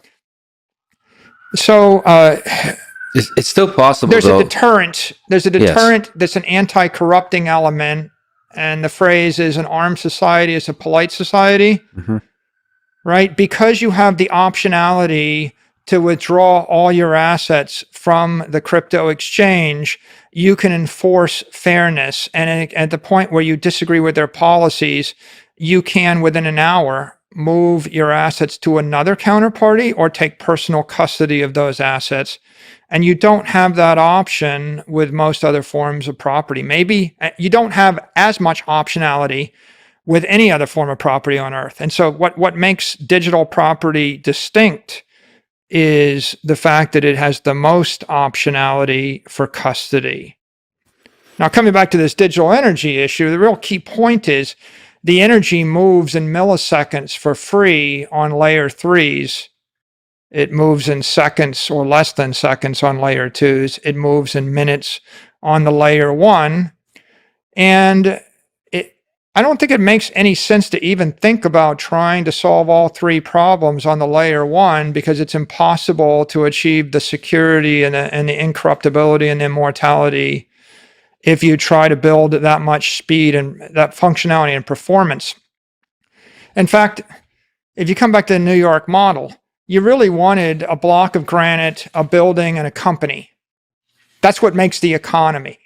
it's still possible. There's a deterrent. There's a deterrent that's an anti-corrupting element. And the phrase is, an armed society is a polite society, right? Because you have the optionality to withdraw all your assets from the crypto exchange, you can enforce fairness. And at the point where you disagree with their policies, you can, within an hour, move your assets to another counterparty or take personal custody of those assets. And you don't have that option with most other forms of property. Maybe you don't have as much optionality with any other form of property on Earth. And so what makes digital property distinct is the fact that it has the most optionality for custody. Now, coming back to this digital energy issue, the real key point is the energy moves in milliseconds for free on layer 3s. It moves in seconds or less than seconds on layer 2s. It moves in minutes on the layer 1. And I don't think it makes any sense to even think about trying to solve all 3 problems on the layer 1, because it's impossible to achieve the security and the incorruptibility and the immortality if you try to build that much speed and that functionality and performance. In fact, if you come back to the New York model, you really wanted a block of granite, a building, and a company. That's what makes the economy,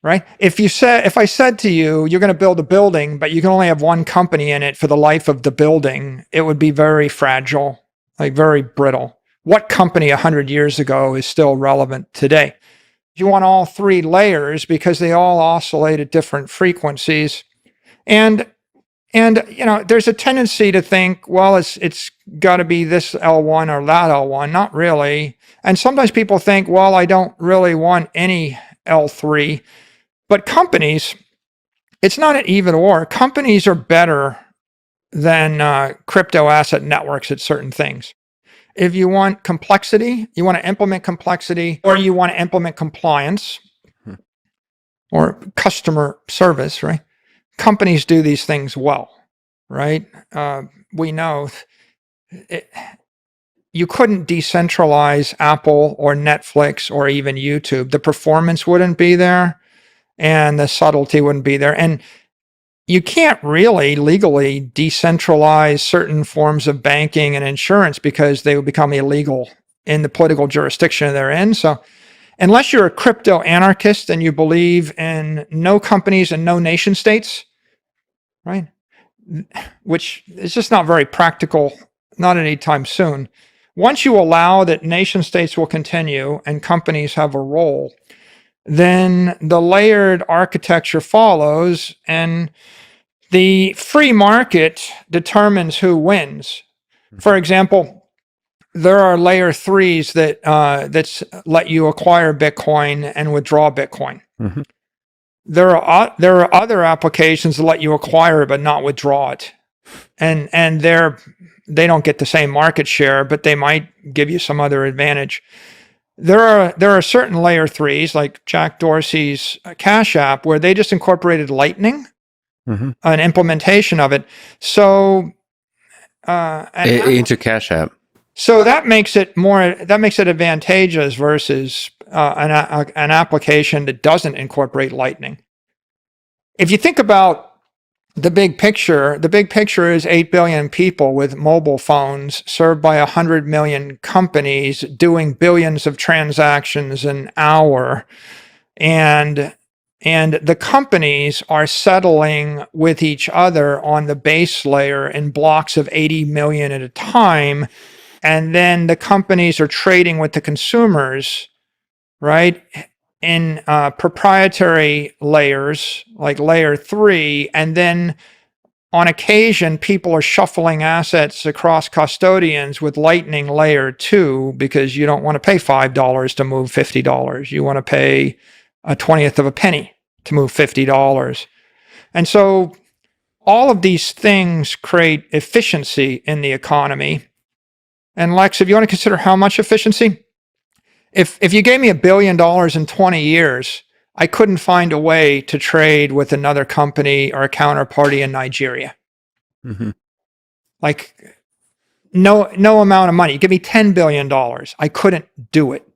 right? If I said to you, you're going to build a building, but you can only have one company in it for the life of the building, it would be very fragile, like very brittle. What company 100 years ago is still relevant today? You want all 3 layers because they all oscillate at different frequencies. And there's a tendency to think, well, it's got to be this L1 or that L1. Not really. And sometimes people think, well, I don't really want any L3. But companies, it's not an either or. Companies are better than crypto asset networks at certain things. If you want complexity, you want to implement complexity, or you want to implement compliance or customer service, right? Companies do these things well, right? We know you couldn't decentralize Apple or Netflix or even YouTube. The performance wouldn't be there and the subtlety wouldn't be there. And you can't really legally decentralize certain forms of banking and insurance because they would become illegal in the political jurisdiction they're in. So unless you're a crypto anarchist and you believe in no companies and no nation states, right? Which is just not very practical, not anytime soon. Once you allow that nation states will continue and companies have a role, then the layered architecture follows, and the free market determines who wins. For example, there are layer threes that let you acquire Bitcoin and withdraw Bitcoin. Mm-hmm. There are other applications that let you acquire it but not withdraw it, and they don't get the same market share, but they might give you some other advantage. There are certain layer threes like Jack Dorsey's Cash App where they just incorporated Lightning, an implementation of it. So into Cash App. So that makes it advantageous versus an application that doesn't incorporate Lightning. If you think about the big picture is 8 billion people with mobile phones served by 100 million companies doing billions of transactions an hour. And the companies are settling with each other on the base layer in blocks of 80 million at a time. And then the companies are trading with the consumers, right, in proprietary layers like layer 3. And then on occasion, people are shuffling assets across custodians with Lightning layer 2 because you don't want to pay $5 to move $50. You want to pay a 20th of a penny to move $50. And so all of these things create efficiency in the economy. And Lex, if you want to consider how much efficiency, if you gave me $1 billion in 20 years, I couldn't find a way to trade with another company or a counterparty in Nigeria. Mm-hmm. Like no amount of money. Give me $10 billion. I couldn't do it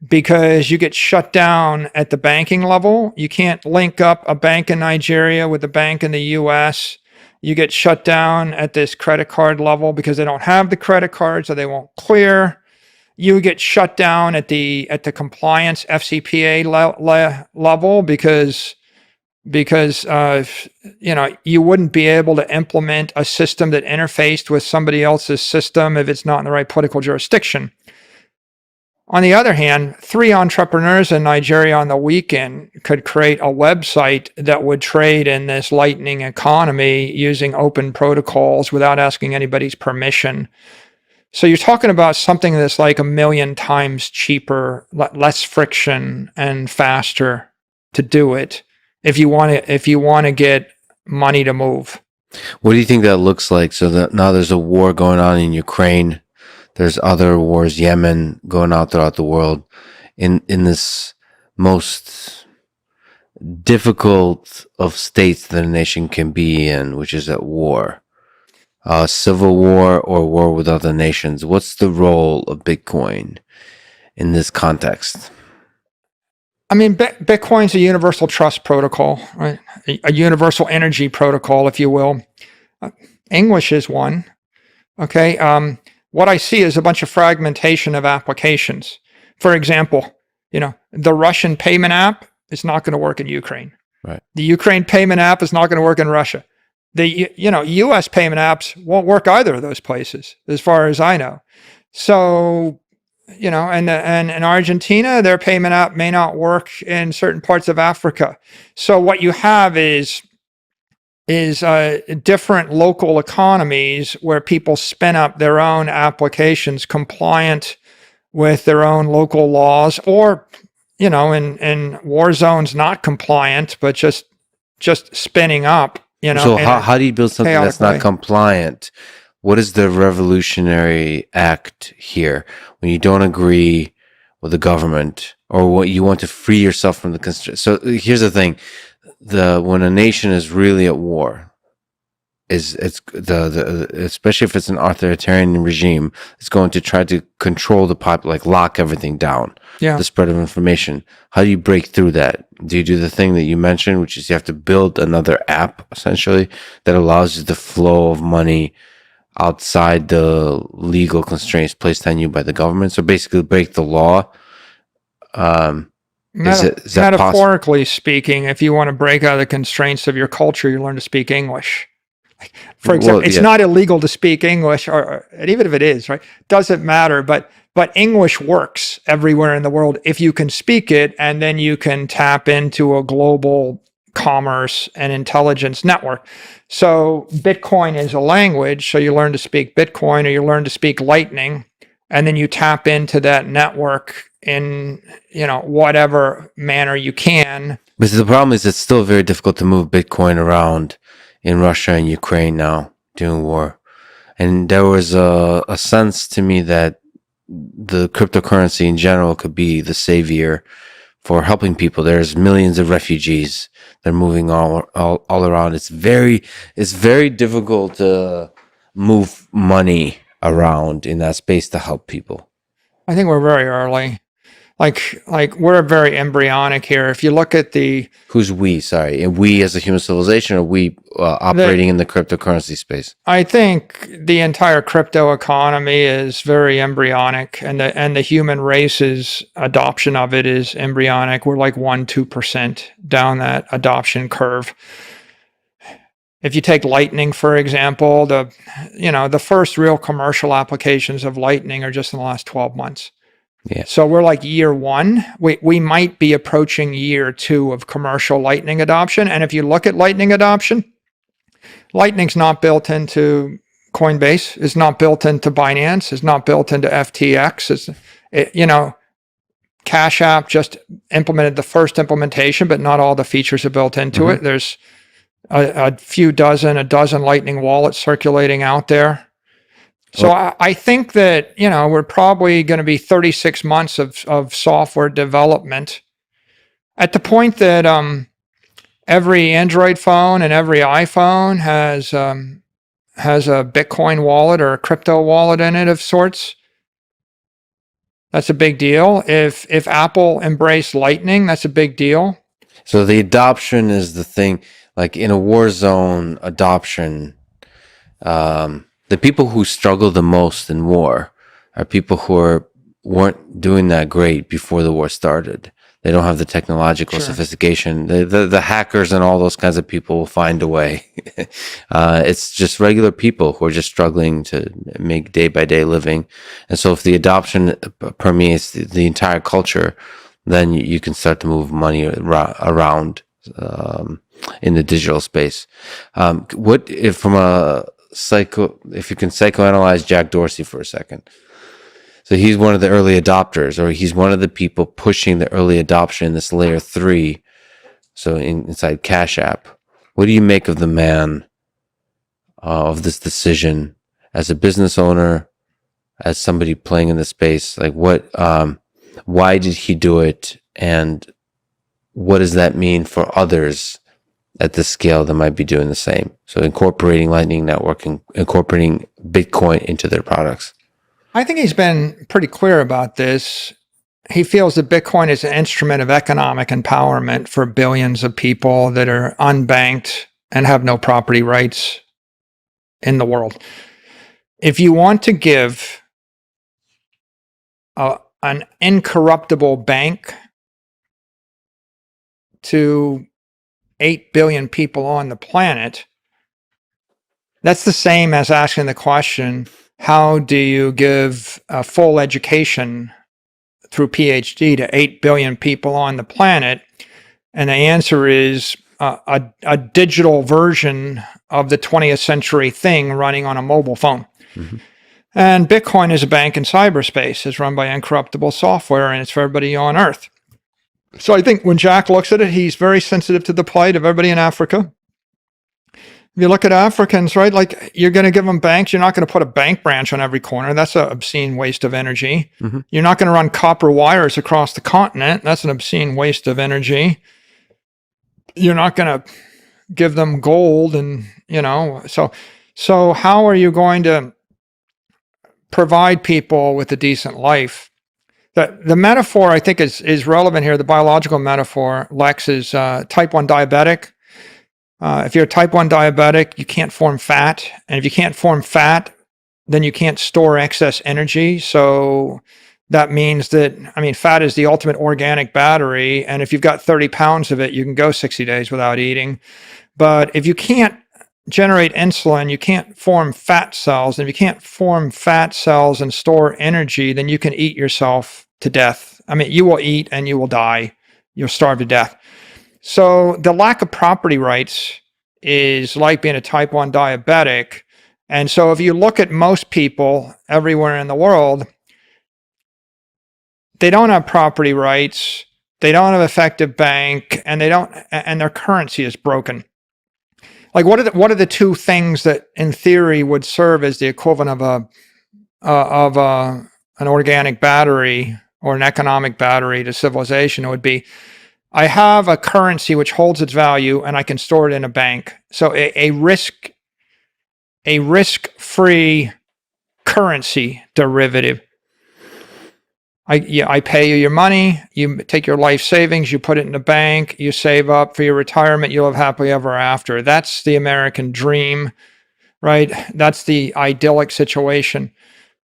because you get shut down at the banking level. You can't link up a bank in Nigeria with a bank in the US. You get shut down at this credit card level because they don't have the credit card, so they won't clear. You get shut down at the compliance FCPA level because you wouldn't be able to implement a system that interfaced with somebody else's system if it's not in the right political jurisdiction. On the other hand, 3 entrepreneurs in Nigeria on the weekend could create a website that would trade in this Lightning economy using open protocols without asking anybody's permission. So you're talking about something that's like 1 million times cheaper, less friction, and faster to do it if you want to get money to move. What do you think that looks like? So that now there's a war going on in Ukraine. There's other wars, Yemen, going on throughout the world. In this most difficult of states that a nation can be in, which is at war. Civil war or war with other nations. What's the role of Bitcoin in this context? I mean, Bitcoin's a universal trust protocol, right? A universal energy protocol, if you will. English is one. Okay. What I see is a bunch of fragmentation of applications. For example, the Russian payment app is not going to work in Ukraine. Right. The Ukraine payment app is not going to work in Russia. The U.S. payment apps won't work either of those places, as far as I know. So, and in Argentina, their payment app may not work in certain parts of Africa. So what you have is different local economies where people spin up their own applications compliant with their own local laws, or in war zones not compliant, but just spinning up. So how do you build something that's not compliant? What is the revolutionary act here when you don't agree with the government or what you want to free yourself from the constraints? So here's the thing. When a nation is really at war, is it's the especially if it's an authoritarian regime, it's going to try to control the like lock everything down. Yeah. The spread of information. How do you break through that? Do you do the thing that you mentioned, which is you have to build another app essentially that allows you the flow of money outside the legal constraints placed on you by the government? So basically, break the law. Is that metaphorically speaking, if you want to break out of the constraints of your culture, you learn to speak English. For example, it's not illegal to speak English, and even if it is, right, doesn't matter. But English works everywhere in the world if you can speak it, and then you can tap into a global commerce and intelligence network. So Bitcoin is a language, so you learn to speak Bitcoin, or you learn to speak Lightning, and then you tap into that network in whatever manner you can. But the problem is it's still very difficult to move Bitcoin around in Russia and Ukraine now during war. And there was a sense to me that the cryptocurrency in general could be the savior for helping people. There's millions of refugees. They're moving all around. It's very difficult to move money around in that space to help people. I think we're very early. Like we're very embryonic here. If you look at who's we? Sorry, we as a human civilization, or we operating in the cryptocurrency space? I think the entire crypto economy is very embryonic, and the human race's adoption of it is embryonic. We're like 1-2% down that adoption curve. If you take Lightning, for example, the first real commercial applications of Lightning are just in the last 12 months. Yeah. So we're like year 1. We might be approaching year 2 of commercial Lightning adoption. And if you look at Lightning adoption, Lightning's not built into Coinbase, is not built into Binance, is not built into FTX. Cash App just implemented the first implementation, but not all the features are built into it. There's a dozen Lightning wallets circulating out there. So I think that, we're probably going to be 36 months of software development at the point that every Android phone and every iPhone has a Bitcoin wallet or a crypto wallet in it of sorts. That's a big deal. If Apple embraced Lightning, that's a big deal. So the adoption is the thing, like in a war zone adoption, the people who struggle the most in war are people who weren't doing that great before the war started. They don't have the technological sophistication. The hackers and all those kinds of people will find a way. It's just regular people who are just struggling to make day-by-day living. And so if the adoption permeates the entire culture, then you can start to move money around in the digital space. What if from if you can psychoanalyze Jack Dorsey for a second. So he's one of the early adopters, or he's one of the people pushing the early adoption in this layer 3. So inside Cash App, what do you make of the man, of this decision as a business owner, as somebody playing in the space? Like why did he do it? And what does that mean for others at this scale that might be doing the same? So incorporating Lightning Network and incorporating Bitcoin into their products. I think he's been pretty clear about this. He feels that Bitcoin is an instrument of economic empowerment for billions of people that are unbanked and have no property rights in the world. If you want to give an incorruptible bank to 8 billion people on the planet, that's the same as asking the question, how do you give a full education through PhD to 8 billion people on the planet? And the answer is a digital version of the 20th century thing running on a mobile phone. Mm-hmm. And Bitcoin is a bank in cyberspace. It's run by incorruptible software, and it's for everybody on Earth. So I think when Jack looks at it, he's very sensitive to the plight of everybody in Africa. If you look at Africans, right, like you're going to give them banks. You're not going to put a bank branch on every corner. That's an obscene waste of energy. Mm-hmm. You're not going to run copper wires across the continent. That's an obscene waste of energy. You're not going to give them gold, and so how are you going to provide people with a decent life? The metaphor I think is relevant here. The biological metaphor, Lex, is type 1 diabetic. If you're a type 1 diabetic, you can't form fat. And if you can't form fat, then you can't store excess energy. So that means that, fat is the ultimate organic battery. And if you've got 30 pounds of it, you can go 60 days without eating. But if you can't generate insulin, you can't form fat cells. And if you can't form fat cells and store energy, then you can eat yourself to death. You will eat and you will die. You'll starve to death. So the lack of property rights is like being a type 1 diabetic. And so if you look at most people everywhere in the world, they don't have property rights, they don't have effective bank, and their currency is broken. Like what are the two things that in theory would serve as the equivalent of an organic battery or an economic battery to civilization? It would be, I have a currency which holds its value and I can store it in a bank. So a risk-free currency derivative. I pay you your money, you take your life savings, you put it in a bank, you save up for your retirement, you'll live happily ever after. That's the American dream, right? That's the idyllic situation.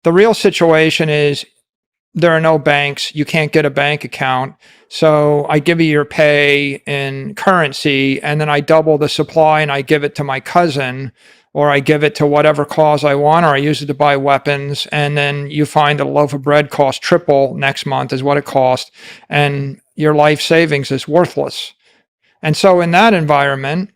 The real situation is there are no banks. You can't get a bank account. So I give you your pay in currency, and then I double the supply and I give it to my cousin, or I give it to whatever cause I want, or I use it to buy weapons. And then you find a loaf of bread costs triple next month is what it cost, and your life savings is worthless. And so in that environment,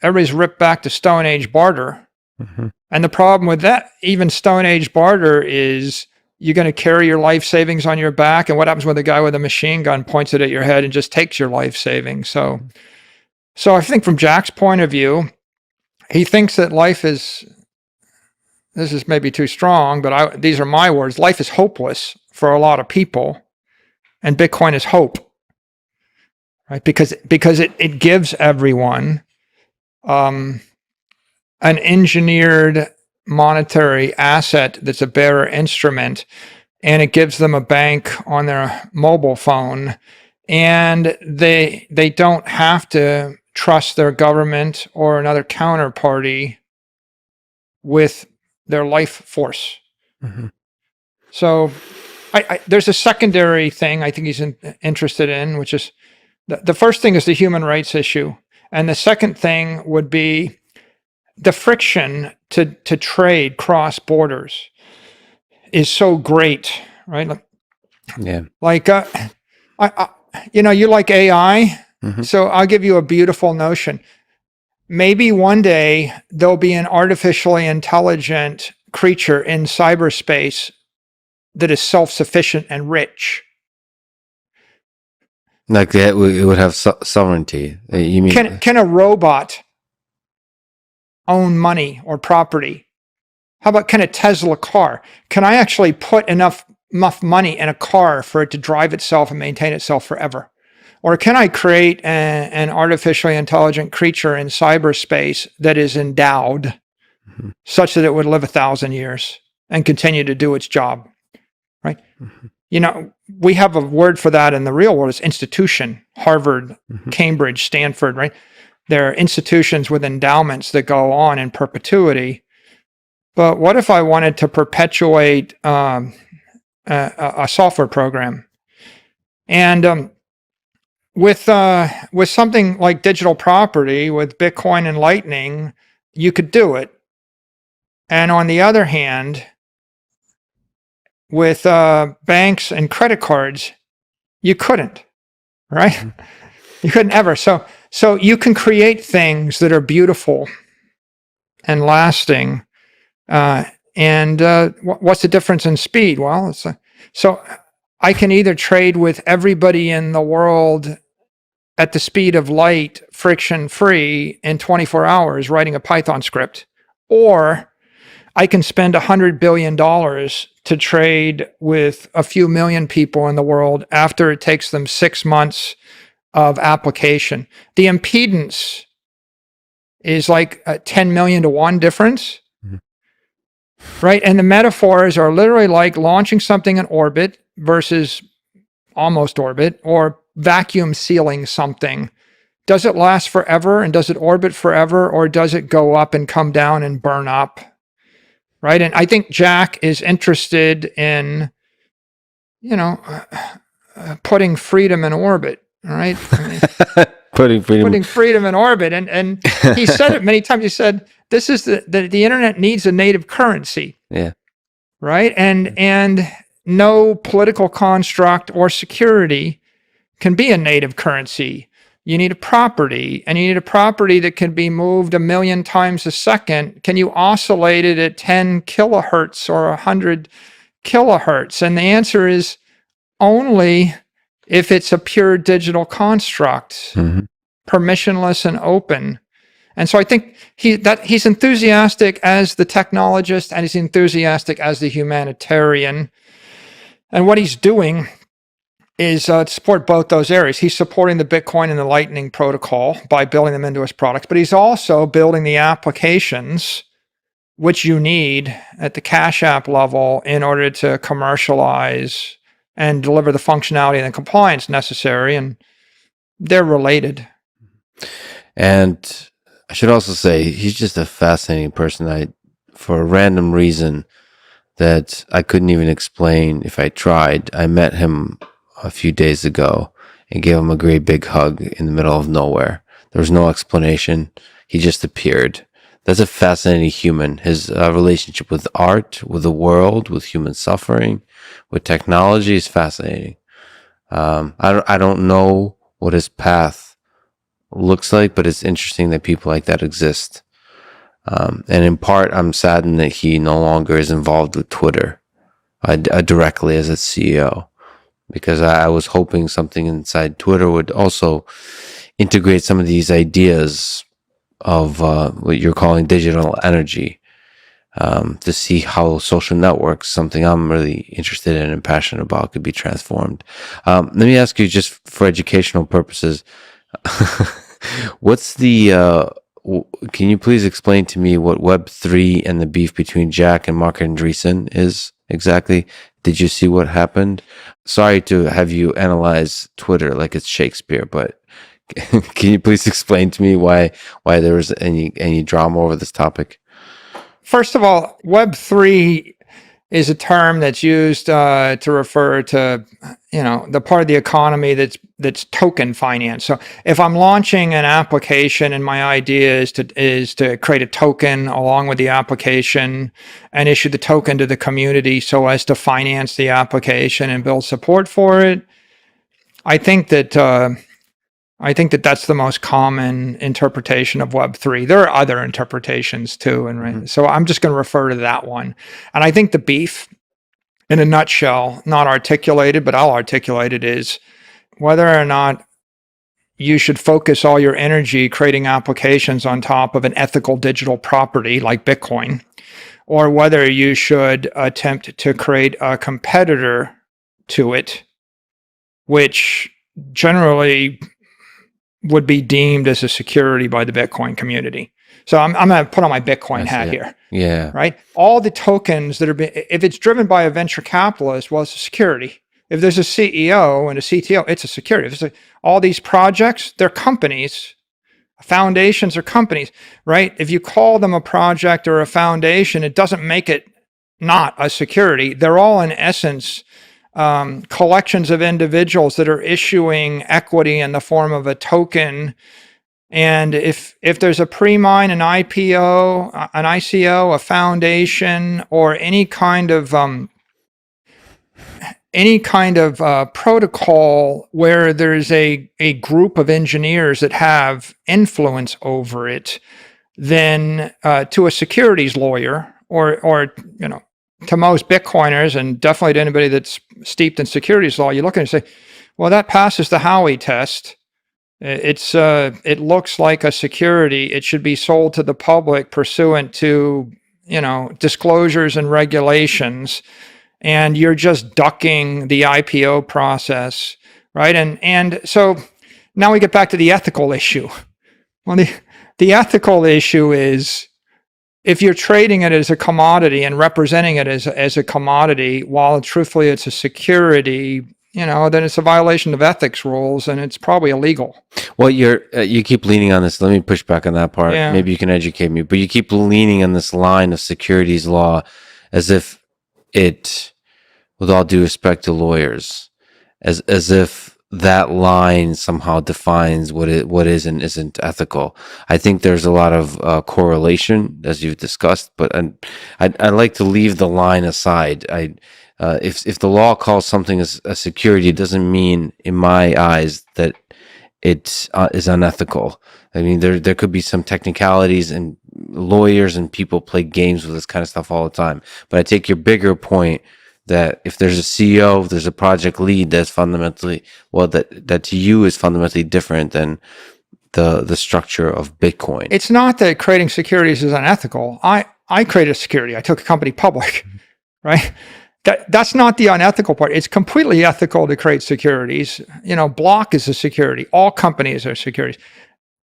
everybody's ripped back to Stone Age barter. Mm-hmm. And the problem with that, even Stone Age barter, is you're going to carry your life savings on your back. And what happens when the guy with a machine gun points it at your head and just takes your life savings? So I think from Jack's point of view, he thinks that life is, this is maybe too strong, but these are my words, life is hopeless for a lot of people, and Bitcoin is hope, right? Because it gives everyone an engineered monetary asset that's a bearer instrument, and it gives them a bank on their mobile phone, and they don't have to trust their government or another counterparty with their life force. Mm-hmm. So there's a secondary thing I think he's interested in, which is the first thing is the human rights issue, and the second thing would be the friction to trade cross borders is so great, right? Yeah. Like, you like AI, mm-hmm. So I'll give you a beautiful notion. Maybe one day there'll be an artificially intelligent creature in cyberspace that is self-sufficient and rich. Like it would have sovereignty. You mean? Can a robot own money or property? How about, can a Tesla car? Can I actually put enough money in a car for it to drive itself and maintain itself forever? Or can I create an artificially intelligent creature in cyberspace that is endowed mm-hmm. such that it would live 1,000 years and continue to do its job, right? Mm-hmm. We have a word for that in the real world. It's institution. Harvard, mm-hmm. Cambridge, Stanford, right? There are institutions with endowments that go on in perpetuity. But what if I wanted to perpetuate a software program? And with something like digital property, with Bitcoin and Lightning, you could do it. And on the other hand, with banks and credit cards, you couldn't, right? Mm-hmm. You couldn't ever. So you can create things that are beautiful and lasting. And what's the difference in speed? Well, so I can either trade with everybody in the world at the speed of light, friction-free, in 24 hours writing a Python script, or I can spend $100 billion to trade with a few million people in the world after it takes them 6 months of application. The impedance is like a 10 million to 1 difference, Mhm. right? And the metaphors are literally like launching something in orbit versus almost orbit, or vacuum sealing something. Does it last forever, and does it orbit forever, or does it go up and come down and burn up? Right. And I think Jack is interested in, putting freedom in orbit. All right. I mean, Putting freedom. putting freedom in orbit. And he said it many times. He said, this is the internet needs a native currency. Yeah. Right. And no political construct or security can be a native currency. You need a property, and you need a property that can be moved 1 million times a second. Can you oscillate it at 10 kilohertz or 100 kilohertz? And the answer is only if it's a pure digital construct, permissionless and open. And so I think he's enthusiastic as the technologist, and he's enthusiastic as the humanitarian. And what he's doing is to support both those areas. He's supporting the Bitcoin and the Lightning protocol by building them into his products, but he's also building the applications which you need at the Cash App level in order to commercialize and deliver the functionality and the compliance necessary, and they're related. And I should also say, he's just a fascinating person. For a random reason that I couldn't even explain if I tried, I met him a few days ago and gave him a great big hug in the middle of nowhere. There was no explanation. He just appeared. That's a fascinating human. His relationship with art, with the world, with human suffering, with technology is fascinating. I don't know what his path looks like, but it's interesting that people like that exist. And in part, I'm saddened that he no longer is involved with Twitter directly as its CEO, because I was hoping something inside Twitter would also integrate some of these ideas of what you're calling digital energy, to see how social networks, something I'm really interested in and passionate about, could be transformed. Let me ask you, just for educational purposes, what's the can you please explain to me what Web3 and the beef between Jack and Mark Andreessen is exactly? Did you see what happened? Sorry to have you analyze Twitter like it's Shakespeare, but can you please explain to me why there was any drama over this topic? First of all, Web3 is a term that's used to refer to, the part of the economy that's token finance. So if I'm launching an application and my idea is to create a token along with the application and issue the token to the community so as to finance the application and build support for it, I think that that's the most common interpretation of Web3. There are other interpretations too, and so I'm just going to refer to that one. And I think the beef, in a nutshell, not articulated, but I'll articulate it, is whether or not you should focus all your energy creating applications on top of an ethical digital property like Bitcoin, or whether you should attempt to create a competitor to it, which generally would be deemed as a security by the Bitcoin community. So I'm going to put on my Bitcoin hat here. Yeah. Right. All the tokens that if it's driven by a venture capitalist, well, it's a security. If there's a CEO and a CTO, it's a security. All these projects, they're companies. Foundations are companies, right? If you call them a project or a foundation, it doesn't make it not a security. They're all, in essence, collections of individuals that are issuing equity in the form of a token. And if there's a pre-mine, an IPO, an ICO, a foundation, or any kind of protocol where there's a group of engineers that have influence over it, then to a securities lawyer or to most Bitcoiners, and definitely to anybody that's steeped in securities law, you look at it and say, well, that passes the Howey test. It looks like a security. It should be sold to the public pursuant to, disclosures and regulations. And you're just ducking the IPO process, right? And so now we get back to the ethical issue. Well, The ethical issue is if you're trading it as a commodity and representing it as a commodity, while truthfully it's a security, then it's a violation of ethics rules and it's probably illegal. Well, you keep leaning on this. Let me push back on that part. Yeah. Maybe you can educate me. But you keep leaning on this line of securities law as if it, with all due respect to lawyers, as if that line somehow defines what is and isn't ethical. I think there's a lot of correlation, as you've discussed, but I like to leave the line aside. If the law calls something as a security, it doesn't mean, in my eyes, that it is unethical. I mean, there could be some technicalities, and lawyers and people play games with this kind of stuff all the time. But I take your bigger point that if there's a CEO, if there's a project lead, that's fundamentally, that to you is fundamentally different than the structure of Bitcoin. It's not that creating securities is unethical. I created a security. I took a company public, right? That's not the unethical part. It's completely ethical to create securities. Block is a security. All companies are securities.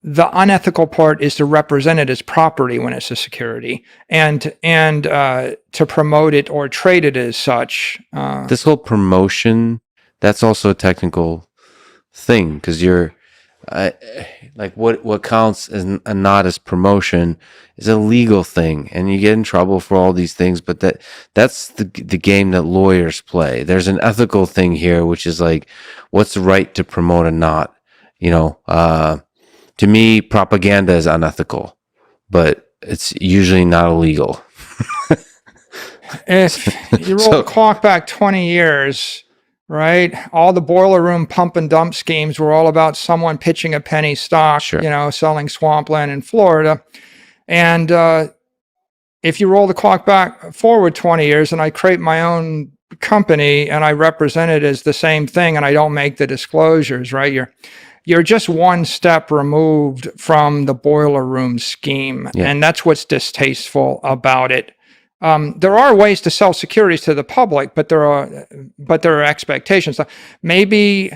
The unethical part is to represent it as property when it's a security, and to promote it or trade it as such. This whole promotion, that's also a technical thing, because you're like what counts as not as promotion is a legal thing, and you get in trouble for all these things. But that's the game that lawyers play. There's an ethical thing here, which is like, what's right to promote and not. To me, propaganda is unethical, but it's usually not illegal. If you roll the clock back 20 years, right? All the boiler room pump and dump schemes were all about someone pitching a penny stock, Sure. Selling swampland in Florida. And if you roll the clock back forward 20 years and I create my own company and I represent it as the same thing and I don't make the disclosures, right? You're just one step removed from the boiler room scheme. Yeah. And that's what's distasteful about it. There are ways to sell securities to the public, but there are expectations. Maybe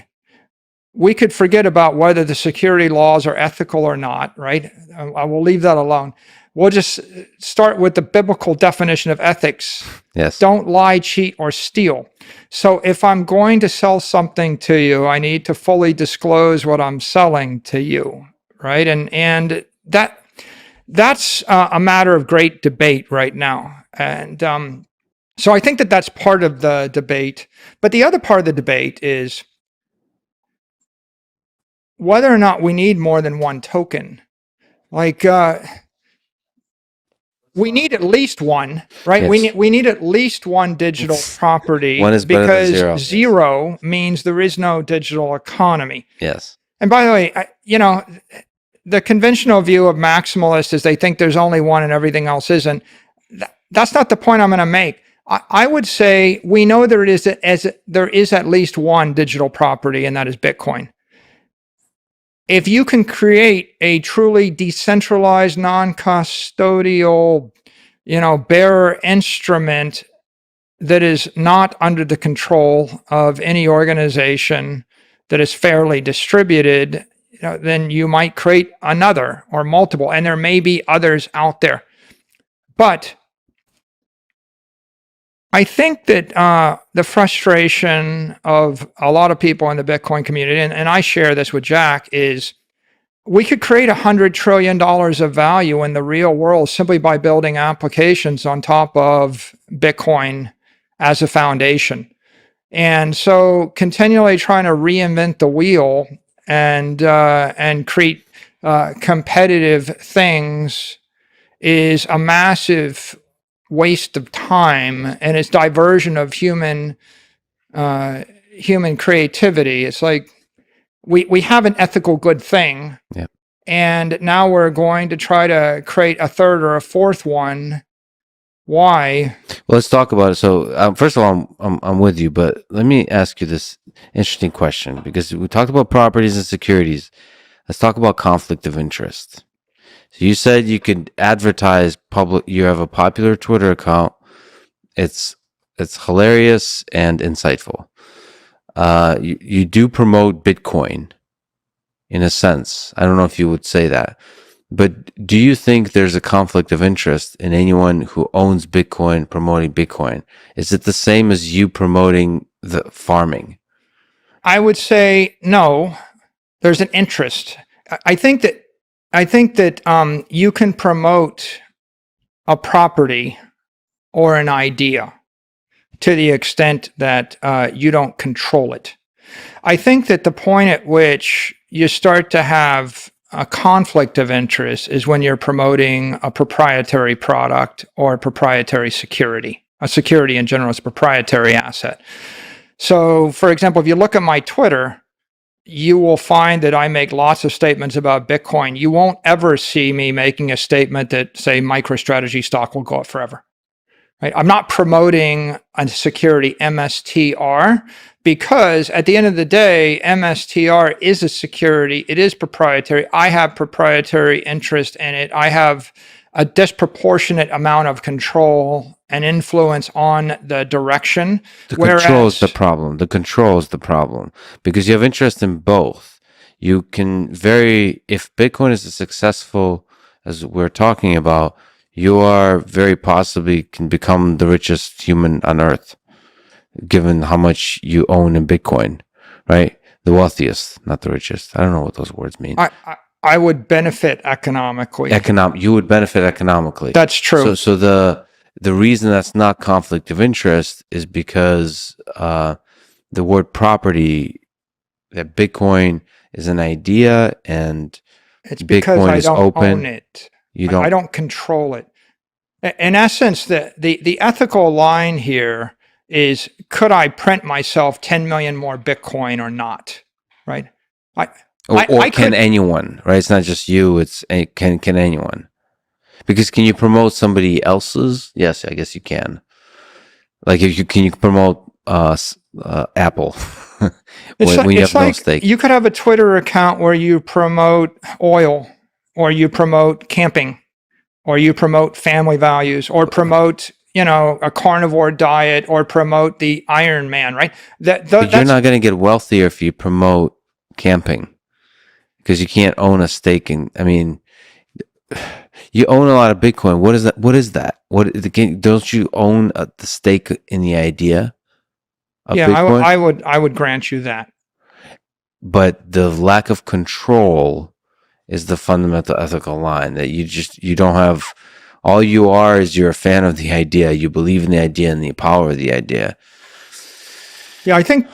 we could forget about whether the security laws are ethical or not, right? I will leave that alone. We'll just start with the biblical definition of ethics. Yes. Don't lie, cheat, or steal. So if I'm going to sell something to you, I need to fully disclose what I'm selling to you, right? And that's a matter of great debate right now. And so I think that's part of the debate. But the other part of the debate is whether or not we need more than one token. Like, we need at least one, right? Yes. We need at least one digital property. One is better than zero. Because zero means there is no digital economy. Yes. And by the way, the conventional view of maximalists is they think there's only one and everything else isn't. That's not the point I'm going to make. I would say we know there is at least one digital property, and that is Bitcoin. If you can create a truly decentralized, non-custodial, bearer instrument that is not under the control of any organization, that is fairly distributed, then you might create another or multiple, and there may be others out there. But I think that the frustration of a lot of people in the Bitcoin community, and I share this with Jack, is we could create $100 trillion of value in the real world simply by building applications on top of Bitcoin as a foundation. And so continually trying to reinvent the wheel and create competitive things is a massive waste of time, and it's diversion of human creativity. It's like we have an ethical good thing, Yep. and now we're going to try to create a third or a fourth one. Why? Well, let's talk about it. So, first of all, I'm with you, but let me ask you this interesting question, because we talked about properties and securities. Let's talk about conflict of interest. So you said you could advertise public. You have a popular Twitter account. It's hilarious and insightful. You do promote Bitcoin, in a sense. I don't know if you would say that, But do you think there's a conflict of interest in anyone who owns Bitcoin promoting Bitcoin? Is it the same as you promoting the farming? I would say no. There's an interest. I think that you can promote a property or an idea to the extent that you don't control it. I think that the point at which you start to have a conflict of interest is when you're promoting a proprietary product or a proprietary security. A security in general is a proprietary asset. So, for example, if you look at my Twitter, you will find that I make lots of statements about Bitcoin. You won't ever see me making a statement that, say, MicroStrategy stock will go up forever. Right? I'm not promoting a security MSTR because at the end of the day, MSTR is a security. It is proprietary. I have proprietary interest in it. I have a disproportionate amount of control and influence on the direction. The control is the problem. The control is the problem because you have interest in both. You can if Bitcoin is as successful as we're talking about, you are very possibly can become the richest human on earth, given how much you own in Bitcoin, right? The wealthiest, not the richest. I don't know what those words mean. I would benefit economically. You would benefit economically. That's true. So the reason that's not conflict of interest is because the word property, that Bitcoin is an idea and it's because Bitcoin I is don't open. own it. I don't control it. In essence, the ethical line here is, could I print myself 10 million more Bitcoin or not? Right? Can anyone, right? It's not just you, can anyone. Because can you promote somebody else's? Yes, I guess you can. Like can you promote Apple when you have no stake? You could have a Twitter account where you promote oil, or you promote camping, or you promote family values, or promote a carnivore diet, or promote the Iron Man, right? But you're not going to get wealthier if you promote camping, because you can't own a stake in. I mean, you own a lot of Bitcoin. What is that? Don't you own the stake in the idea of Bitcoin? I would grant you that. But the lack of control is the fundamental ethical line that you don't have. All you are is you're a fan of the idea. You believe in the idea and the power of the idea. Yeah, I think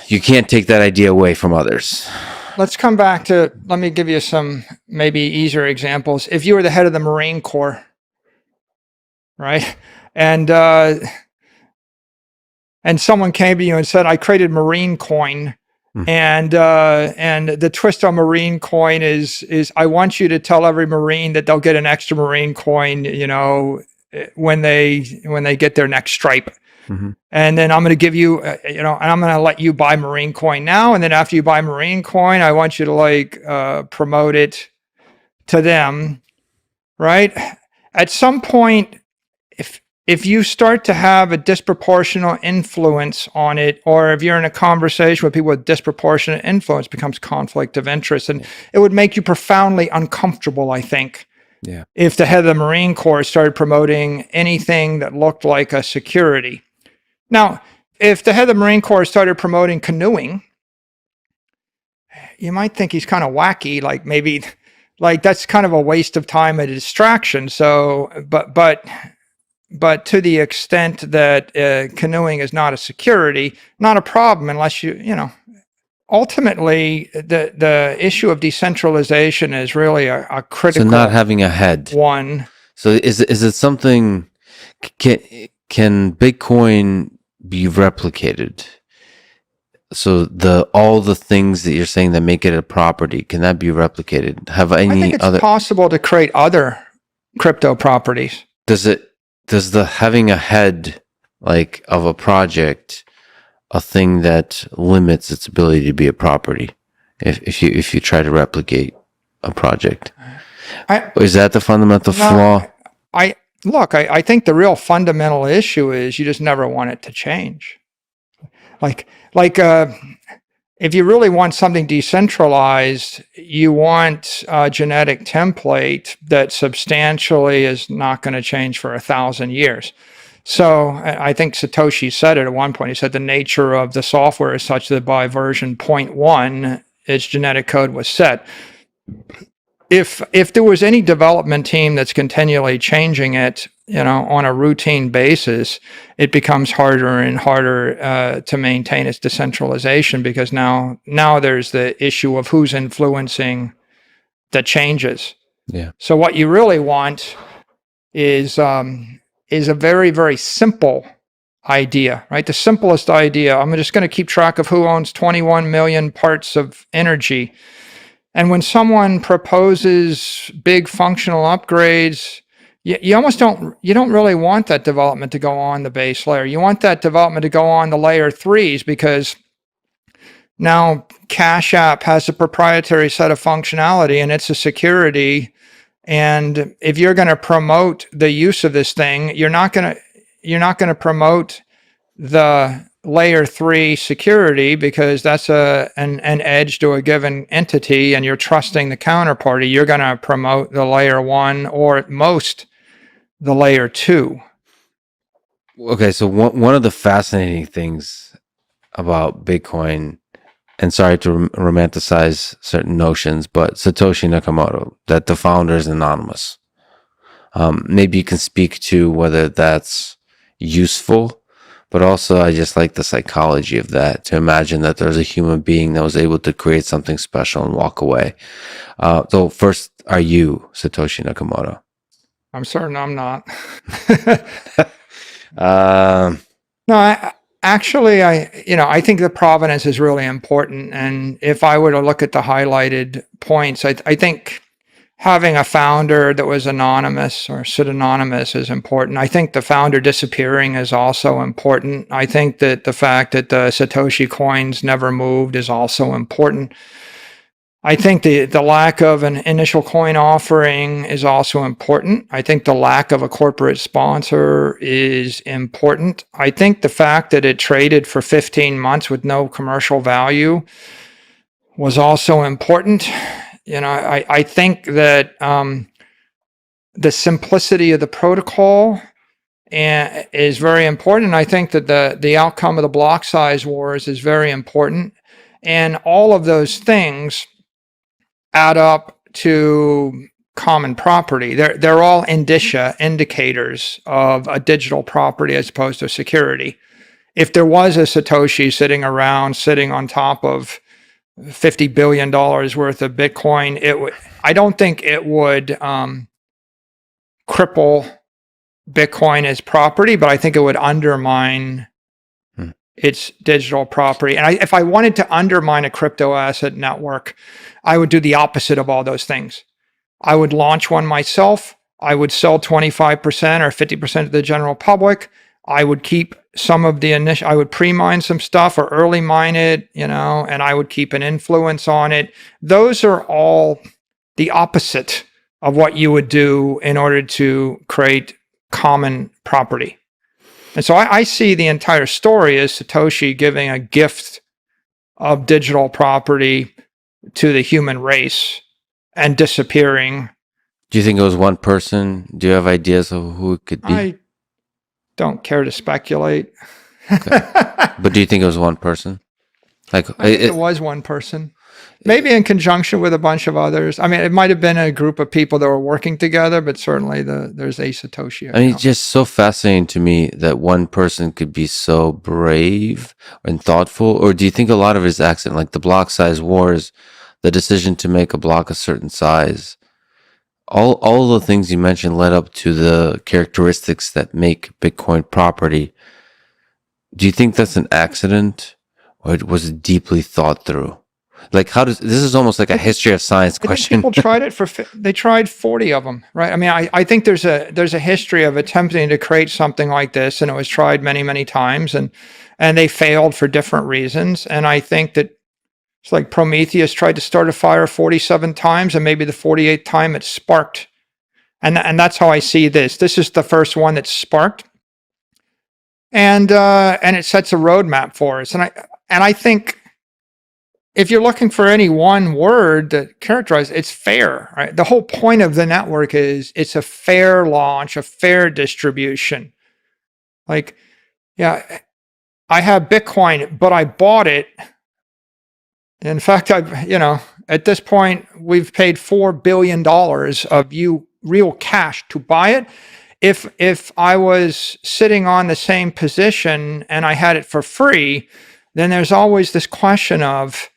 you can't take that idea away from others. Let's come back to, let me give you some maybe easier examples. If you were the head of the Marine Corps, right? And someone came to you and said, I created Marine Coin. And the twist on Marine Coin is I want you to tell every Marine that they'll get an extra Marine Coin, when they get their next stripe. Mm-hmm. And then I'm going to give you, and I'm going to let you buy Marine Coin now. And then after you buy Marine Coin, I want you to promote it to them, right? At some point, if you start to have a disproportionate influence on it, or if you're in a conversation with people with disproportionate influence, it becomes conflict of interest. And it would make you profoundly uncomfortable, I think. Yeah. If the head of the Marine Corps started promoting anything that looked like a security. Now, if the head of the Marine Corps started promoting canoeing, you might think he's kind of wacky, that's kind of a waste of time and a distraction. So, but to the extent that canoeing is not a security, not a problem unless ultimately the issue of decentralization is really a critical. So not having a head one. So is it something? Can Bitcoin be replicated? So all the things that you're saying that make it a property, can that be replicated? I think it's possible to create other crypto properties. Does the having a head of a project a thing that limits its ability to be a property if you try to replicate a project? Is that the fundamental flaw? I think the real fundamental issue is you just never want it to change. if you really want something decentralized, you want a genetic template that substantially is not going to change for 1,000 years. So I think Satoshi said it at one point. He said the nature of the software is such that by version 0.1, its genetic code was set. If there was any development team that's continually changing it, on a routine basis, it becomes harder and harder to maintain its decentralization, because now there's the issue of who's influencing the changes. Yeah. So what you really want is a very, very simple idea, right? The simplest idea. I'm just going to keep track of who owns 21 million parts of energy. And when someone proposes big functional upgrades, you almost don't really want that development to go on the base layer. You want that development to go on the layer 3s, because now Cash App has a proprietary set of functionality and it's a security. And if you're going to promote the use of this thing, you're not going to promote the layer 3 security, because that's an edge to a given entity and you're trusting the counterparty. You're going to promote the layer 1, or at most the layer 2. Okay, so one of the fascinating things about Bitcoin, and sorry to romanticize certain notions, but Satoshi Nakamoto, that the founder is anonymous. Maybe you can speak to whether that's useful, but also I just like the psychology of that, to imagine that there's a human being that was able to create something special and walk away. So first, are you Satoshi Nakamoto? I'm certain I'm not. No, I think the provenance is really important. And if I were to look at the highlighted points, I think having a founder that was anonymous or pseudonymous is important. I think the founder disappearing is also important. I think that the fact that the Satoshi coins never moved is also important. I think the lack of an initial coin offering is also important. I think the lack of a corporate sponsor is important. I think the fact that it traded for 15 months with no commercial value was also important. I think that the simplicity of the protocol is very important. I think that the outcome of the block size wars is very important. And all of those things add up to common property. They're all indicators of a digital property as opposed to security. If there was a Satoshi sitting on top of $50 billion worth of Bitcoin, I don't think it would cripple Bitcoin as property, but I think it would undermine its digital property. And if I wanted to undermine a crypto asset network, I would do the opposite of all those things. I would launch one myself. I would sell 25% or 50% to the general public. I would keep some of the initial, I would pre-mine some stuff or early mine it, and I would keep an influence on it. Those are all the opposite of what you would do in order to create common property. And so I see the entire story as Satoshi giving a gift of digital property to the human race and disappearing. Do you think it was one person? Do you have ideas of who it could be? I don't care to speculate. Okay. But do you think it was one person? Like it was one person. Maybe in conjunction with a bunch of others. I mean, it might have been a group of people that were working together, but certainly there's a Satoshi account. I mean, it's just so fascinating to me that one person could be so brave and thoughtful. Or do you think a lot of it is accident, like the block size wars, the decision to make a block a certain size? All the things you mentioned led up to the characteristics that make Bitcoin property. Do you think that's an accident, or was it deeply thought through? Like, this is almost like a history of science question. People tried it they tried 40 of them, right? I mean, I think there's a history of attempting to create something like this, and it was tried many, many times, and they failed for different reasons. And I think that it's like Prometheus tried to start a fire 47 times, and maybe the 48th time it sparked. And that's how I see this. This is the first one that sparked. And it sets a roadmap for us. And I think if you're looking for any one word that characterizes, it's fair, right? The whole point of the network is it's a fair launch, a fair distribution. Like, yeah, I have Bitcoin, but I bought it. In fact, at this point, we've paid $4 billion of real cash to buy it. If I was sitting on the same position and I had it for free, then there's always this question of,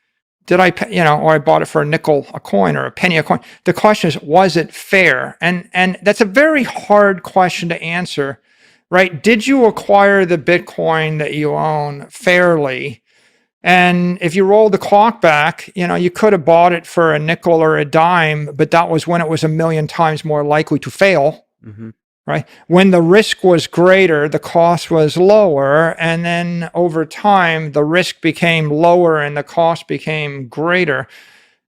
did I pay, or I bought it for a nickel a coin or a penny a coin. The question is, was it fair? And that's a very hard question to answer, right? Did you acquire the Bitcoin that you own fairly? And if you roll the clock back, you could have bought it for a nickel or a dime, but that was when it was a million times more likely to fail. Mm-hmm. Right? When the risk was greater, the cost was lower. And then over time, the risk became lower and the cost became greater.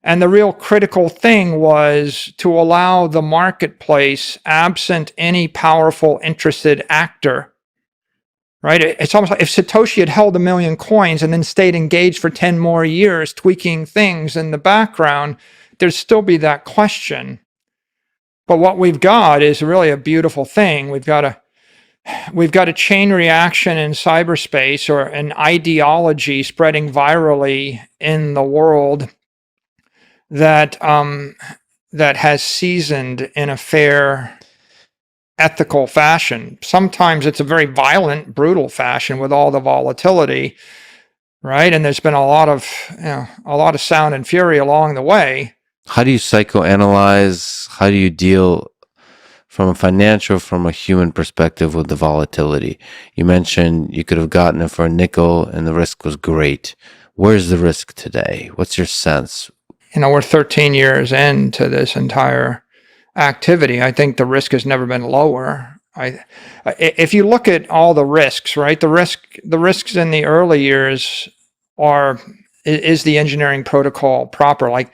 And the real critical thing was to allow the marketplace, absent any powerful interested actor. Right? It's almost like if Satoshi had held 1 million coins and then stayed engaged for 10 more years, tweaking things in the background, there'd still be that question. But what we've got is really a beautiful thing. We've got a chain reaction in cyberspace, or an ideology spreading virally in the world that has seasoned in a fair, ethical fashion. Sometimes it's a very violent, brutal fashion with all the volatility, right? And there's been a lot of sound and fury along the way. How do you psychoanalyze? How do you deal from a financial, from a human perspective with the volatility? You mentioned you could have gotten it for a nickel and the risk was great. Where's the risk today? What's your sense? We're 13 years into this entire activity. I think the risk has never been lower. If you look at all the risks, right? The risks in the early years is the engineering protocol proper? Like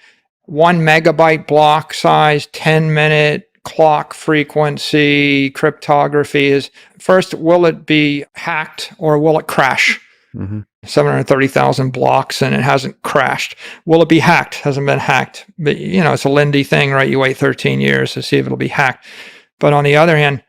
1 megabyte block size, 10-minute clock frequency, cryptography is first, will it be hacked or will it crash? Mm-hmm. 730,000 blocks and it hasn't crashed. Will it be hacked? Hasn't been hacked. But, it's a Lindy thing, right? You wait 13 years to see if it'll be hacked. But on the other hand,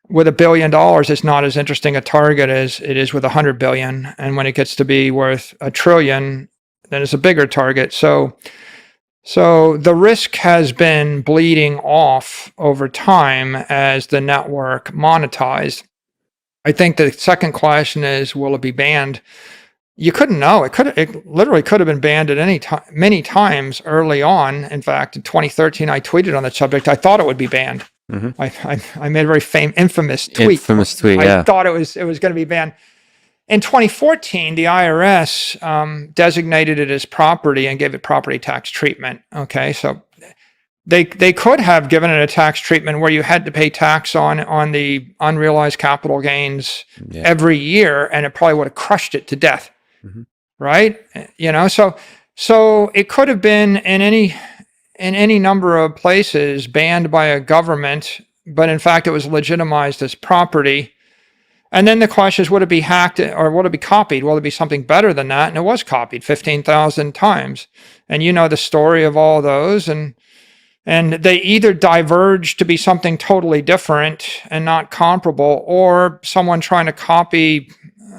with $1 billion, it's not as interesting a target as it is with 100 billion. And when it gets to be worth $1 trillion, then it's a bigger target. So the risk has been bleeding off over time as the network monetized. I think the second question is, will it be banned? You couldn't know. It literally could have been banned at any time, many times early on. In fact, in 2013, I tweeted on the subject. I thought it would be banned. Mm-hmm. I made a very infamous tweet. I thought it was going to be banned. In 2014, the IRS designated it as property and gave it property tax treatment. Okay, so they could have given it a tax treatment where you had to pay tax on the unrealized capital gains every year, and it probably would have crushed it to death. Mm-hmm. Right? So it could have been in any number of places banned by a government, but in fact it was legitimized as property. And then the question is, would it be hacked or would it be copied? Will it be something better than that? And it was copied 15,000 times. And you know the story of all those. And they either diverged to be something totally different and not comparable, or someone trying to copy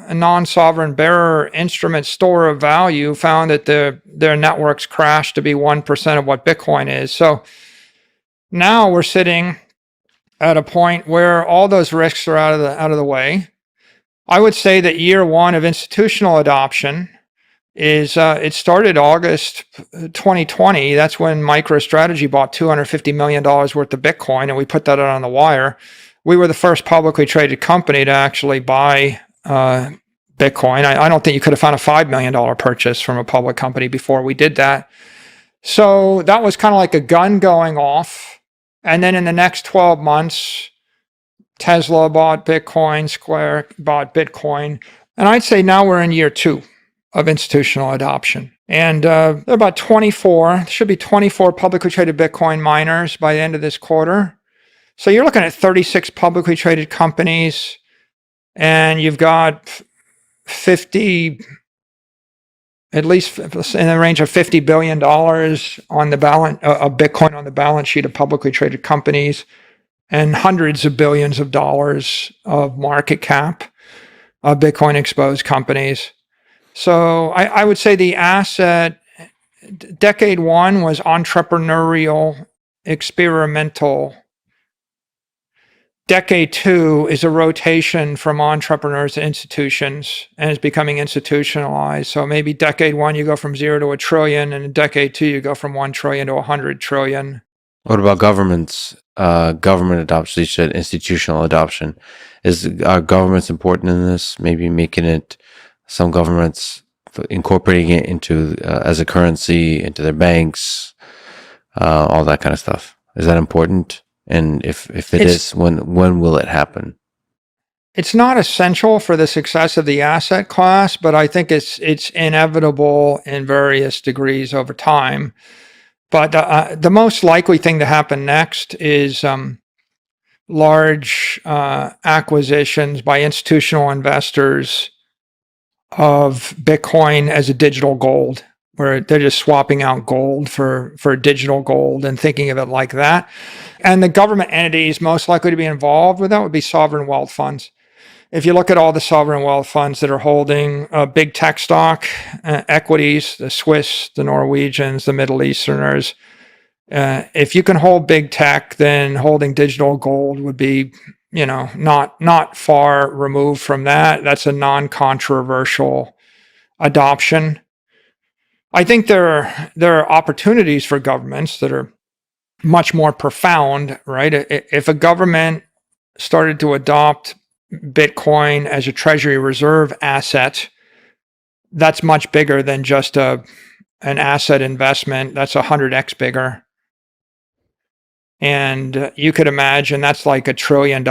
a non-sovereign bearer instrument store of value found that their networks crashed to be 1% of what Bitcoin is. So now we're sitting at a point where all those risks are out of the way. I would say that year one of institutional adoption is it started August 2020. That's when MicroStrategy bought $250 million worth of Bitcoin, and we put that out on the wire. We were the first publicly traded company to actually buy Bitcoin. I don't think you could have found a $5 million purchase from a public company before we did that. So that was kind of like a gun going off. And then in the next 12 months, Tesla bought Bitcoin, Square bought Bitcoin. And I'd say now we're in year two of institutional adoption. And there are about 24, should be 24 publicly traded Bitcoin miners by the end of this quarter. So you're looking at 36 publicly traded companies, and you've got 50 at least in the range of $50 billion on the balance of Bitcoin on the balance sheet of publicly traded companies, and hundreds of billions of dollars of market cap of Bitcoin exposed companies. So I would say the asset, decade one was entrepreneurial, experimental. Decade two is a rotation from entrepreneurs to institutions and is becoming institutionalized. So maybe decade one, you go from 0 to $1 trillion, and in decade two, you go from 1 trillion to 100 trillion. What about governments? Government adoption, you said institutional adoption. Are governments important in this? Maybe making it, some governments incorporating it into as a currency into their banks, all that kind of stuff. Is that important? And if it is, when will it happen? It's not essential for the success of the asset class, but I think it's inevitable in various degrees over time. But the most likely thing to happen next is large acquisitions by institutional investors of Bitcoin as a digital gold, where they're just swapping out gold for digital gold and thinking of it like that. And the government entities most likely to be involved with that would be sovereign wealth funds. If you look at all the sovereign wealth funds that are holding big tech stock, equities, the Swiss, the Norwegians, the Middle Easterners, if you can hold big tech, then holding digital gold would be, not far removed from that. That's a non-controversial adoption. I think there are opportunities for governments that are much more profound, right? If a government started to adopt Bitcoin as a treasury reserve asset, that's much bigger than just an asset investment. That's 100x bigger. And you could imagine that's like $1 trillion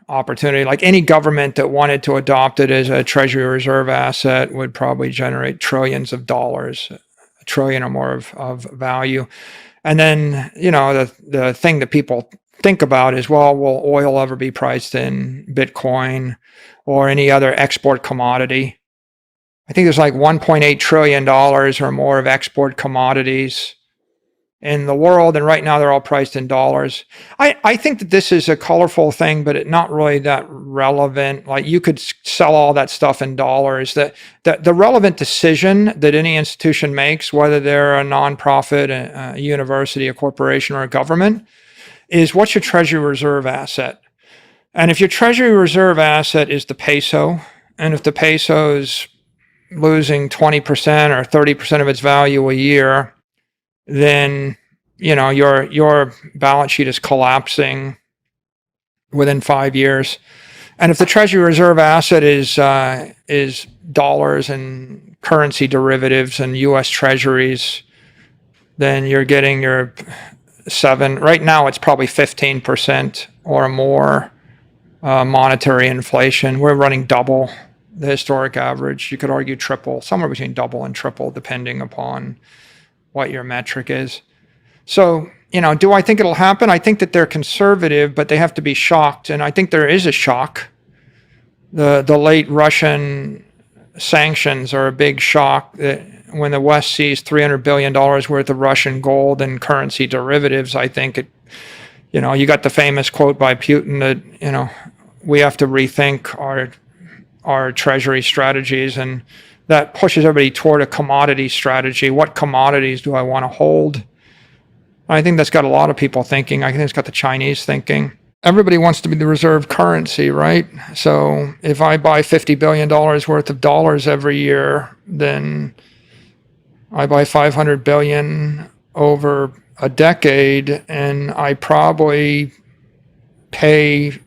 opportunity. Like any government that wanted to adopt it as a treasury reserve asset would probably generate trillions of dollars, $1 trillion or more of value. And then, the thing that people think about is, well, will oil ever be priced in Bitcoin or any other export commodity? I think there's like $1.8 trillion or more of export commodities in the world, and right now they're all priced in dollars. I think that this is a colorful thing, but it's not really that relevant. Like you could sell all that stuff in dollars. The relevant decision that any institution makes, whether they're a nonprofit, a university, a corporation, or a government, is what's your treasury reserve asset? And if your treasury reserve asset is the peso, and if the peso is losing 20% or 30% of its value a year, then your balance sheet is collapsing within 5 years. And if the treasury reserve asset is dollars and currency derivatives and U.S. treasuries, then you're getting your right now it's probably 15% or more monetary inflation. We're running double the historic average. You could argue triple, somewhere between double and triple, depending upon what your metric is. So, do I think it'll happen? I think that they're conservative, but they have to be shocked. And I think there is a shock. The late Russian sanctions are a big shock. That when the West sees $300 billion worth of Russian gold and currency derivatives, I think you got the famous quote by Putin that, we have to rethink our treasury strategies, and that pushes everybody toward a commodity strategy. What commodities do I want to hold? I think that's got a lot of people thinking. I think it's got the Chinese thinking. Everybody wants to be the reserve currency, right? So if I buy $50 billion worth of dollars every year, then I buy 500 billion over a decade, and I probably pay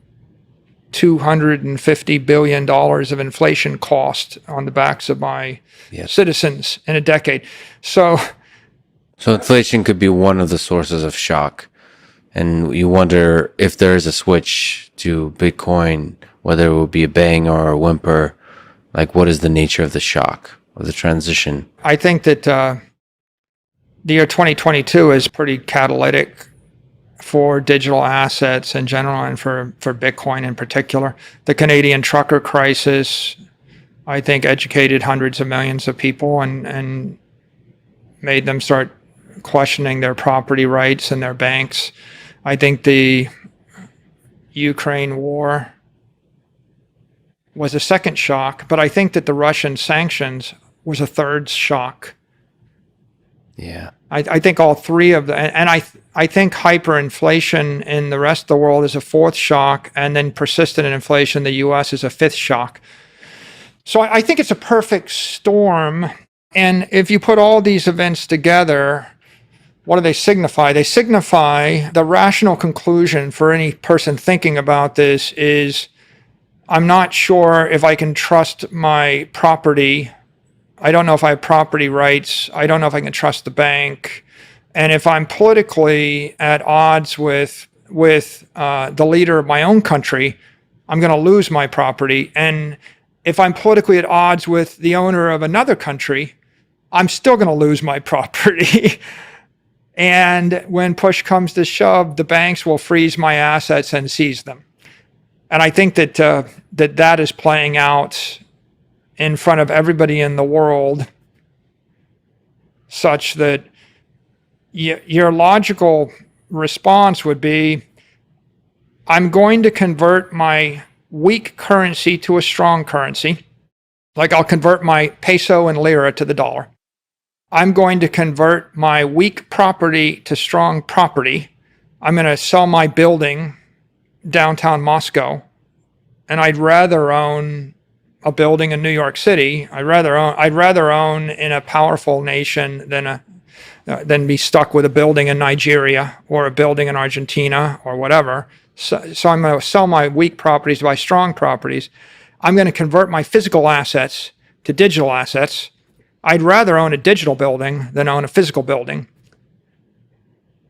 $250 billion of inflation cost on the backs of my citizens in a decade. So inflation could be one of the sources of shock. And you wonder if there is a switch to Bitcoin, whether it will be a bang or a whimper, like what is the nature of the shock, of the transition? I think that the year 2022 is pretty catalytic for digital assets in general and for Bitcoin in particular. The Canadian trucker crisis I think educated hundreds of millions of people and made them start questioning their property rights and their banks. I think the Ukraine war was a second shock, but I think that the Russian sanctions was a third shock. Yeah. I think all three of them, and I think hyperinflation in the rest of the world is a fourth shock, and then persistent inflation in the U.S. is a fifth shock. So I think it's a perfect storm. And if you put all these events together, what do they signify? They signify the rational conclusion for any person thinking about this is, I'm not sure if I can trust my property. I don't know if I have property rights. I don't know if I can trust the bank. And if I'm politically at odds with the leader of my own country, I'm going to lose my property. And if I'm politically at odds with the owner of another country, I'm still going to lose my property. And when push comes to shove, the banks will freeze my assets and seize them. And I think that that is playing out in front of everybody in the world, such that your logical response would be, I'm going to convert my weak currency to a strong currency. Like I'll convert my peso and lira to the dollar. I'm going to convert my weak property to strong property. I'm going to sell my building downtown Moscow, and I'd rather own a building in New York City. I'd rather own in a powerful nation than be stuck with a building in Nigeria or a building in Argentina or whatever. So I'm going to sell my weak properties to buy strong properties. I'm going to convert my physical assets to digital assets. I'd rather own a digital building than own a physical building.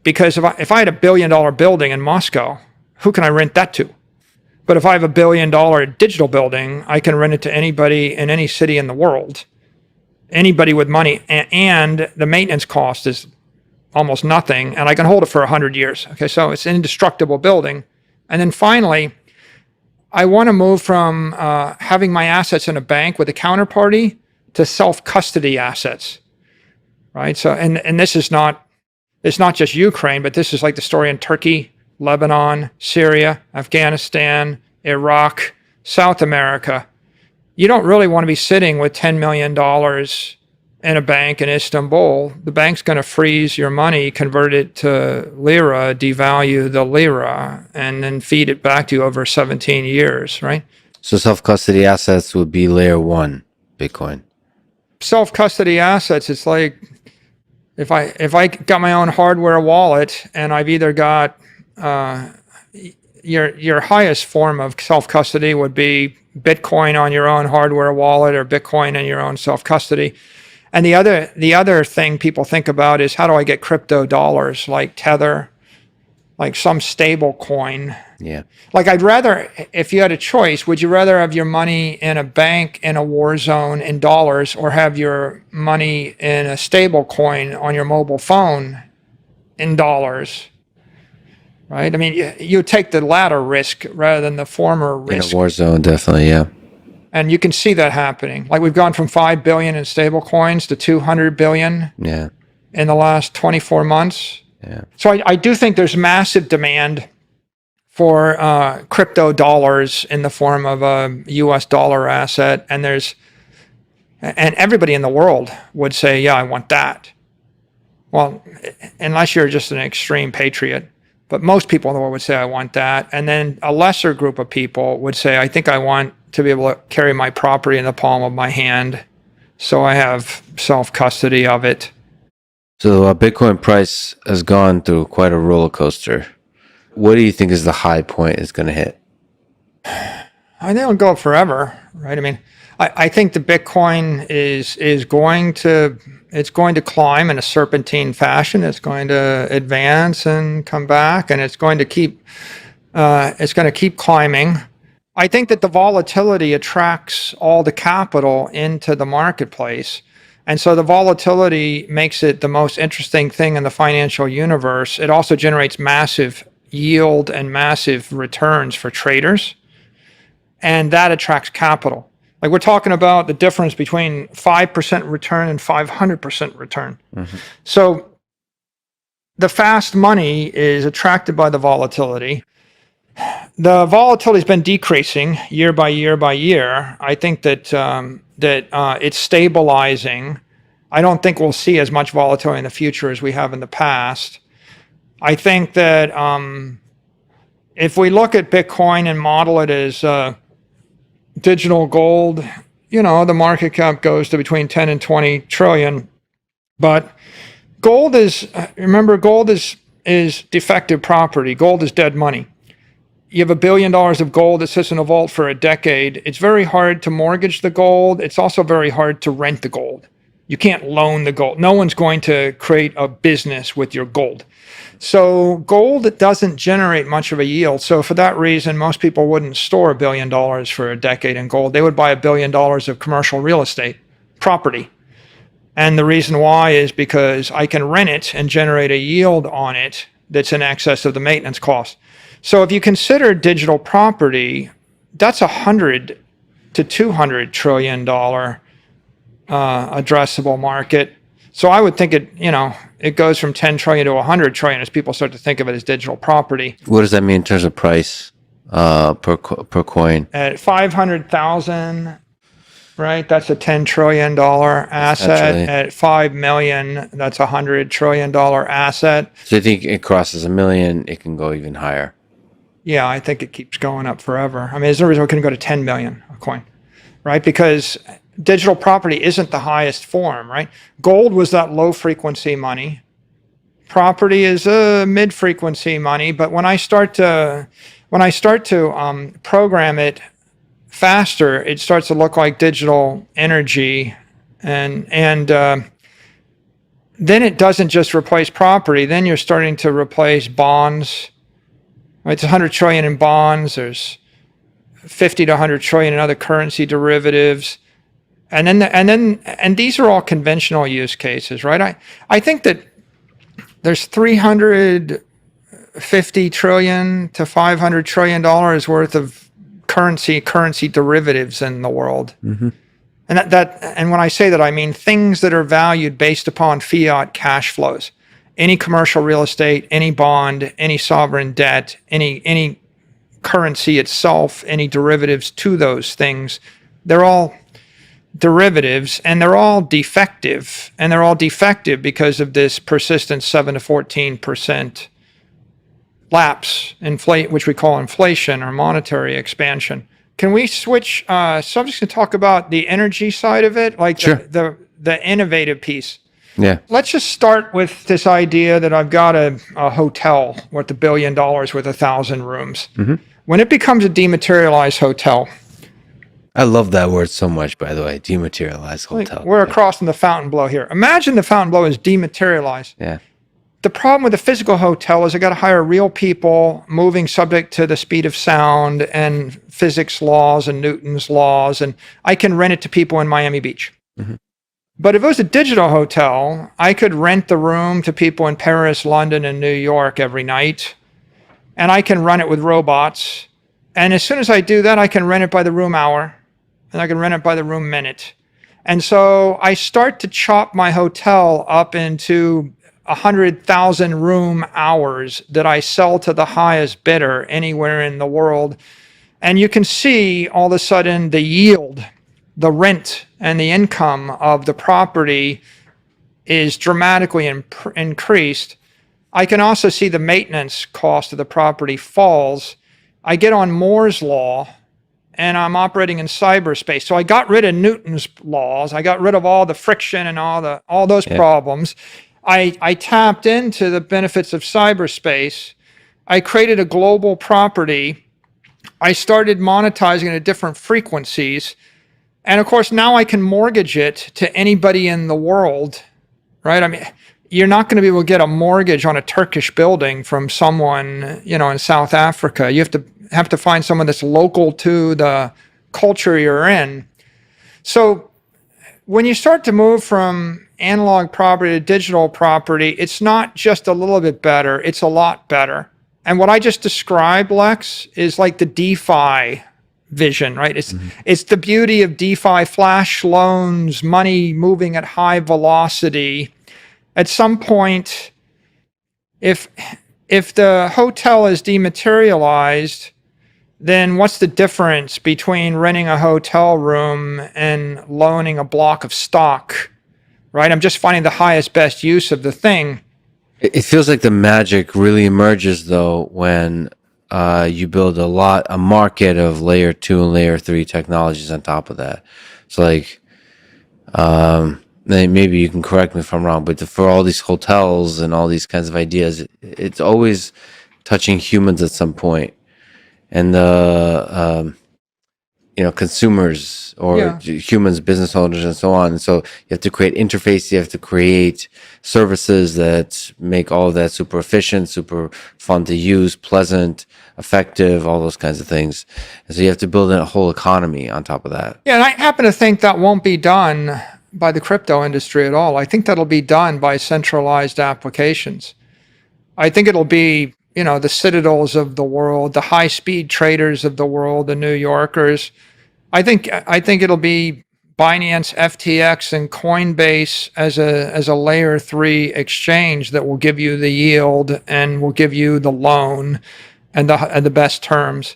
Because if I had $1 billion building in Moscow, who can I rent that to? But if I have $1 billion digital building, I can rent it to anybody in any city in the world. Anybody with money. And the maintenance cost is almost nothing, and I can hold it for 100 years. Okay, so it's an indestructible building. And then finally, I want to move from having my assets in a bank with a counterparty to self-custody assets, right? So, and this is not, it's not just Ukraine, but this is like the story in Turkey, Lebanon, Syria, Afghanistan, Iraq, South America. You don't really want to be sitting with $10 million in a bank in Istanbul. The bank's going to freeze your money, convert it to lira, devalue the lira, and then feed it back to you over 17 years, right? So self-custody assets would be layer one Bitcoin. Self-custody assets, it's like if I got my own hardware wallet and I've either got your highest form of self-custody would be Bitcoin on your own hardware wallet or Bitcoin in your own self-custody. And the other thing people think about is, how do I get crypto dollars like Tether, like some stable coin? Yeah. Like I'd rather, if you had a choice, would you rather have your money in a bank in a war zone in dollars, or have your money in a stable coin on your mobile phone in dollars? Right? I mean, you take the latter risk rather than the former risk. In a war zone, definitely, yeah. And you can see that happening. Like we've gone from 5 billion in stable coins to 200 billion in the last 24 months. Yeah. So I do think there's massive demand for crypto dollars in the form of a US dollar asset. And everybody in the world would say, yeah, I want that. Well, unless you're just an extreme patriot. But most people in the world would say, I want that. And then a lesser group of people would say, I think I want to be able to carry my property in the palm of my hand, so I have self-custody of it. So Bitcoin price has gone through quite a roller coaster. What do you think is the high point it's going to hit? I think it'll go up forever, right? I mean, I think the Bitcoin is going to climb in a serpentine fashion. It's going to advance and come back, and it's going to keep climbing. I think that the volatility attracts all the capital into the marketplace. And so the volatility makes it the most interesting thing in the financial universe. It also generates massive yield and massive returns for traders. And that attracts capital. Like we're talking about the difference between 5% return and 500% return. So the fast money is attracted by the volatility. The volatility has been decreasing year by year by year. I think that it's stabilizing. I don't think we'll see as much volatility in the future as we have in the past. I think that if we look at Bitcoin and model it as digital gold, the market cap goes to between 10 and 20 trillion. But gold is defective property. Gold is dead money. You have $1 billion of gold that sits in a vault for a decade. It's very hard to mortgage the gold. It's also very hard to rent the gold. You can't loan the gold. No one's going to create a business with your gold. So gold doesn't generate much of a yield. So for that reason, most people wouldn't store $1 billion for a decade in gold. They would buy $1 billion of commercial real estate property. And the reason why is because I can rent it and generate a yield on it that's in excess of the maintenance cost. So if you consider digital property, that's $100 to $200 trillion addressable market. So I would think it goes from 10 trillion to 100 trillion as people start to think of it as digital property. What does that mean in terms of price per coin? At 500,000, right? That's a $10 trillion asset. At 5 million, that's a $100 trillion asset. So you think it crosses 1 million, it can go even higher? Yeah, I think it keeps going up forever. I mean, there's no reason we couldn't go to 10 million a coin, right? Because digital property isn't the highest form, right? Gold was that low frequency money. Property is a mid frequency money, but when I start to program it faster, it starts to look like digital energy, and then it doesn't just replace property. Then you're starting to replace bonds. Right? It's 100 trillion in bonds. There's 50 to 100 trillion in other currency derivatives. And these are all conventional use cases, right? I think that there's 350 trillion to 500 trillion dollars worth of currency derivatives in the world. And and when I say that, I mean things that are valued based upon fiat cash flows. Any commercial real estate, any bond, any sovereign debt, any currency itself, any derivatives to those things, they're all derivatives, and they're all defective. And they're all defective because of this persistent 7 to 14% lapse, which we call inflation or monetary expansion. Can we switch subjects and talk about the energy side of it, like Sure. the innovative piece? Yeah. Let's just start with this idea that I've got a hotel worth $1 billion with 1,000 rooms. When it becomes a dematerialized hotel, I love that word so much, by the way. Dematerialized hotel. We're across from the Fontainebleau here. Imagine the Fontainebleau is dematerialized. Yeah. The problem with a physical hotel is I got to hire real people moving subject to the speed of sound and physics laws and Newton's laws, and I can rent it to people in Miami Beach. But if it was a digital hotel, I could rent the room to people in Paris, London, and New York every night, and I can run it with robots. And as soon as I do that, I can rent it by the room hour, and I can rent it by the room minute. And so I start to chop my hotel up into 100,000 room hours that I sell to the highest bidder anywhere in the world. And you can see all of a sudden the yield, the rent, and the income of the property is dramatically increased. I can also see the maintenance cost of the property falls. I get on Moore's law, and I'm operating in cyberspace. So I got rid of Newton's laws. I got rid of all the friction and all those problems. I tapped into the benefits of cyberspace. I created a global property. I started monetizing it at different frequencies. And of course, now I can mortgage it to anybody in the world, right? I mean, you're not going to be able to get a mortgage on a Turkish building from someone, in South Africa. You have to find someone that's local to the culture you're in. So when you start to move from analog property to digital property, it's not just a little bit better, it's a lot better. And what I just described, Lex, is like the DeFi vision, right? It's the beauty of DeFi, flash loans, money moving at high velocity. At some point, if the hotel is dematerialized, then what's the difference between renting a hotel room and loaning a block of stock, right? I'm just finding the highest best use of the thing. It feels like the magic really emerges though when you build a market of layer 2 and layer 3 technologies on top of that. So like, maybe you can correct me if I'm wrong, but for all these hotels and all these kinds of ideas, it's always touching humans at some point. And the consumers or humans, business owners, and so on. And so you have to create interface. You have to create services that make all of that super efficient, super fun to use, pleasant, effective, all those kinds of things. And so you have to build a whole economy on top of that. Yeah, and I happen to think that won't be done by the crypto industry at all. I think that'll be done by centralized applications. I think it'll be the Citadels of the world, the high-speed traders of the world, the New Yorkers. I think it'll be Binance, FTX, and Coinbase as a layer 3 exchange that will give you the yield and will give you the loan and the best terms.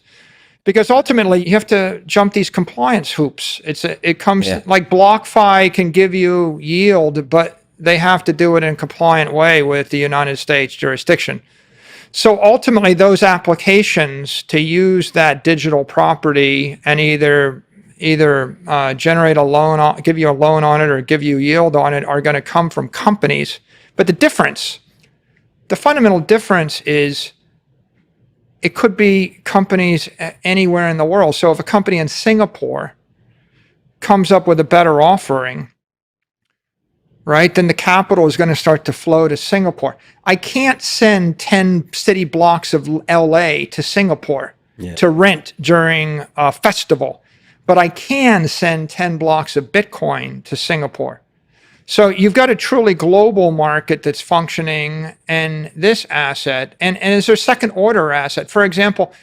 Because ultimately you have to jump these compliance hoops. It comes like BlockFi can give you yield, but they have to do it in a compliant way with the United States jurisdiction. So ultimately, those applications to use that digital property and either generate a loan, give you a loan on it, or give you yield on it, are going to come from companies. But the fundamental difference is it could be companies anywhere in the world. So if a company in Singapore comes up with a better offering, right, then the capital is going to start to flow to Singapore. I can't send 10 city blocks of LA to Singapore to rent during a festival, but I can send 10 blocks of Bitcoin to Singapore. So you've got a truly global market that's functioning in this asset. And is there a second order asset? For example,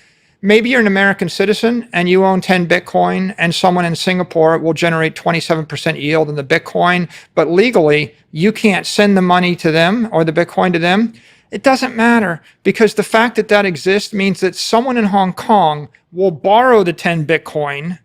maybe you're an American citizen and you own 10 Bitcoin and someone in Singapore will generate 27% yield in the Bitcoin, but legally you can't send the money to them or the Bitcoin to them. It doesn't matter, because the fact that exists means that someone in Hong Kong will borrow the 10 Bitcoin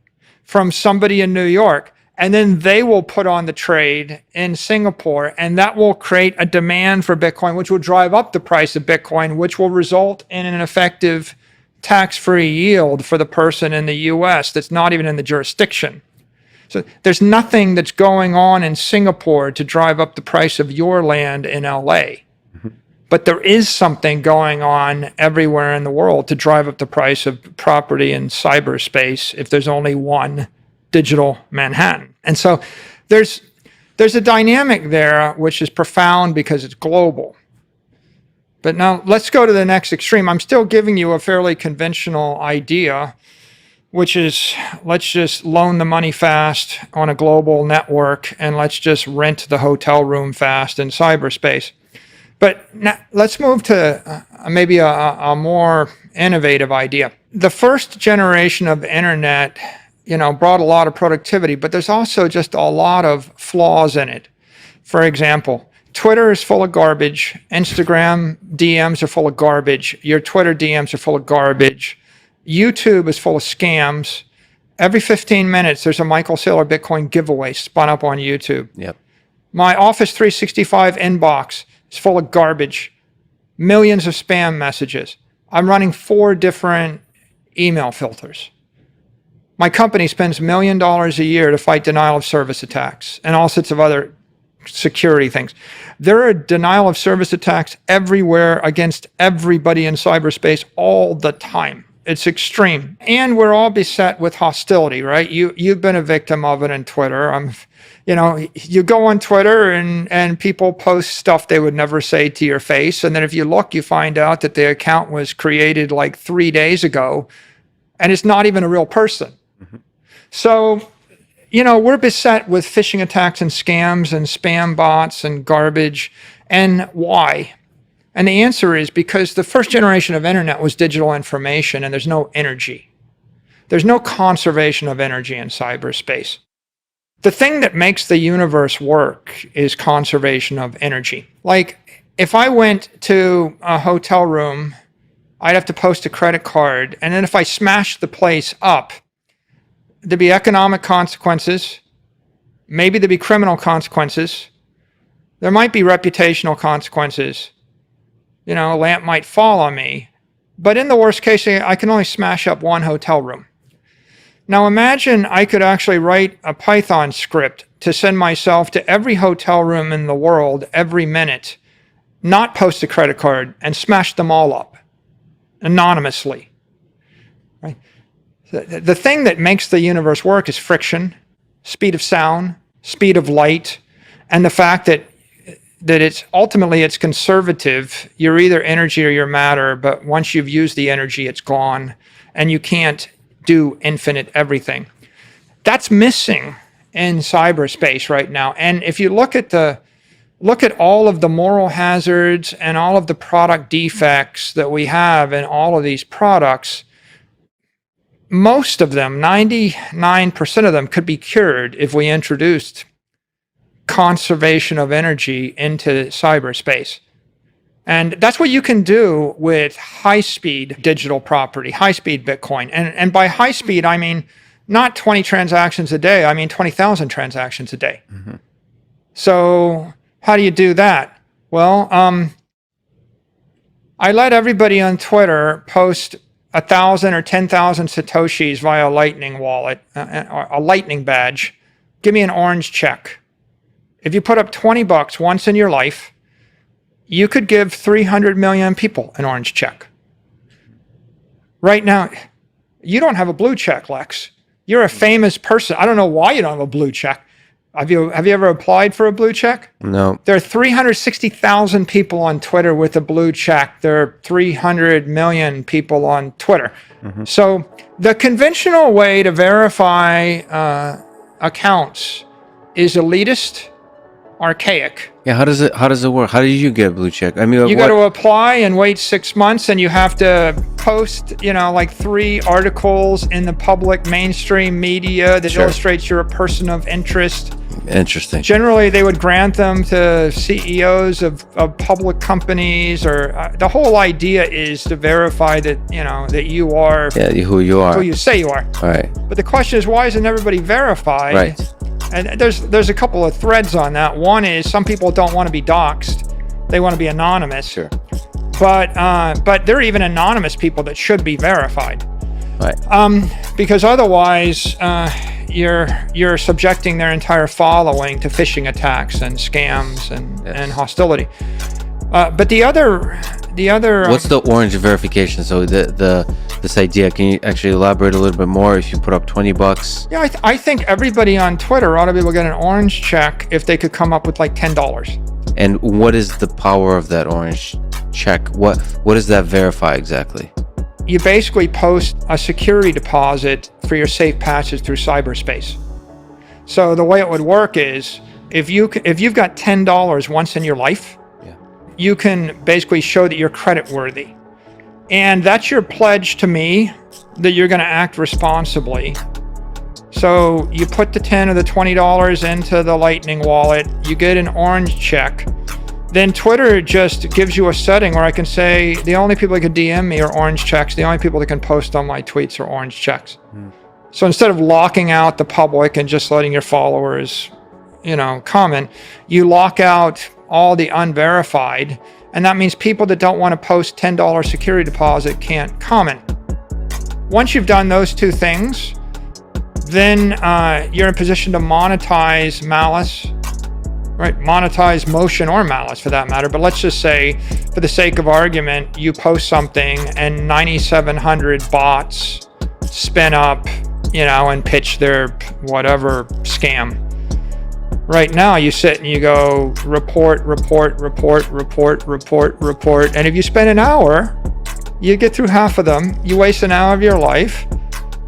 from somebody in New York, and then they will put on the trade in Singapore, and that will create a demand for Bitcoin, which will drive up the price of Bitcoin, which will result in an effective tax-free yield for the person in the US that's not even in the jurisdiction. So there's nothing that's going on in Singapore to drive up the price of your land in LA. But there is something going on everywhere in the world to drive up the price of property in cyberspace if there's only one digital Manhattan. And so there's a dynamic there which is profound because it's global. But now let's go to the next extreme. I'm still giving you a fairly conventional idea, which is let's just loan the money fast on a global network and let's just rent the hotel room fast in cyberspace. But now let's move to maybe a more innovative idea. The first generation of the internet, brought a lot of productivity, but there's also just a lot of flaws in it. For example, Twitter is full of garbage. Instagram DMs are full of garbage. Your Twitter DMs are full of garbage. YouTube is full of scams. Every 15 minutes, there's a Michael Saylor Bitcoin giveaway spun up on YouTube. Yep. My Office 365 inbox is full of garbage. Millions of spam messages. I'm running 4 different email filters. My company spends $1 million a year to fight denial of service attacks and all sorts of other security things. There are denial of service attacks everywhere against everybody in cyberspace all the time. It's extreme. And we're all beset with hostility, right? You've been a victim of it in Twitter. You go on Twitter and people post stuff they would never say to your face. And then if you look, you find out that the account was created like 3 days ago and it's not even a real person. Mm-hmm. So, we're beset with phishing attacks and scams and spam bots and garbage. And why? And the answer is because the first generation of internet was digital information and there's no energy. There's no conservation of energy in cyberspace. The thing that makes the universe work is conservation of energy. Like, if I went to a hotel room, I'd have to post a credit card, and then if I smashed the place up, there'd be economic consequences, maybe there'd be criminal consequences, there might be reputational consequences. You know, a lamp might fall on me, but in the worst case, I can only smash up one hotel room. Now imagine I could actually write a Python script to send myself to every hotel room in the world every minute, not post a credit card, and smash them all up anonymously. Right? The thing that makes the universe work is friction, speed of sound, speed of light, and the fact that it's ultimately it's conservative. You're either energy or you're matter, but once you've used the energy, it's gone, and you can't do infinite everything. That's missing in cyberspace right now. And if you look at all of the moral hazards and all of the product defects that we have in all of these products, most of them, 99% of them, could be cured if we introduced conservation of energy into cyberspace. And that's what you can do with high-speed digital property, high-speed Bitcoin. And by high speed, I mean not 20 transactions a day, I mean 20,000 transactions a day. Mm-hmm. So how do you do that? Well, I let everybody on Twitter post 1,000 or 10,000 Satoshis via a Lightning wallet, a Lightning badge. Give me an orange check. If you put up $20 once in your life, you could give 300 million people an orange check. Right now, you don't have a blue check, Lex. You're a famous person. I don't know why you don't have a blue check. Have you ever applied for a blue check? No. There are 360,000 people on Twitter with a blue check. There are 300 million people on Twitter. Mm-hmm. So the conventional way to verify accounts is elitist, archaic. Yeah, how does it work? How do you get a blue check? I mean, you got to apply and wait 6 months, and you have to post, like 3 articles in the public mainstream media that illustrates you're a person of interest. Interesting. Generally, they would grant them to CEOs of public companies, or the whole idea is to verify that that you are who you are, who you say you are. All right. But the question is, why isn't everybody verified? Right. And there's a couple of threads on that. One is some people don't want to be doxxed; they want to be anonymous. Sure. But there are even anonymous people that should be verified. Right. Because otherwise, you're subjecting their entire following to phishing attacks and scams and hostility. But the other. What's the orange verification? So this idea, can you actually elaborate a little bit more? If you put up $20. Yeah, I think everybody on Twitter ought to be able to get an orange check if they could come up with like $10. And what is the power of that orange check? What does that verify exactly? You basically post a security deposit for your safe passage through cyberspace. So the way it would work is if you've got $10 once in your life, you can basically show that you're credit worthy. And that's your pledge to me that you're going to act responsibly. So you put the $10 or the $20 into the Lightning wallet, you get an orange check. Then Twitter just gives you a setting where I can say the only people that can DM me are orange checks. The only people that can post on my tweets are orange checks. So instead of locking out the public and just letting your followers, comment, you lock out all the unverified. And that means people that don't want to post $10 security deposit can't comment. Once you've done those two things, then you're in a position to monetize malice. Right, monetize motion or malice for that matter. But let's just say, for the sake of argument, you post something and 9,700 bots spin up, and pitch their whatever scam. Right now, you sit and you go report. And if you spend an hour, you get through half of them. You waste an hour of your life.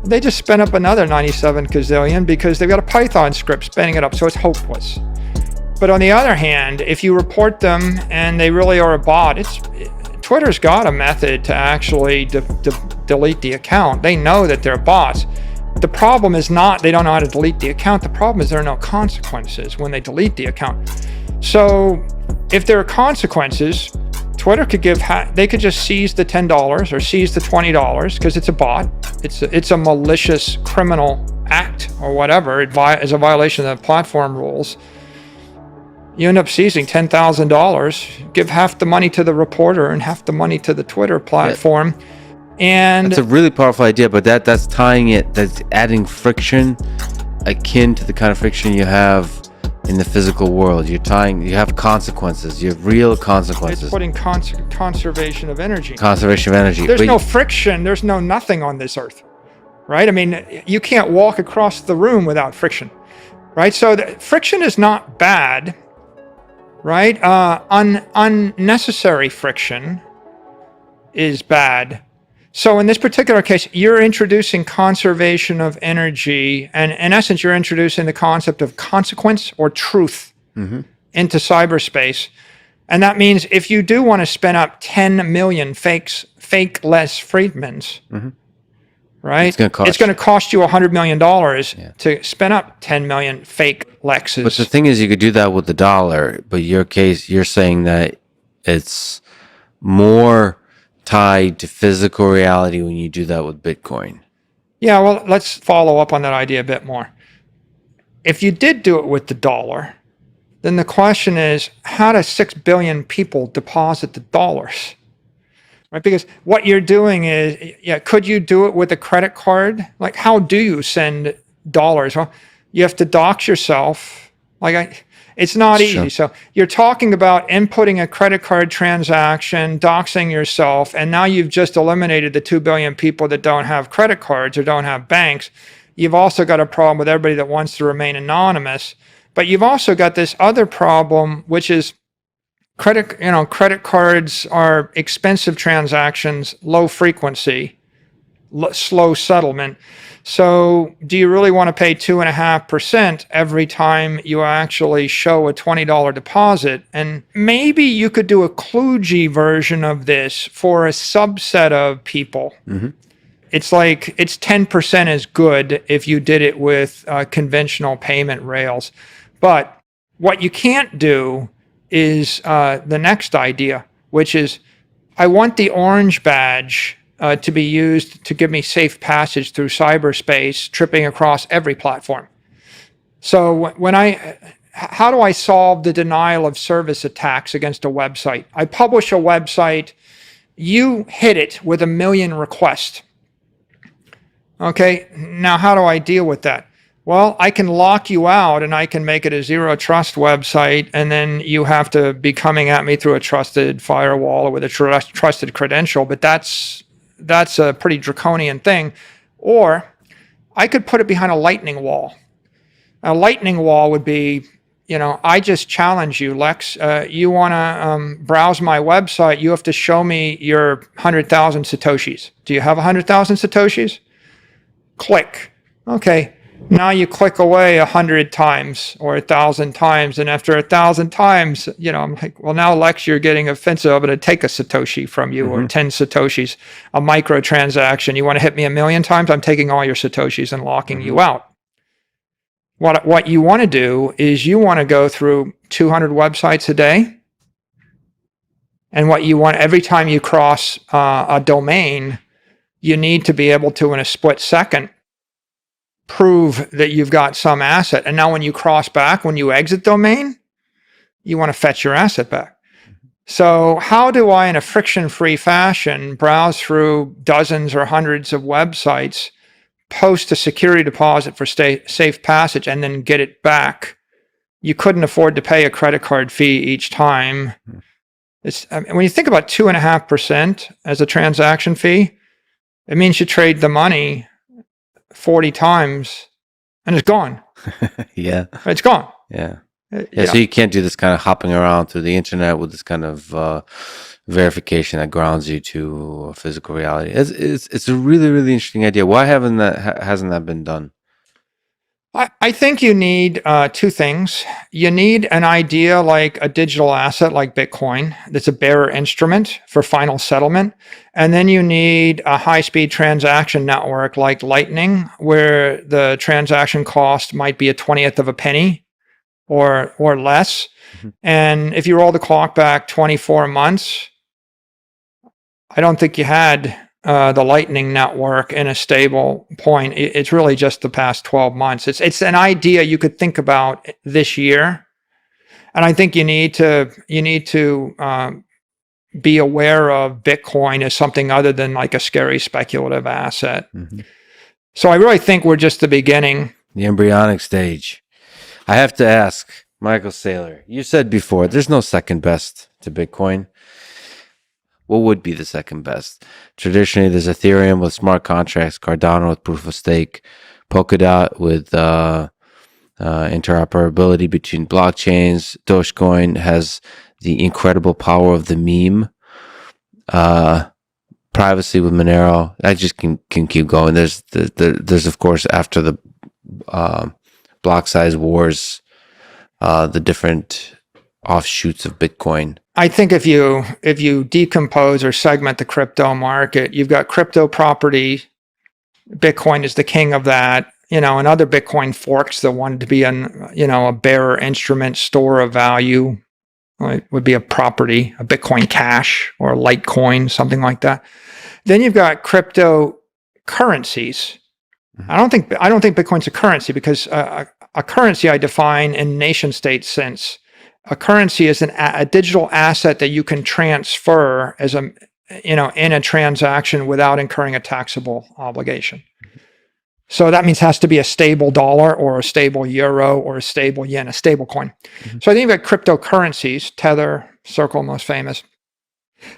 They just spin up another 97 gazillion because they've got a Python script spinning it up. So it's hopeless. But on the other hand, if you report them and they really are a bot, Twitter's got a method to actually delete the account. They know that they're bots. The problem is not they don't know how to delete the account. The problem is there are no consequences when they delete the account. So if there are consequences, Twitter could they could just seize the $10 or seize the $20 because it's a bot. It's a malicious criminal act or whatever. It is a violation of the platform rules. You end up seizing $10,000, give half the money to the reporter and half the money to the Twitter platform. And that's a really powerful idea, but that's tying it, that's adding friction akin to the kind of friction you have in the physical world. You have consequences, you have real consequences. It's putting conservation of energy. Conservation of energy. There's no friction, there's no nothing on this earth, right? I mean, you can't walk across the room without friction, right? So friction is not bad, right? Unnecessary friction is bad. So in this particular case, you're introducing conservation of energy, and in essence, you're introducing the concept of consequence or truth into cyberspace. And that means if you do want to spin up 10 million fake Les Friedmans, right? It's going to cost you $100 million to spin up 10 million fake Lexes. But the thing is, you could do that with the dollar. But your case, you're saying that it's more tied to physical reality when you do that with Bitcoin. Yeah, well, let's follow up on that idea a bit more. If you did do it with the dollar, then the question is, how do 6 billion people deposit the dollars? Right? Because what you're doing is, could you do it with a credit card? Like, how do you send dollars? Well, you have to dox yourself. It's not easy. Sure. So you're talking about inputting a credit card transaction, doxing yourself, and now you've just eliminated the 2 billion people that don't have credit cards or don't have banks. You've also got a problem with everybody that wants to remain anonymous. But you've also got this other problem, which is credit cards are expensive transactions, low frequency, slow settlement. So do you really want to pay 2.5% every time you actually show a $20 deposit? And maybe you could do a kludgy version of this for a subset of people. It's like it's 10% as good if you did it with conventional payment rails. But what you can't do is the next idea, which is I want the orange badge to be used to give me safe passage through cyberspace, tripping across every platform. So how do I solve the denial of service attacks against a website? I publish a website, you hit it with 1 million requests. Okay, now how do I deal with that? Well, I can lock you out and I can make it a zero trust website, and then you have to be coming at me through a trusted firewall or with a trusted credential, but that's a pretty draconian thing. Or I could put it behind a lightning wall. A lightning wall would be, I just challenge you, Lex. You want to browse my website, you have to show me your 100,000 Satoshis. Do you have 100,000 Satoshis? Click. Okay. Now you click away 100 times or 1,000 times, and after 1,000 times, I'm like, well, now Lex, you're getting offensive. I'm going to take a Satoshi from you or 10 Satoshis, a microtransaction. You want to hit me 1 million times? I'm taking all your Satoshis and locking you out. What you want to do is you want to go through 200 websites a day, and what you want every time you cross a domain, you need to be able to, in a split second, prove that you've got some asset. And now when you cross back, when you exit domain, you want to fetch your asset back. So how do I, in a friction-free fashion, browse through dozens or hundreds of websites, post a security deposit for safe passage, and then get it back? You couldn't afford to pay a credit card fee each time. When you think about 2.5% as a transaction fee, it means you trade the money 40 times and it's gone. Yeah. It's gone. Yeah. So you can't do this kind of hopping around through the internet with this kind of verification that grounds you to physical reality. It's a really, really interesting idea. Why hasn't that been done? I think you need two things. You need an idea like a digital asset like Bitcoin that's a bearer instrument for final settlement. And then you need a high-speed transaction network like Lightning, where the transaction cost might be a 20th of a penny or less. Mhm. And if you roll the clock back 24 months, I don't think you had the Lightning Network in a stable point. It's really just the past 12 months. It's an idea you could think about this year, and I think you need to be aware of Bitcoin as something other than like a scary speculative asset. Mhm. So I really think we're just the beginning. The embryonic stage. I have to ask, Michael Saylor, you said before there's no second best to Bitcoin. What would be the second best? Traditionally, there's Ethereum with smart contracts, Cardano with proof of stake, Polkadot with interoperability between blockchains. Dogecoin has the incredible power of the meme. Privacy with Monero. I just can keep going. There's of course after the block size wars, the different offshoots of Bitcoin. I think if you decompose or segment the crypto market, you've got crypto property. Bitcoin is the king of that. And other Bitcoin forks that wanted to be a bearer instrument, store of value, like would be a property, a Bitcoin Cash or a Litecoin, something like that. Then you've got cryptocurrencies. I don't think Bitcoin's a currency because a currency I define in nation state sense. A currency is a digital asset that you can transfer as in a transaction without incurring a taxable obligation. So that means it has to be a stable dollar or a stable euro or a stable yen, a stable coin. Mm-hmm. So I think you've got cryptocurrencies, Tether, Circle, most famous.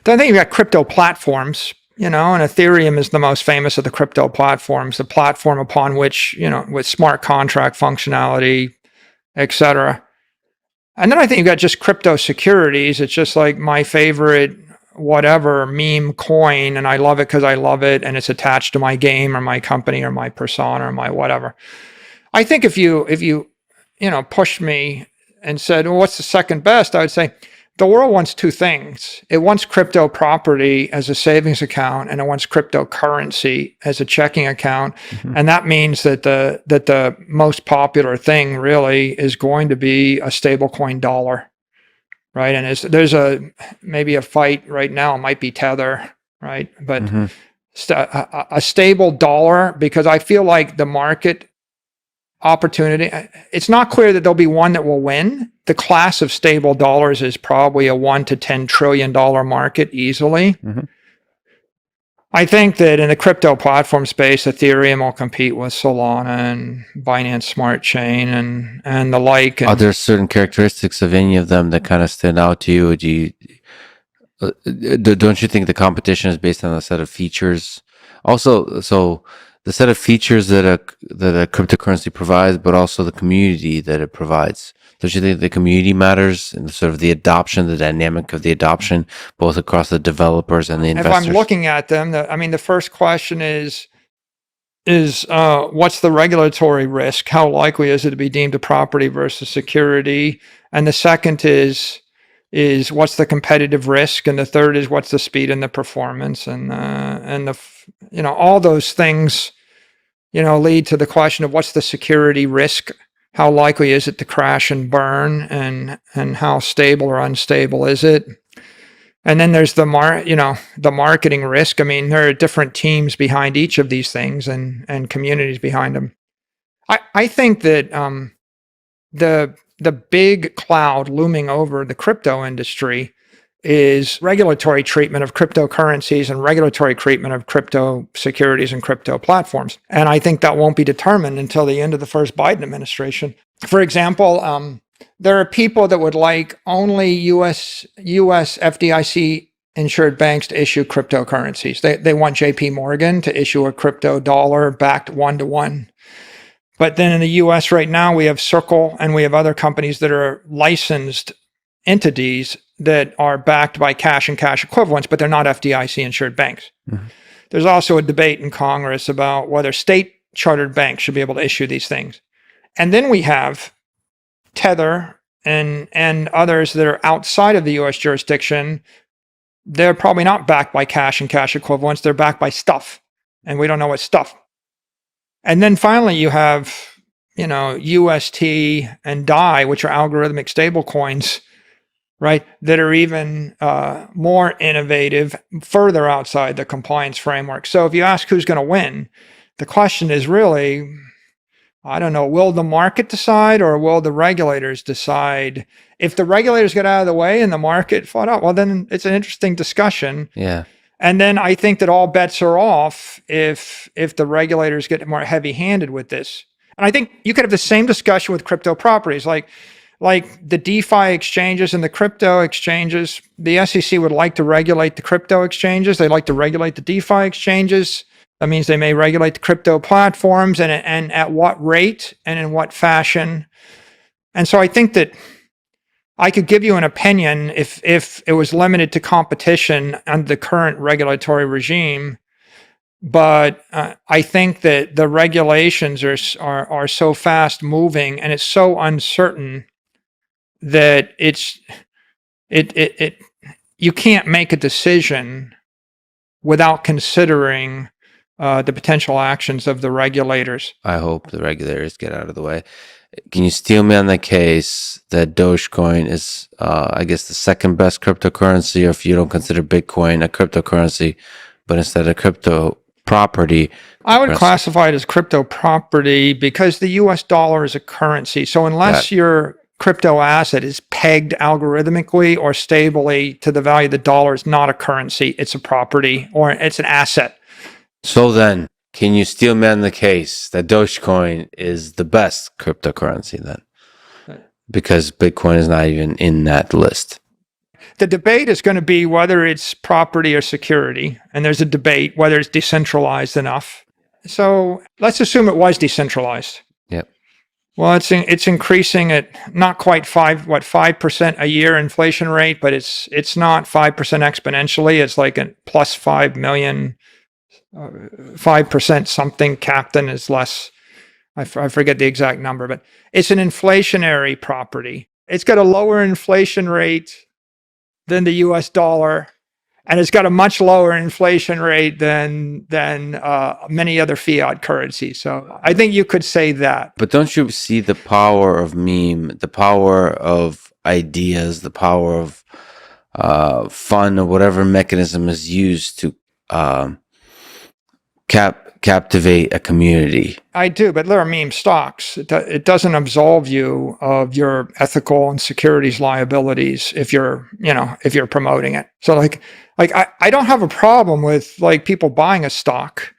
Then I think you've got crypto platforms, and Ethereum is the most famous of the crypto platforms, the platform upon which, with smart contract functionality, etc. And then I think you've got just crypto securities. It's just like my favorite whatever meme coin, and I love it because I love it, and it's attached to my game or my company or my persona or my whatever. I think if you pushed me and said, well, what's the second best? I would say the world wants two things. It wants crypto property as a savings account, and it wants cryptocurrency as a checking account. Mm-hmm. And that means that the most popular thing really is going to be a stablecoin dollar. Right. And there's maybe a fight right now, it might be Tether, right? But mm-hmm. a stable dollar, because I feel like the market opportunity, it's not clear that there'll be one that will win. The class of stable dollars is probably a $1 to $10 trillion market easily. Mm-hmm. I think that in the crypto platform space, Ethereum will compete with Solana and Binance Smart Chain and the like. And are there certain characteristics of any of them that kind of stand out to you? Don't you think the competition is based on a set of features? Also, so the set of features that a cryptocurrency provides, but also the community that it provides. Don't you think the community matters and sort of the adoption, the dynamic of the adoption, both across the developers and the investors? If I'm looking at them, the first question is what's the regulatory risk? How likely is it to be deemed a property versus security? And the second is what's the competitive risk? And the third is what's the speed and the performance? And all those things, lead to the question of what's the security risk? How likely is it to crash and burn, and how stable or unstable is it? And then there's the marketing risk. I mean, there are different teams behind each of these things and communities behind them. I think that the big cloud looming over the crypto industry is regulatory treatment of cryptocurrencies and regulatory treatment of crypto securities and crypto platforms. And I think that won't be determined until the end of the first Biden administration. For example, there are people that would like only US FDIC insured banks to issue cryptocurrencies. They want JP Morgan to issue a crypto dollar backed 1-to-1. But then in the US right now, we have Circle and we have other companies that are licensed entities that are backed by cash and cash equivalents, but they're not FDIC insured banks. Mm-hmm. There's also a debate in Congress about whether state chartered banks should be able to issue these things. And then we have Tether and others that are outside of the US jurisdiction. They're probably not backed by cash and cash equivalents. They're backed by stuff. And we don't know what stuff. And then finally, you have, UST and DAI, which are algorithmic stable coins, right? That are even more innovative, further outside the compliance framework. So if you ask who's going to win, the question is really, I don't know, will the market decide or will the regulators decide? If the regulators get out of the way and the market fought out, well, then it's an interesting discussion. Yeah. And then I think that all bets are off if the regulators get more heavy-handed with this. And I think you could have the same discussion with crypto properties, like the DeFi exchanges and the crypto exchanges. The SEC would like to regulate the crypto exchanges. They like to regulate the DeFi exchanges. That means they may regulate the crypto platforms and at what rate and in what fashion. And so I think that I could give you an opinion if it was limited to competition under the current regulatory regime. But I think that the regulations are so fast moving and it's so uncertain that you can't make a decision without considering the potential actions of the regulators. I hope the regulators get out of the way. Can you steel me on the case that Dogecoin is, I guess, the second best cryptocurrency, or if you don't consider Bitcoin a cryptocurrency, but instead a crypto property? I would classify it as crypto property because the US dollar is a currency. So unless your crypto asset is pegged algorithmically or stably to the value of the dollar, it's not a currency, it's a property or it's an asset. So then, can you steel me on the case that Dogecoin is the best cryptocurrency then? Because Bitcoin is not even in that list. The debate is going to be whether it's property or security. And there's a debate whether it's decentralized enough. So let's assume it was decentralized. Yep. Well, it's increasing at not quite 5% a year inflation rate, but it's not 5% exponentially. It's like a plus 5 million. 5% something. Captain is less. I forget the exact number, but it's an inflationary property. It's got a lower inflation rate than the US dollar, and it's got a much lower inflation rate than many other fiat currencies. So I think you could say that. But don't you see the power of meme, the power of ideas, the power of fun or whatever mechanism is used to captivate a community? I do, but there are meme stocks. It doesn't absolve you of your ethical and securities liabilities if you're promoting it. So I don't have a problem with people buying a stock.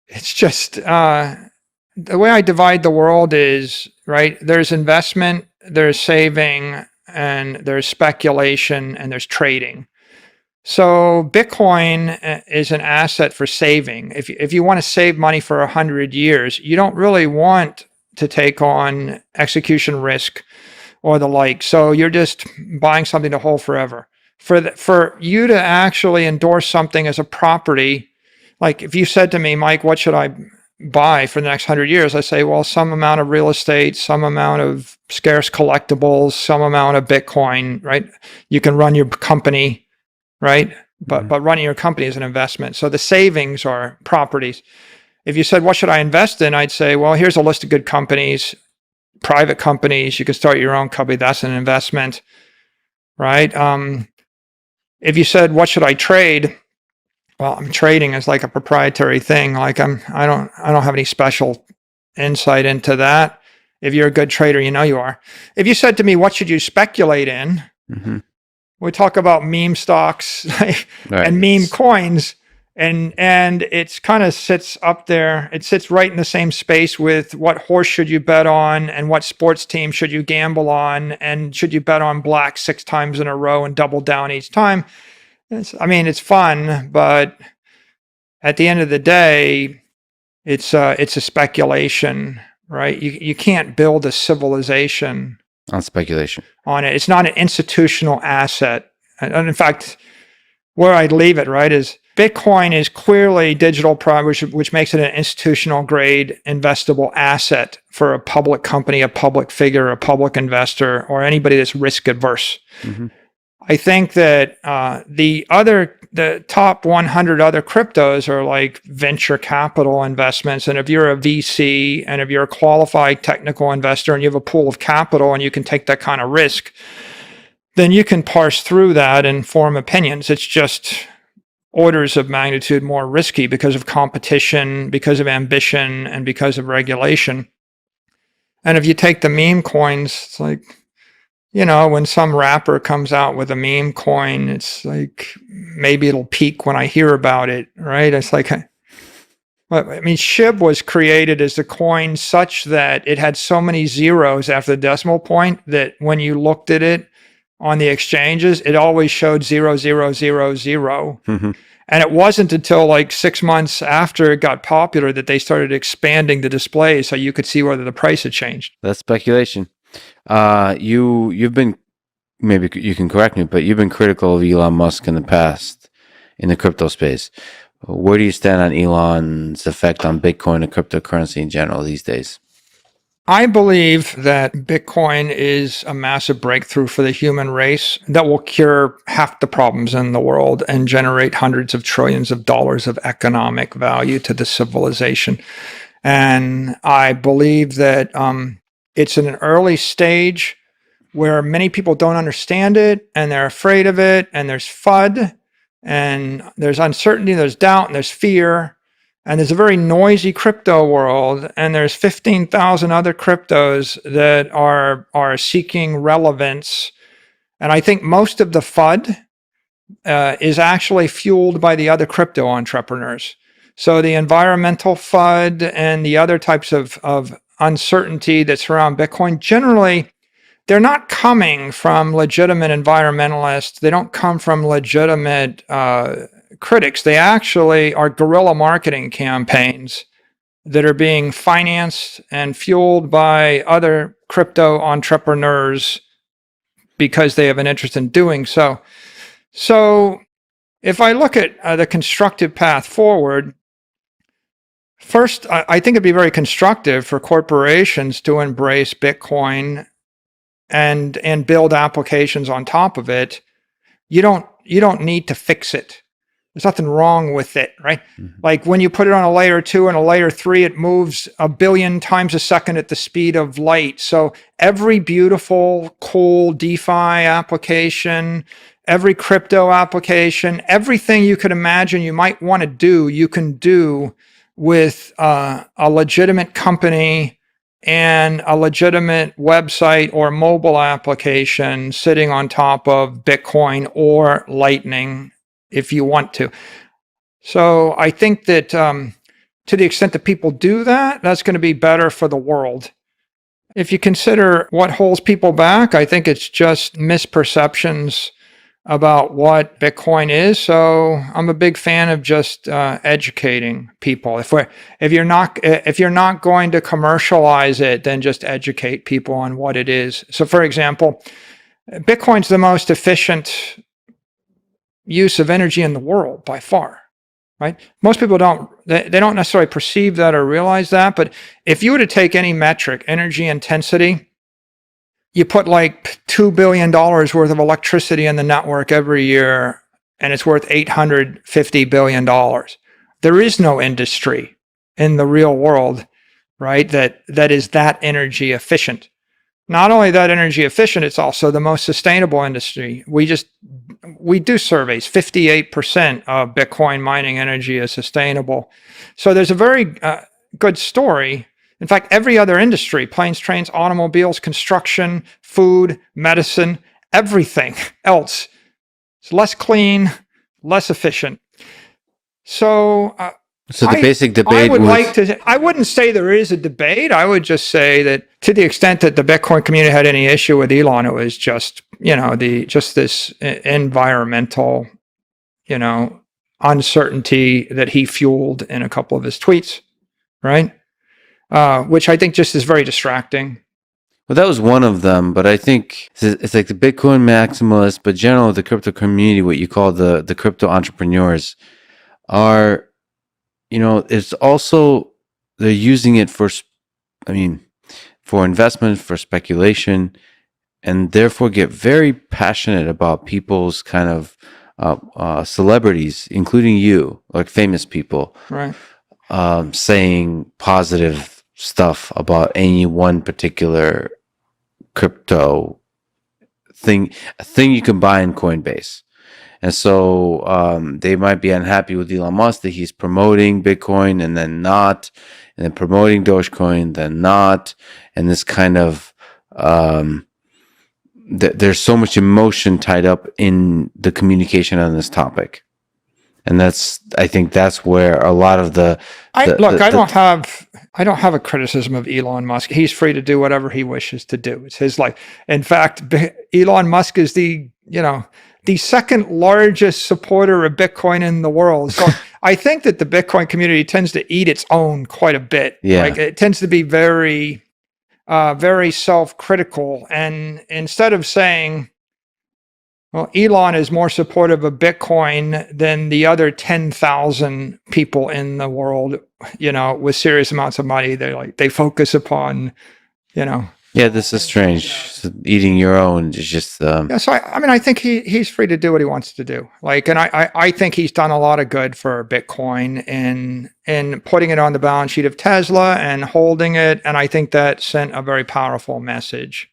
It's just the way I divide the world is, right, there's investment, there's saving, and there's speculation, and there's trading. So Bitcoin is an asset for saving. If you want to save money for 100 years, you don't really want to take on execution risk or the like. So you're just buying something to hold forever. For you to actually endorse something as a property, like if you said to me, Mike, what should I buy for the next 100 years? I say, well, some amount of real estate, some amount of scarce collectibles, some amount of Bitcoin, right? You can run your company, right? But running your company is an investment. So the savings are properties. If you said, what should I invest in? I'd say, well, here's a list of good companies, private companies. You could start your own company. That's an investment, right? If you said, what should I trade? Well, trading is like a proprietary thing. Like I don't have any special insight into that. If you're a good trader, you are. If you said to me, what should you speculate in? Mm-hmm. We talk about meme stocks and meme coins, and it's kind of sits up there. It sits right in the same space with what horse should you bet on and what sports team should you gamble on, and should you bet on black 6 times in a row and double down each time. It's fun, but at the end of the day, it's a speculation, right? You can't build a civilization on speculation on it. It's not an institutional asset. And in fact, where I'd leave it, right, is Bitcoin is clearly digital property, which makes it an institutional grade investable asset for a public company, a public figure, a public investor, or anybody that's risk adverse. Mm-hmm. I think that the top 100 other cryptos are like venture capital investments. And if you're a VC and if you're a qualified technical investor and you have a pool of capital and you can take that kind of risk, then you can parse through that and form opinions. It's just orders of magnitude more risky because of competition, because of ambition, and because of regulation. And if you take the meme coins, it's like, when some rapper comes out with a meme coin, it's like, maybe it'll peak when I hear about it, right? It's like, SHIB was created as a coin such that it had so many zeros after the decimal point that when you looked at it on the exchanges, it always showed 0, 0, 0, 0. Mm-hmm. And it wasn't until like 6 months after it got popular that they started expanding the display so you could see whether the price had changed. That's speculation. You've been, maybe you can correct me, but you've been critical of Elon Musk in the past in the crypto space. Where do you stand on Elon's effect on Bitcoin and cryptocurrency in general these days? I believe that Bitcoin is a massive breakthrough for the human race that will cure half the problems in the world and generate hundreds of trillions of dollars of economic value to the civilization. And I believe that it's in an early stage where many people don't understand it and they're afraid of it, and there's FUD and there's uncertainty, there's doubt, and there's fear. And there's a very noisy crypto world, and there's 15,000 other cryptos that are seeking relevance. And I think most of the FUD is actually fueled by the other crypto entrepreneurs. So the environmental FUD and the other types of uncertainty that surround Bitcoin, generally, they're not coming from legitimate environmentalists. They don't come from legitimate critics. They actually are guerrilla marketing campaigns that are being financed and fueled by other crypto entrepreneurs because they have an interest in doing so. So if I look at the constructive path forward, first, I think it'd be very constructive for corporations to embrace Bitcoin and build applications on top of it. You don't need to fix it. There's nothing wrong with it, right? Mm-hmm. Like when you put it on a layer 2 and a layer 3, it moves 1 billion times a second at the speed of light. So every beautiful, cool DeFi application, every crypto application, everything you could imagine you might want to do, you can do with a legitimate company and a legitimate website or mobile application sitting on top of Bitcoin or Lightning, if you want to. So I think that to the extent that people do that, that's going to be better for the world. If you consider what holds people back, I think it's just misperceptions about what Bitcoin is. So I'm a big fan of just educating people. If you're not going to commercialize it, then just educate people on what it is. So for example, Bitcoin's the most efficient use of energy in the world by far, right? Most people don't necessarily perceive that or realize that, but if you were to take any metric, energy intensity, you put like $2 billion worth of electricity in the network every year, and it's worth $850 billion. There is no industry in the real world, right, that is that energy efficient. Not only that energy efficient, it's also the most sustainable industry. We do surveys. 58% of Bitcoin mining energy is sustainable. So there's a very good story. In fact, every other industry, planes, trains, automobiles, construction, food, medicine, everything else is less clean, less efficient. So the basic debate I wouldn't say there is a debate. I would just say that to the extent that the Bitcoin community had any issue with Elon, it was just, this environmental, uncertainty that he fueled in a couple of his tweets, right? Which I think just is very distracting. Well, that was one of them, but I think it's like the Bitcoin maximalists, but generally the crypto community, what you call the crypto entrepreneurs, are, it's also, they're using it for investment, for speculation, and therefore get very passionate about people's kind of celebrities, including you, like famous people, Right. saying positive stuff about any one particular crypto thing, a thing you can buy in Coinbase. And so they might be unhappy with Elon Musk that he's promoting Bitcoin and then not, and then promoting Dogecoin, then not. And this kind of, there's so much emotion tied up in the communication on this topic. And I think that's where a lot of I don't have a criticism of Elon Musk. He's free to do whatever he wishes to do. It's his life. In fact, Elon Musk is the second largest supporter of Bitcoin in the world. So I think that the Bitcoin community tends to eat its own quite a bit. Yeah. Like it tends to be very, very self-critical. And instead of saying, well, Elon is more supportive of Bitcoin than the other 10,000 people in the world, with serious amounts of money. They focus upon, Yeah, this is strange. So eating your own is just. Yeah, so I think he's free to do what he wants to do. And I think he's done a lot of good for Bitcoin in putting it on the balance sheet of Tesla and holding it. And I think that sent a very powerful message.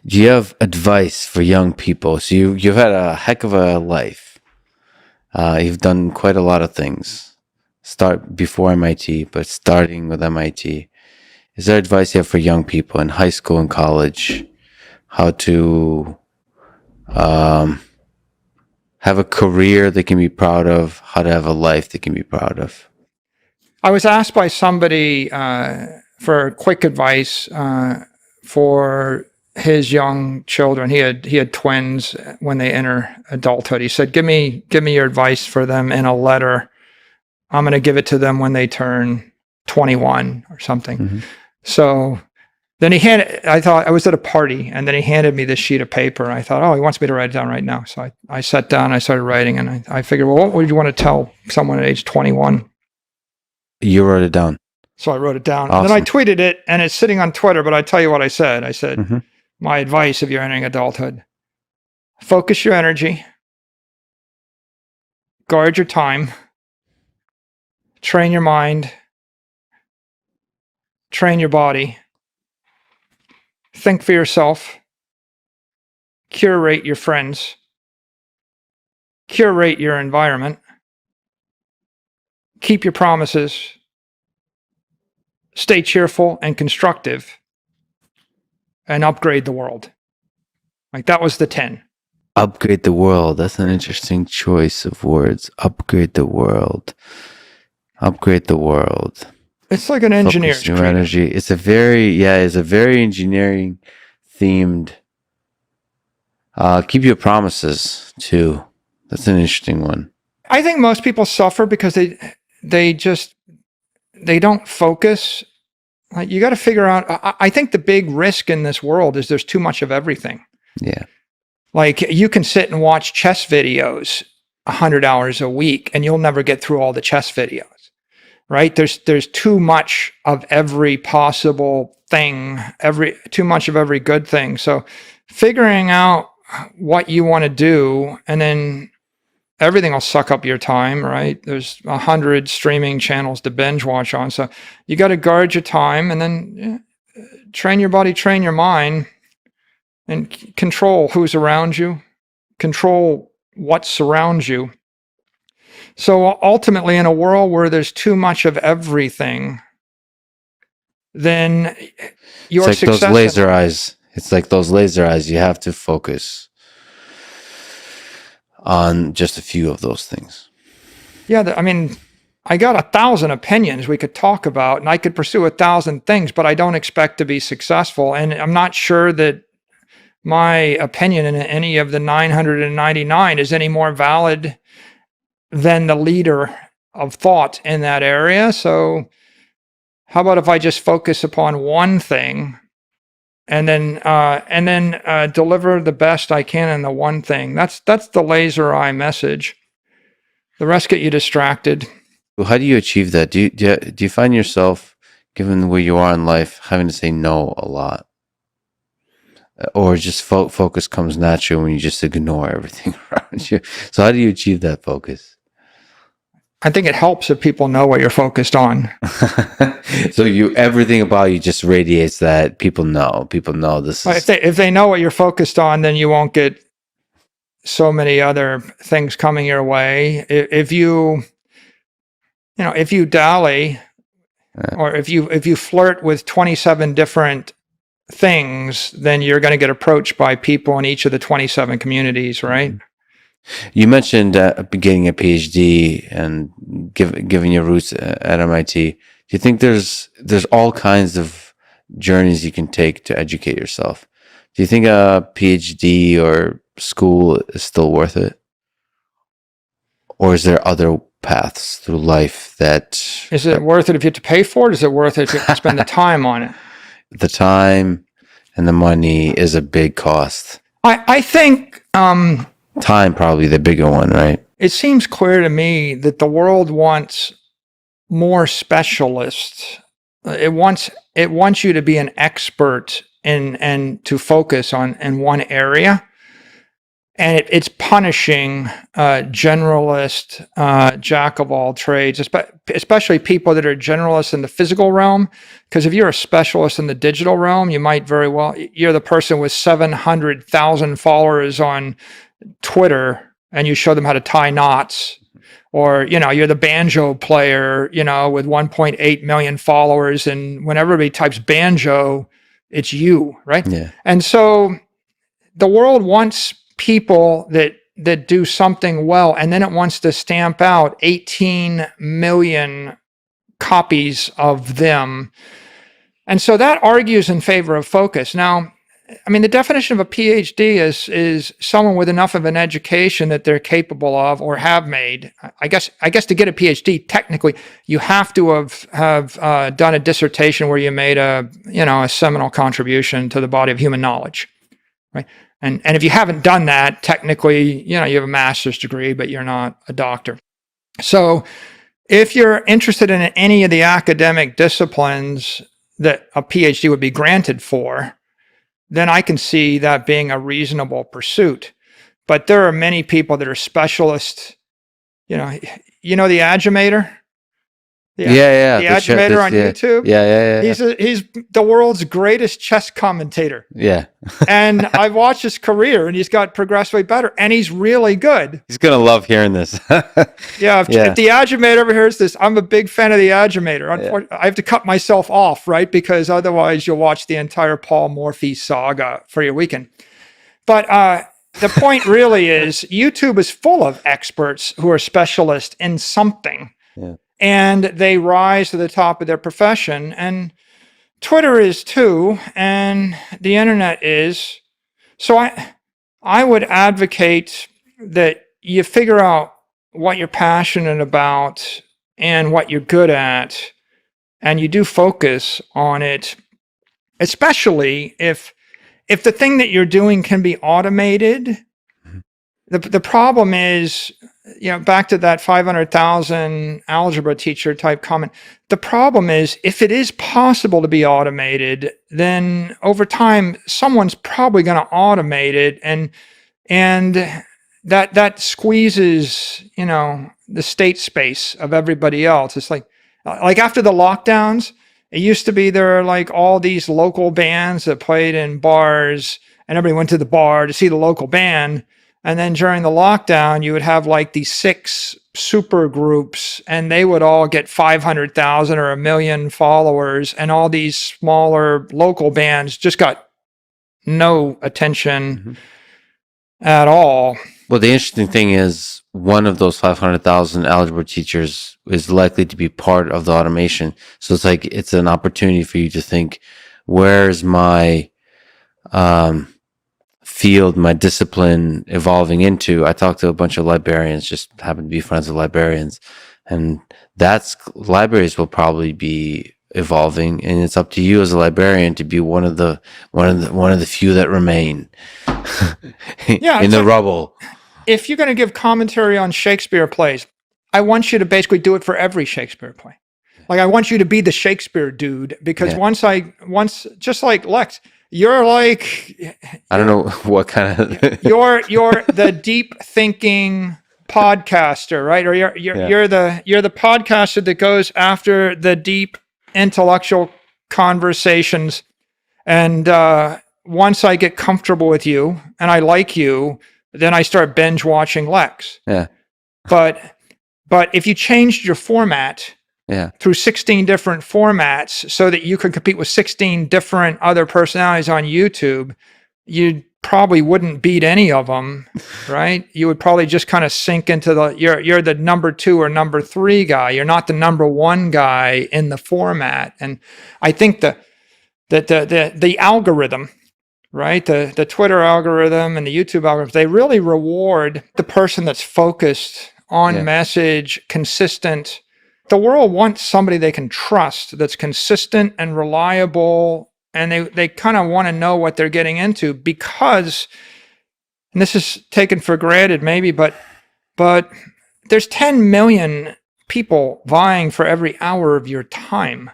Do you have advice for young people? So you've had a heck of a life. You've done quite a lot of things. Start before MIT, but starting with MIT. Is there advice you have for young people in high school and college? How to have a career they can be proud of? How to have a life they can be proud of? I was asked by somebody for quick advice for his young children. He had twins when they enter adulthood. He said, give me your advice for them in a letter. I'm going to give it to them when they turn 21 or something. Mm-hmm. So then I thought I was at a party, and then he handed me this sheet of paper. And I thought, oh, he wants me to write it down right now. So I sat down, I started writing, and I figured, well, what would you want to tell someone at age 21? You wrote it down. So I wrote it down. Awesome. And then I tweeted it, and it's sitting on Twitter, but I tell you what I said. I said, mm-hmm. My advice if you're entering adulthood, focus your energy, guard your time, train your mind, train your body, think for yourself, curate your friends, curate your environment, keep your promises, stay cheerful and constructive, and upgrade the world. Like that was the 10. Upgrade the world. That's an interesting choice of words. Upgrade the world. Upgrade the world. It's like an engineer's your energy. It's a very engineering themed. Keep your promises too. That's an interesting one. I think most people suffer because they don't focus. Like you got to figure out. I think the big risk in this world is there's too much of everything. Yeah. Like you can sit and watch chess videos 100 hours a week, and you'll never get through all the chess videos. Right? There's too much of every possible thing, too much of every good thing. So figuring out what you want to do, and then everything will suck up your time, right? There's 100 streaming channels to binge watch on. So you got to guard your time, and then train your body, train your mind, and control who's around you, control what surrounds you. So ultimately, in a world where there's too much of everything, then your it's like those laser eyes. It's like those laser eyes. You have to focus on just a few of those things. Yeah, I got 1,000 opinions we could talk about, and I could pursue 1,000 things, but I don't expect to be successful. And I'm not sure that my opinion in any of the 999 is any more valid than the leader of thought in that area. So how about if I just focus upon one thing and then deliver the best I can in the one thing? That's the laser eye message. The rest get you distracted. Well, how do you achieve that? Do you find yourself, given where you are in life, having to say no a lot? Or just focus comes naturally when you just ignore everything around you? So how do you achieve that focus? I think it helps if people know what you're focused on. So everything about you just radiates that people know. People know this is... If they know what you're focused on, then you won't get so many other things coming your way. If you dally, or if you flirt with 27 different things, then you're going to get approached by people in each of the 27 communities, right? You mentioned getting a PhD and giving your roots at MIT. Do you think there's all kinds of journeys you can take to educate yourself? Do you think a PhD or school is still worth it? Or is there other paths through life that... Is it worth it if you have to pay for it? Is it worth it if you have to spend the time on it? The time and the money is a big cost. I think... time probably the bigger one, right? It seems clear to me that the world wants more specialists. It wants you to be an expert and to focus on in one area. And it's punishing generalist, jack of all trades, especially people that are generalists in the physical realm. Because if you're a specialist in the digital realm, you might very well, you're the person with 700,000 followers on Twitter and you show them how to tie knots. Or, you're the banjo player, with 1.8 million followers. And when everybody types banjo, it's you, right? Yeah. And so the world wants people that do something well, and then it wants to stamp out 18 million copies of them. And so that argues in favor of focus. Now, I mean, the definition of a PhD is someone with enough of an education that they're capable of or have made. I guess to get a PhD, technically, you have to have done a dissertation where you made a seminal contribution to the body of human knowledge, right? And if you haven't done that, technically, you have a master's degree, but you're not a doctor. So if you're interested in any of the academic disciplines that a PhD would be granted for, then I can see that being a reasonable pursuit. But there are many people that are specialists. The Aggimator? The Aggimator on YouTube? Yeah. He's the world's greatest chess commentator. Yeah. And I've watched his career, and he's got progressively better, and he's really good. He's going to love hearing this. If the Aggimator ever hears this, I'm a big fan of the Aggimator. Unfortunately, I have to cut myself off, right? Because otherwise you'll watch the entire Paul Morphy saga for your weekend. But the point really is YouTube is full of experts who are specialists in something. Yeah. And they rise to the top of their profession. And Twitter is too, and the internet is. So I would advocate that you figure out what you're passionate about and what you're good at, and you do focus on it, especially if the thing that you're doing can be automated. The problem is, back to that 500,000 algebra teacher type comment. The problem is, if it is possible to be automated, then over time, someone's probably going to automate it, and that squeezes, the state space of everybody else. It's like after the lockdowns, it used to be there are like all these local bands that played in bars, and everybody went to the bar to see the local band. And then during the lockdown, you would have like these 6 super groups, and they would all get 500,000 or 1 million followers. And all these smaller local bands just got no attention at all. Well, the interesting thing is one of those 500,000 algebra teachers is likely to be part of the automation. So it's an opportunity for you to think, where's my field, my discipline evolving into? I talked to a bunch of librarians, just happen to be friends with librarians, and libraries will probably be evolving, and it's up to you as a librarian to be one of the few that remain in the rubble. If you're going to give commentary on Shakespeare plays, I want you to basically do it for every Shakespeare play. Like, I want you to be the Shakespeare dude, because once, just like Lex, you're like, I don't know what kind of. you're the deep thinking podcaster, right? Or you're the podcaster that goes after the deep intellectual conversations. And once I get comfortable with you and I like you, then I start binge watching Lex. Yeah. But if you changed your format through 16 different formats so that you could compete with 16 different other personalities on YouTube, you probably wouldn't beat any of them, right? You would probably just kind of sink into you're the number 2 or number 3 guy. You're not the number 1 guy in the format. And I think the algorithm, right? The Twitter algorithm and the YouTube algorithm, they really reward the person that's focused on message, consistent. The world wants somebody they can trust, that's consistent and reliable, and they kind of want to know what they're getting into, because, and this is taken for granted maybe, but there's 10 million people vying for every hour of your time.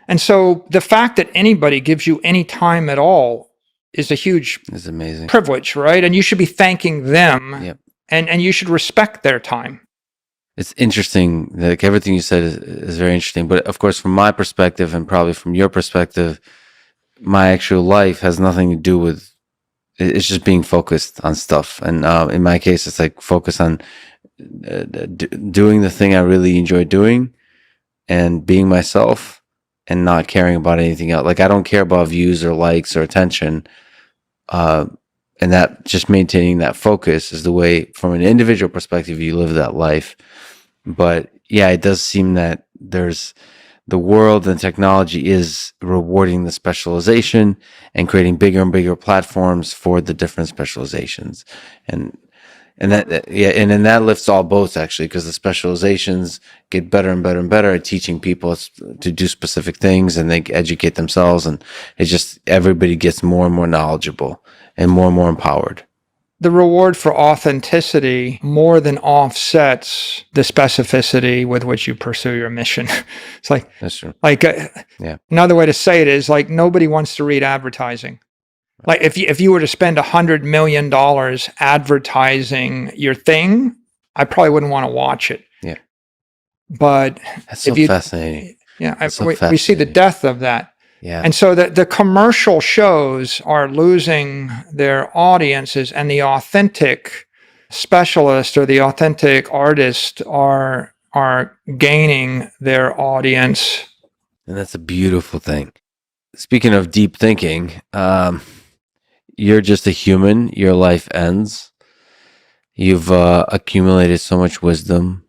And so the fact that anybody gives you any time at all is a huge amazing privilege, right? And you should be thanking them, Yep. and you should respect their time. It's interesting. Like, everything you said is very interesting. But of course, from my perspective, and probably from your perspective, my actual life has nothing to do with. It's just being focused on stuff. And in my case, it's like focus on doing the thing I really enjoy doing, and being myself, and not caring about anything else. Like, I don't care about views or likes or attention. And that, just maintaining that focus is the way, from an individual perspective, you live that life. But yeah, it does seem that the world and technology is rewarding the specialization and creating bigger and bigger platforms for the different specializations. And then that lifts all boats, actually, because the specializations get better and better and better at teaching people to do specific things, and they educate themselves, and it's just, everybody gets more and more knowledgeable and more empowered. The reward for authenticity more than offsets the specificity with which you pursue your mission. It's like, that's true. Like, another way to say it is, like, nobody wants to read advertising. Like, if you were to spend $100 million advertising your thing, I probably wouldn't want to watch it. Yeah. But that's so fascinating. Yeah, we see the death of that. Yeah. And so the commercial shows are losing their audiences, and the authentic specialist or the authentic artist are gaining their audience. And that's a beautiful thing. Speaking of deep thinking, you're just a human. Your life ends. You've accumulated so much wisdom,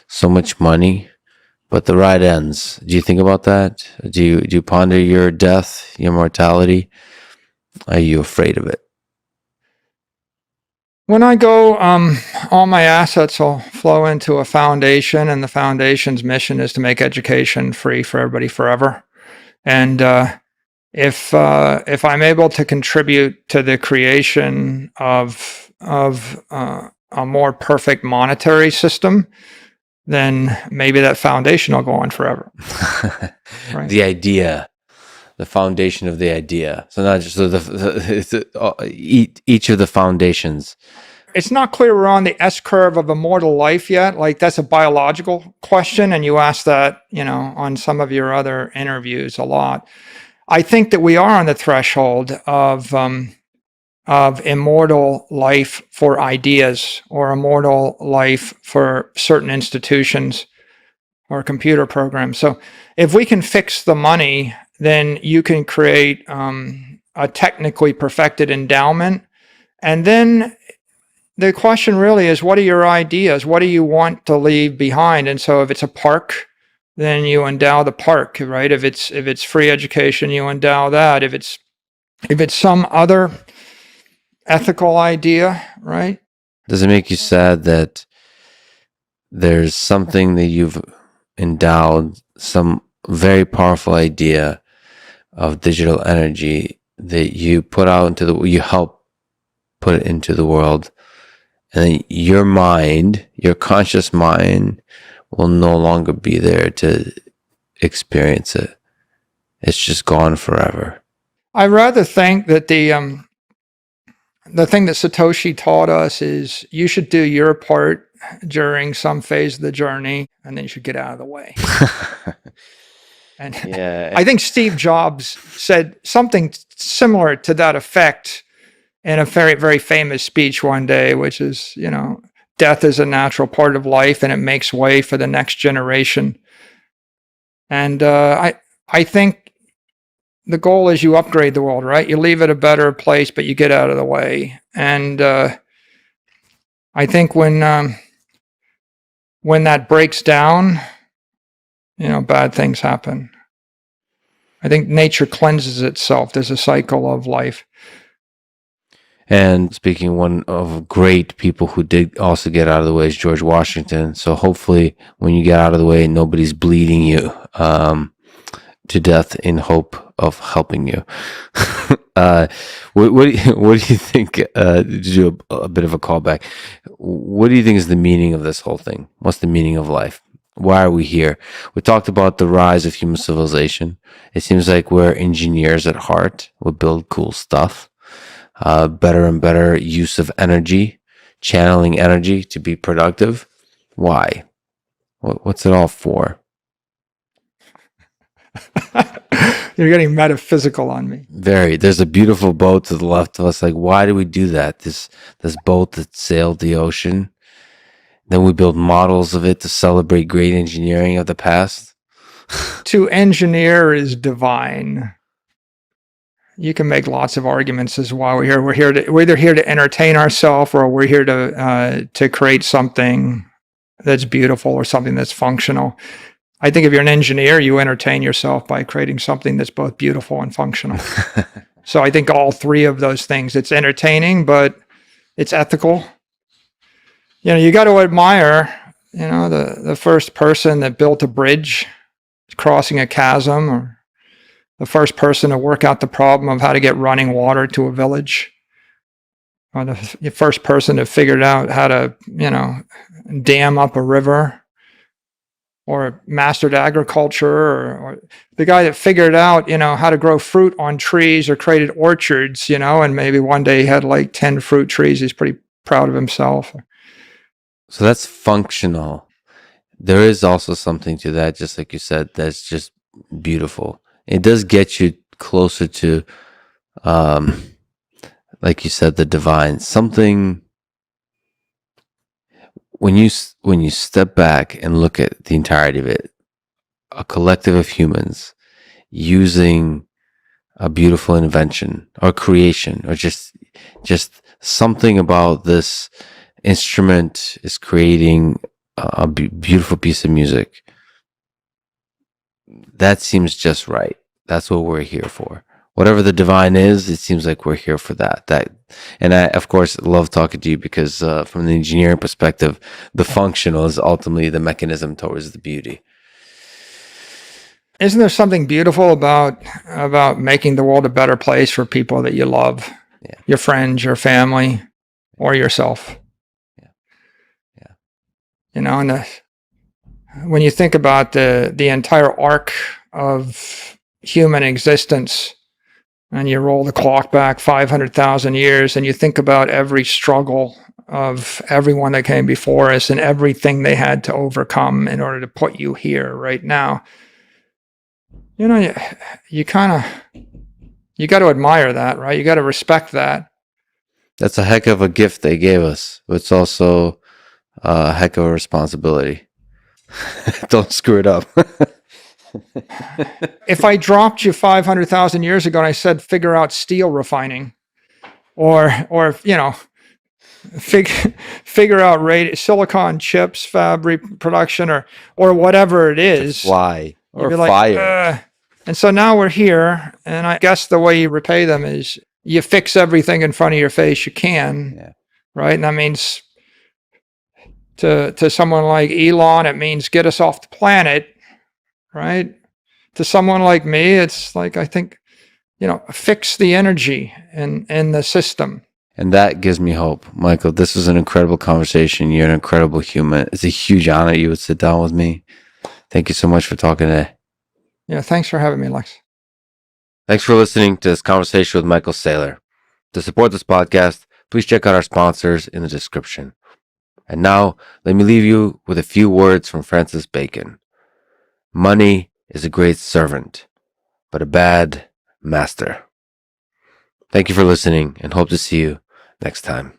so much money, but the ride ends. Do you think about that? Do you ponder your death, your mortality? Are you afraid of it? When I go, all my assets will flow into a foundation, and the foundation's mission is to make education free for everybody forever. And if I'm able to contribute to the creation of a more perfect monetary system, then maybe that foundation will go on forever. Right? The idea, the foundation of the idea. So not just each of the foundations. It's not clear we're on the S-curve of immortal life yet. Like, that's a biological question, and you ask that, on some of your other interviews a lot. I think that we are on the threshold of immortal life for ideas, or immortal life for certain institutions or computer programs. So if we can fix the money, then you can create a technically perfected endowment. And then the question really is, what are your ideas? What do you want to leave behind? And so if it's a park, then you endow the park, right? If it's free education, you endow that. If it's some other ethical idea, right? Does it make you sad that there's something that you've endowed, some very powerful idea of digital energy that you put out you help put it into the world, and then your mind, your conscious mind, will no longer be there to experience it. It's just gone forever. I rather think that the thing that Satoshi taught us is you should do your part during some phase of the journey, and then you should get out of the way. And Yeah. I think Steve Jobs said something similar to that effect in a very, very famous speech one day, which is, death is a natural part of life and it makes way for the next generation. And I think the goal is you upgrade the world, right? You leave it a better place, but you get out of the way. And I think when that breaks down, bad things happen. I think nature cleanses itself. There's a cycle of life. And speaking one of great people who did also get out of the way is George Washington. So hopefully when you get out of the way, nobody's bleeding you to death in hope of helping you. What do you think? To do a bit of a callback, what do you think is the meaning of this whole thing? What's the meaning of life? Why are we here? We talked about the rise of human civilization. It seems like we're engineers at heart. We build cool stuff. Better and better use of energy, channeling energy to be productive. Why? What's it all for? You're getting metaphysical on me. Very. There's a beautiful boat to the left of us. Like, why do we do that? This boat that sailed the ocean. Then we build models of it to celebrate great engineering of the past. To engineer is divine. You can make lots of arguments as why we're here. We're either here to entertain ourselves, or we're here to create something that's beautiful or something that's functional. I think if you're an engineer, you entertain yourself by creating something that's both beautiful and functional. So I think all three of those things. It's entertaining, but it's ethical. You got to admire, the first person that built a bridge crossing a chasm, or the first person to work out the problem of how to get running water to a village, or the first person that figured out how to, dam up a river, or mastered agriculture, or the guy that figured out, how to grow fruit on trees or created orchards, and maybe one day he had like 10 fruit trees. He's pretty proud of himself. So that's functional. There is also something to that, just like you said, that's just beautiful. It does get you closer to, like you said, the divine. Something, when you step back and look at the entirety of it, a collective of humans using a beautiful invention or creation, or just something about this instrument is creating a beautiful piece of music. That seems just right. That's what we're here for. Whatever the divine is, it seems like we're here for that. And I, of course, love talking to you because from the engineering perspective, the functional is ultimately the mechanism towards the beauty. Isn't there something beautiful about making the world a better place for people that you love? Yeah. Your friends, your family, or yourself? And when you think about the entire arc of human existence, and you roll the clock back 500,000 years, and you think about every struggle of everyone that came before us and everything they had to overcome in order to put you here right now, you got to admire that, right? You got to respect that. That's a heck of a gift they gave us. It's also a heck of a responsibility. Don't screw it up. If I dropped you 500,000 years ago and I said, figure out steel refining, or figure out silicon chips fab production, or whatever it is, Fly or like, fire. And so now we're here, and I guess the way you repay them is you fix everything in front of your face you can, Yeah. right? And that means to someone like Elon, it means get us off the planet, right? To someone like me, it's like, I think, fix the energy in the system. And that gives me hope. Michael, this was an incredible conversation. You're an incredible human. It's a huge honor you would sit down with me. Thank you so much for talking today. Yeah, thanks for having me, Lex. Thanks for listening to this conversation with Michael Saylor. To support this podcast, please check out our sponsors in the description. And now, let me leave you with a few words from Francis Bacon. Money is a great servant, but a bad master. Thank you for listening, and hope to see you next time.